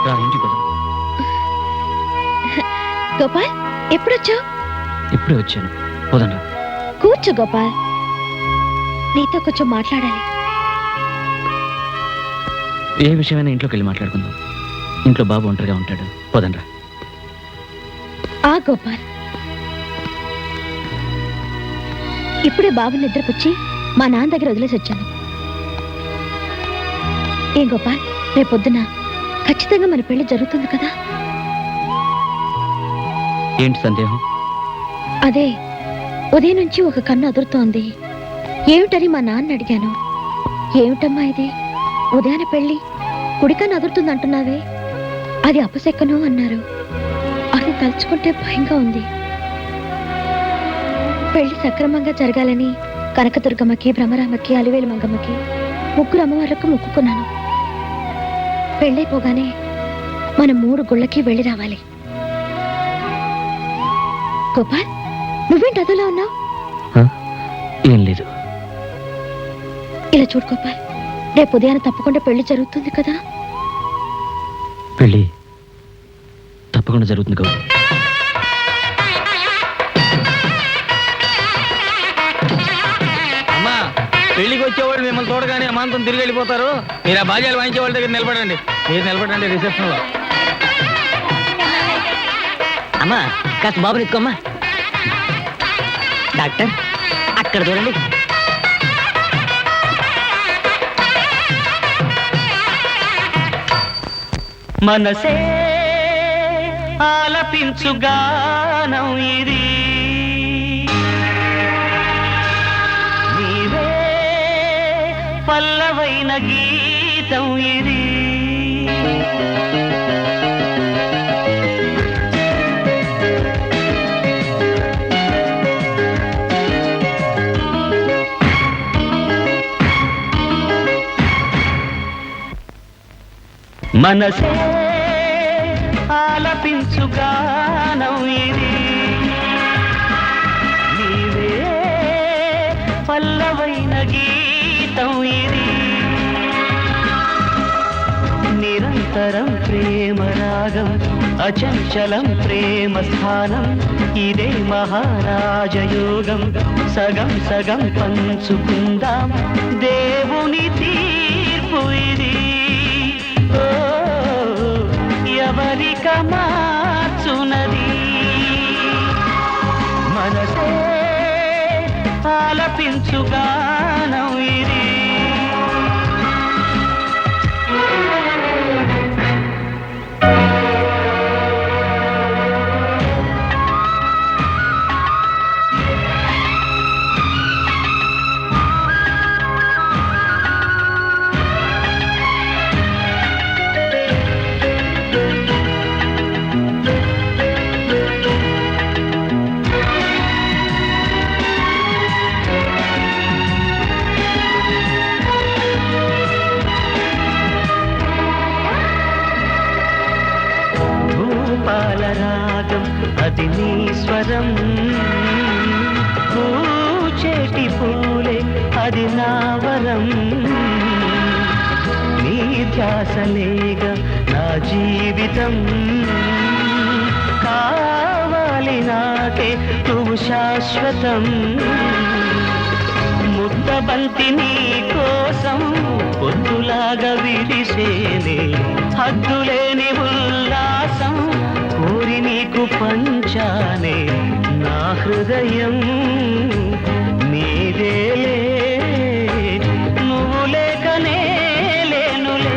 రా ఇంటికి పోదాం.
గోపాల్ ఎప్పుడొచ్చావు?
ఇప్పుడే వచ్చాను. పోదండి.
కూర్చో గోపాల్, నీతో కొంచెం మాట్లాడాలి.
ఏ విషయమైనా ఇంట్లోకి వెళ్ళి మాట్లాడుకుందాం. ఇంట్లో బాబు ఒంటరిగా ఉంటాడు. పోదండి.
ఆ గోపాల్, ఇప్పుడే బాబు నిద్రపుచ్చి మా నాన్న దగ్గర వదిలేసి వచ్చాను. ఏం గోపాల్, రేపొద్దున ఖచ్చితంగా మన పెళ్లి జరుగుతుంది కదా?
ఏంటి సందేహం?
అదే ఉదయం నుంచి ఒక కన్ను అదురుతోంది. ఏమిటని మా నాన్న అడిగాను. ఏమిటమ్మా ఇది, ఉదయాన పెళ్లి కుడి కన్ను అదురుతుంది అంటున్నావే, అది అపశెక్కను అన్నారు. అది తలుచుకుంటే భయంగా ఉంది. పెళ్లి సక్రమంగా జరగాలని కనకదుర్గమ్మకి, భ్రమరామకి, అలివేలు మంగమ్మకి, ముగ్గురు అమ్మవార్లకు మొక్కుకున్నాను. పెళ్ళైపోగానే మనం 3 గుళ్ళకి వెళ్ళి రావాలి. గోపాల్, నువ్వేంటి అదోలా ఉన్నావు?
ఏం లేదు.
ఇలా చూడు గోపాల్, రేపు ఉదయాన తప్పకుండా పెళ్లి జరుగుతుంది కదా?
పెళ్ళి తప్పకుండా జరుగుతుంది కదా?
అమ్మా, పెళ్లికి వచ్చేవాళ్ళు మిమ్మల్ని చూడగానే అమాంతం తిరిగి వెళ్ళిపోతారు. మీరు ఆ బాజాలు వాయించే వాళ్ళ దగ్గర నిలబడండి. మీరు నిలబడండి రిసెప్షన్ లో.
అమ్మా కాస్త బాబుని ఎత్తుకోమ్మా. డాక్టర్ అక్కడ చూడండి.
మనసే ఆలపించుగానం ఇది, నీవే పల్లవైన గీతం ఇది. మనసే ఆలపించుగానం ఇది, నీవే పల్లవైన గీతం ఇది. నిరంతరం ప్రేమరా
రాగం అచంచలం ప్రేమ స్థానం ఇదే మహారాజయోగం సగం సగం పంచుకుందాం దేవుని తీర్పు ఇది ఓ ఎవరిక మార్చునది మనసే ఆలపించుగానం ఇది పాలరాగం అది నీ స్వరం పూచేటి పూలే అది నా వరం నీ ధ్యాసలేగా నా జీవితం కావాలి నాకే నువ్వు శాశ్వతం ముద్దబంతి నీ కోసం పొద్దులాగా విరిసేనే హద్దులేని ఉల్లాసం కోరి నీకు పంచానే నా హృదయం నీదేలే నువ్వు లేకనే లేనులే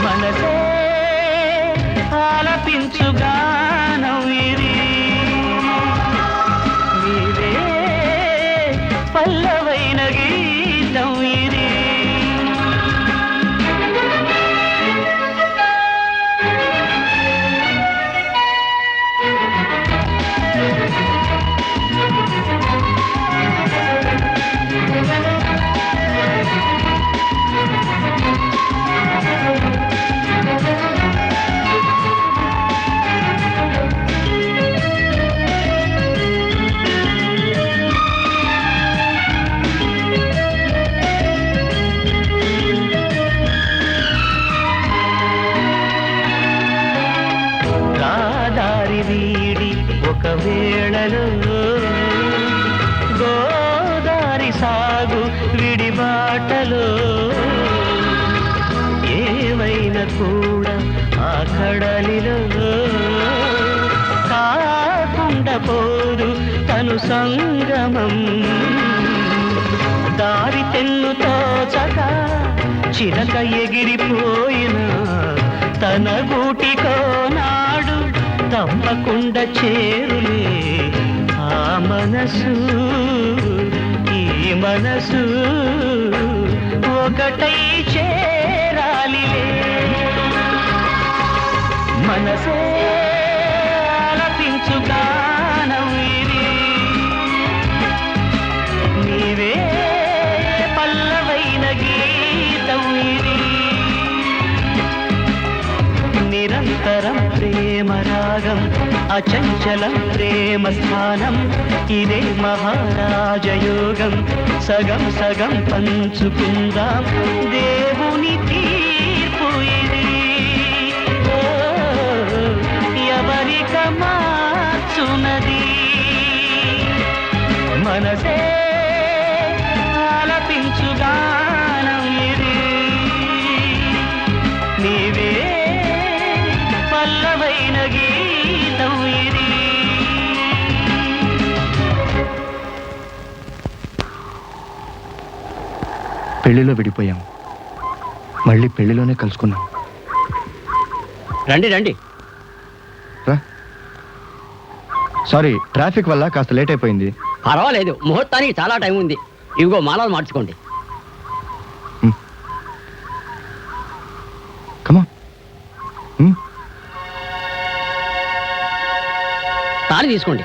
మనసే ఆలపించుగానం ఇది నీదే పల్లవైన గీతం ఇది ఒక వేళలో గోదారి సాగు విడిబాటలో ఏమైనా కూడా ఆ కడలిలో కాకుండా పోదు తను సంగమం దారి తెన్నుతో చక చిలక ఎగిరిపోయిన తన గూటికో నాడు తప్పకుండా చేరులే ఆ మనసు ఈ మనసు ఒకటై చేరాలిలే మనసే ఆలపించుగానం ఇది నీవే పల్లవైన గీతం ఇది నిరంతరం ప్రేమ రాగం అచంచలం ప్రేమ స్థానం ఇదే మహారాజయోగం సగం సగం పంచుకుందాం దేవుని తీర్పు ఇది ఓ ఎవరిక మార్చునది మనసే ఆలపించుగానం ఇది నీవే పల్లవైన గీతం ఇది
పెళ్లిలో విడిపోయాం మళ్ళీ పెళ్లిలోనే కలుసుకున్నాం
రండి రండి
రా సారీ ట్రాఫిక్ వల్ల కాస్త లేట్ అయిపోయింది
పర్వాలేదు ముహూర్తానికి చాలా టైం ఉంది ఇవిగో మాలలు మార్చుకోండి
కమా
తాళి తీసుకోండి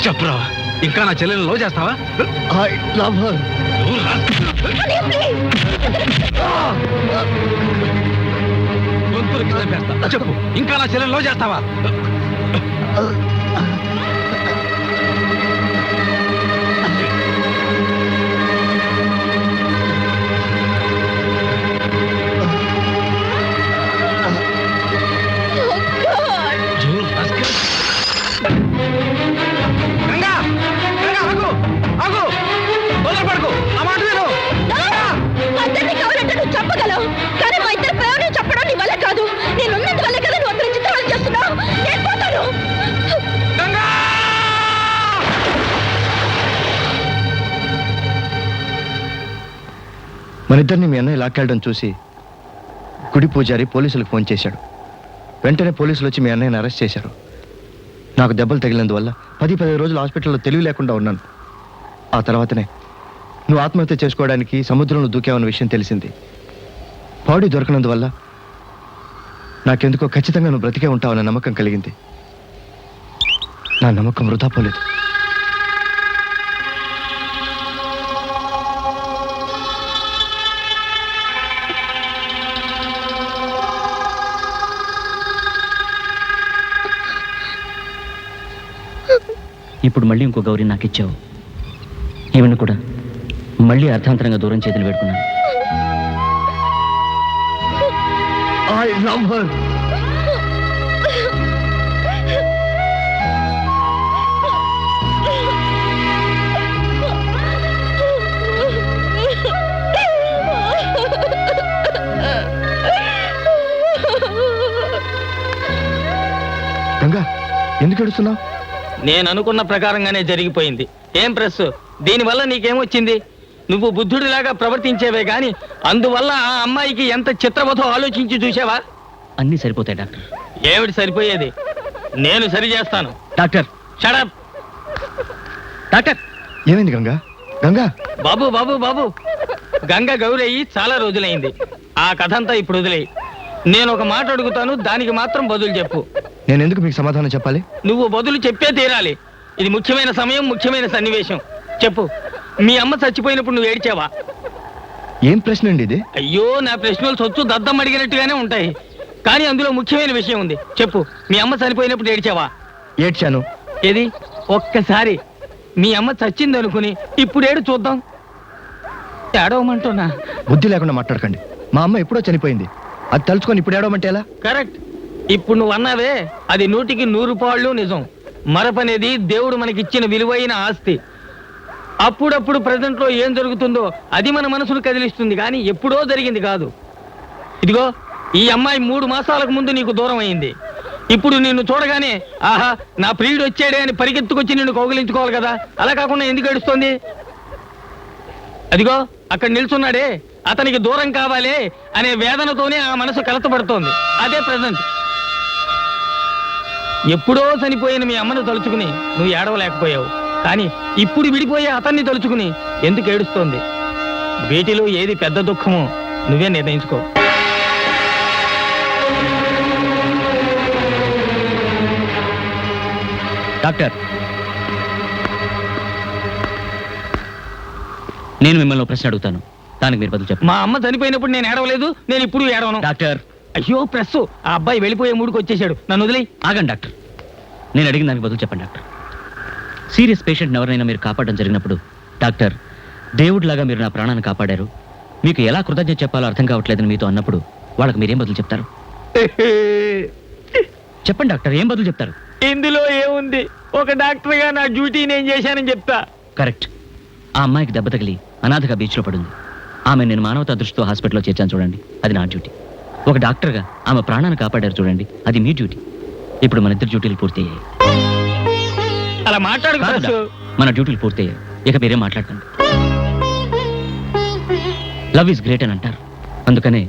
చెప్పరా ఇంకా నా చెల్లెలు లవ్ చేస్తావా
ఐ లవ్ హర్
అన్నయ్య, ప్లీజ్.
గొంతులకి చంపేస్తా. చెప్పు, ఇంకా నా చెల్లెల్లో చేస్తావా? గంగా, గంగా, ఆగు, ఆగు, తొందరపడకు, నా మాట విను.
అందరినీ కావాలంటే నువ్వు చెప్పగలవు, కానీ మా ఇద్దరు ప్రేమను చెప్పడం నీ వల్ల కాదు. నేను ఉన్నందువల్ల కదా నువ్వు అందరి చిత్రాలు చేస్తున్నావు. నేను పోతాను.
గంగా!
మనిద్దరిని మీ అన్నయ్య లాక్కెళ్ళడం చూసి గుడి పూజారి పోలీసులకు ఫోన్ చేశాడు. వెంటనే పోలీసులు వచ్చి మీ అన్నయ్యని అరెస్ట్ చేశారు. నాకు దెబ్బలు తగిలినందువల్ల 10-15 రోజులు హాస్పిటల్లో తెలివి లేకుండా ఉన్నాను. ఆ తర్వాతనే నువ్వు ఆత్మహత్య చేసుకోవడానికి సముద్రంలో దూకావన్న విషయం తెలిసింది. బాడీ దొరకనందువల్ల నాకెందుకో ఖచ్చితంగా నువ్వు బ్రతికే ఉంటావన్న నమ్మకం కలిగింది. నా నమ్మకం వృధా పోలేదు.
ఇప్పుడు మళ్ళీ ఇంకో గౌరీ నాకు ఇచ్చావు. ఈవెన్ కూడా మళ్ళీ అర్థాంతరంగా దూరం చేతులు పెట్టుకున్నాను.
I love her. గంగా, ఎందుకు ఏడుస్తున్నావు?
నేను అనుకున్న ప్రకారంగానే జరిగిపోయింది. ఏం ప్రెస్, దీనివల్ల నీకేమొచ్చింది? నువ్వు బుద్ధుడిలాగా ప్రవర్తించేవే గాని అందువల్ల ఆ అమ్మాయికి ఎంత చిత్రవధో ఆలోచించి చూసావా?
అన్నీ సరిపోతాయి డాక్టర్.
ఏమిటి సరిపోయేది? నేను సరి చేస్తాను.
Doctor
shut up.
డాక్టర్
ఏమైంది గంగా? గంగా,
బాబు బాబు బాబు, గంగ గౌరయ్యి చాలా రోజులైంది. ఆ కథంతా ఇప్పుడు వదిలేయి. నేను ఒక మాట అడుగుతాను, దానికి మాత్రం బదులు చెప్పు.
నేను ఎందుకు మీకు సమాధానం చెప్పాలి?
నువ్వు బదులు చెప్పే తీరాలి. ఇది ముఖ్యమైన సమయం, ముఖ్యమైన సన్నివేశం. చెప్పు, మీ అమ్మ చచ్చిపోయినప్పుడు నువ్వు ఏడ్చావా?
ఏం ప్రశ్న అండి ఇది?
అయ్యో, నా ప్రశ్నలు సొచ్చు దద్దం అడిగినట్టుగానే ఉంటాయి, కానీ అందులో ముఖ్యమైన విషయం ఉంది. చెప్పు, మీ అమ్మ చనిపోయినప్పుడు ఏడ్చావా?
ఏడ్చాను.
ఏది? ఒక్కసారి మీ అమ్మ చచ్చింది అనుకుని ఇప్పుడు ఏడు చూద్దాం. ఏడవమంటున్నా.
బుద్ధి లేకుండా మాట్లాడకండి. మా అమ్మ ఎప్పుడో చనిపోయింది. అది తలుచుకొని ఇప్పుడు ఏడవమంటే ఎలా?
కరెక్ట్. ఇప్పుడు నువ్వు అన్నావే, అది 100కి 100 పాళ్ళు నిజం. మరపనేది దేవుడు మనకిచ్చిన విలువైన ఆస్తి. అప్పుడప్పుడు ప్రజెంట్ లో ఏం జరుగుతుందో అది మన మనసును కదిలిస్తుంది, కానీ ఎప్పుడో జరిగింది కాదు. ఇదిగో, ఈ అమ్మాయి 3 మాసాలకు ముందు నీకు దూరం అయింది. ఇప్పుడు నిన్ను చూడగానే ఆహా నా ప్రియుడు వచ్చాడే అని పరిగెత్తుకొచ్చి నిన్ను కౌగిలించుకోవాలి కదా. అలా కాకుండా ఎందుకు ఏడుస్తోంది? అదిగో అక్కడ నిల్చున్నాడే, అతనికి దూరం కావాలి అనే వేదనతోనే ఆ మనసు కలతపడుతోంది. అదే ప్రజెంట్. ఎప్పుడో చనిపోయిన మీ అమ్మను తలుచుకుని నువ్వు ఏడవలేకపోయావు, కానీ ఇప్పుడు విడిపోయే అతన్ని తలుచుకుని ఎందుకు ఏడుస్తోంది? వీటిలో ఏది పెద్ద దుఃఖమో నువ్వే నిర్ణయించుకో.
డాక్టర్, నేను మిమ్మల్ని ఒక ప్రశ్న అడుగుతాను, దానికి మీరు బదులు చెప్పండి.
మా అమ్మ చనిపోయినప్పుడు నేను ఏడవలేదు, నేను ఇప్పుడు ఏడవను.
డాక్టర్,
అయ్యో ప్రెస్, ఆ అబ్బాయి వెళ్ళిపోయే మూడుకు వచ్చేసాడు, నన్ను వదిలి.
ఆగండి డాక్టర్, నేను అడిగిన దానికి బదులు చెప్పండి డాక్టర్. సీరియస్ పేషెంట్ని ఎవరైనా మీరు కాపాడడం జరిగినప్పుడు, డాక్టర్ దేవుడిలాగా మీరు నా ప్రాణాన్ని కాపాడారు, మీకు ఎలా కృతజ్ఞత చెప్పాలో అర్థం కావట్లేదని మీతో అన్నప్పుడు వాళ్ళకి మీరేం బదులు చెప్తారు? చెప్పండి డాక్టర్, ఏం బదులు చెప్తారు?
ఇందులో ఏముంది? ఒక డాక్టర్గా నా డ్యూటీ నేను చేశానని చెప్తా.
కరెక్ట్. ఆ అమ్మాయికి దెబ్బ తగిలి అనాథగా బీచ్లో పడింది. ఆమె నేను మానవతా దృష్టితో హాస్పిటల్లో చేర్చాను చూడండి, అది నా డ్యూటీ. ఒక డాక్టర్గా ఆమె ప్రాణాన్ని కాపాడారు చూడండి, అది మీ డ్యూటీ. ఇప్పుడు మన ఇద్దరు డ్యూటీలు పూర్తయ్యాయి.
అలా మాట్లాడు.
మన డ్యూటీలు పూర్తయ్యాయి, ఇక మీరేం మాట్లాడకండి. లవ్ ఈజ్ గ్రేట్ అని అంటారు, అందుకనే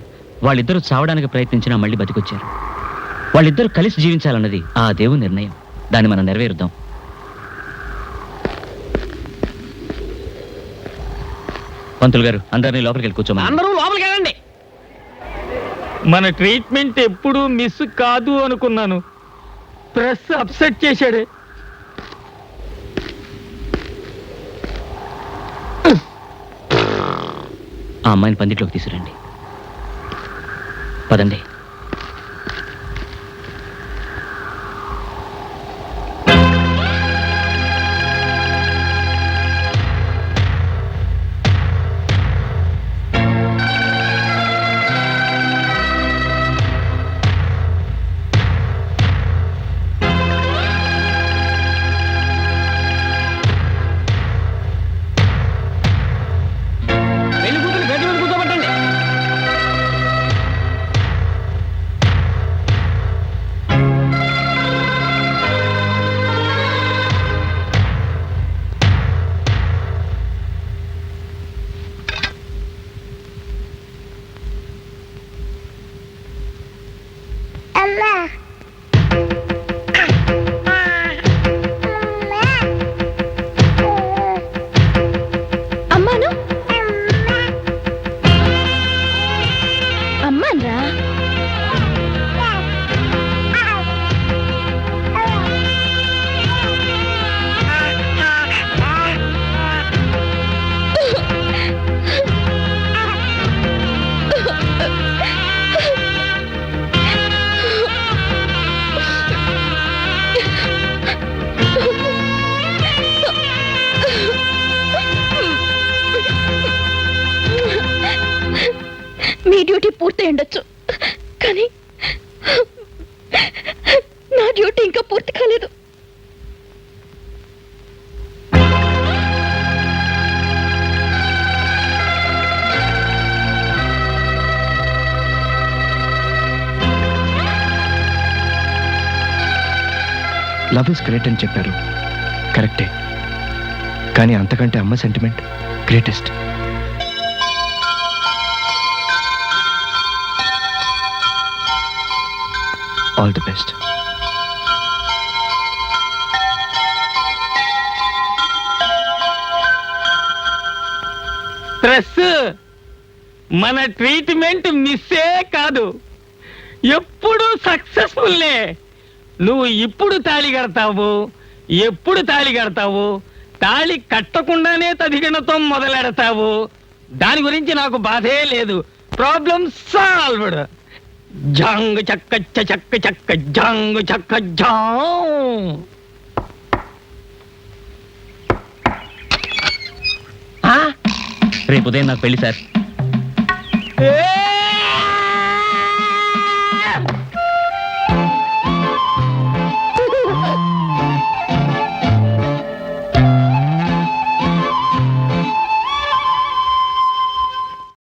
వాళ్ళిద్దరూ చావడానికి ప్రయత్నించినా మళ్ళీ బతికొచ్చారు. వాళ్ళిద్దరూ కలిసి జీవించాలన్నది ఆ దేవుని నిర్ణయం, దాన్ని మనం నెరవేరుద్దాం. పంతులు గారు, అందరినీ లోపలికి వెళ్ళి కూర్చోమని.
అందరూ లోపలికి వెళ్ళండి. మన ట్రీట్మెంట్ ఎప్పుడు మిస్ కాదు అనుకున్నాను, ప్రెస్ అప్సెట్ చేశాడే.
ఆ అమ్మాయిని పందిట్లోకి తీసుకురండి. పదండి.
పెళ్లి కూతురు బెడ్రూమ్ మీద కూర్చోబెట్టండి.
అమ్మా
అమ్మాను అమ్మాన్రా. మీ డ్యూటీ పూర్తి ఉండొచ్చు, కానీ నా డ్యూటీ ఇంకా పూర్తి కాలేదు.
లవ్ ఇస్ గ్రేట్ అని చెప్పారు, కరెక్టే. కానీ అంతకంటే అమ్మ sentiment greatest. All the best.
Stress మన ట్రీట్మెంట్ మిస్సే కాదు, ఎప్పుడు సక్సెస్ఫుల్లే. నువ్వు ఇప్పుడు తాళి కడతావు, ఎప్పుడు తాళి కడతావు, తాళి కట్టకుండానే తదిగణతం మొదలెడతావు. దాని గురించి నాకు బాధే లేదు. Problem solved. జంగ్ చక్క చక్క చక్క జంగ్ చక్క జాం.
రేపు ఉదయం నాకు పెళ్లి సార్.
ఏ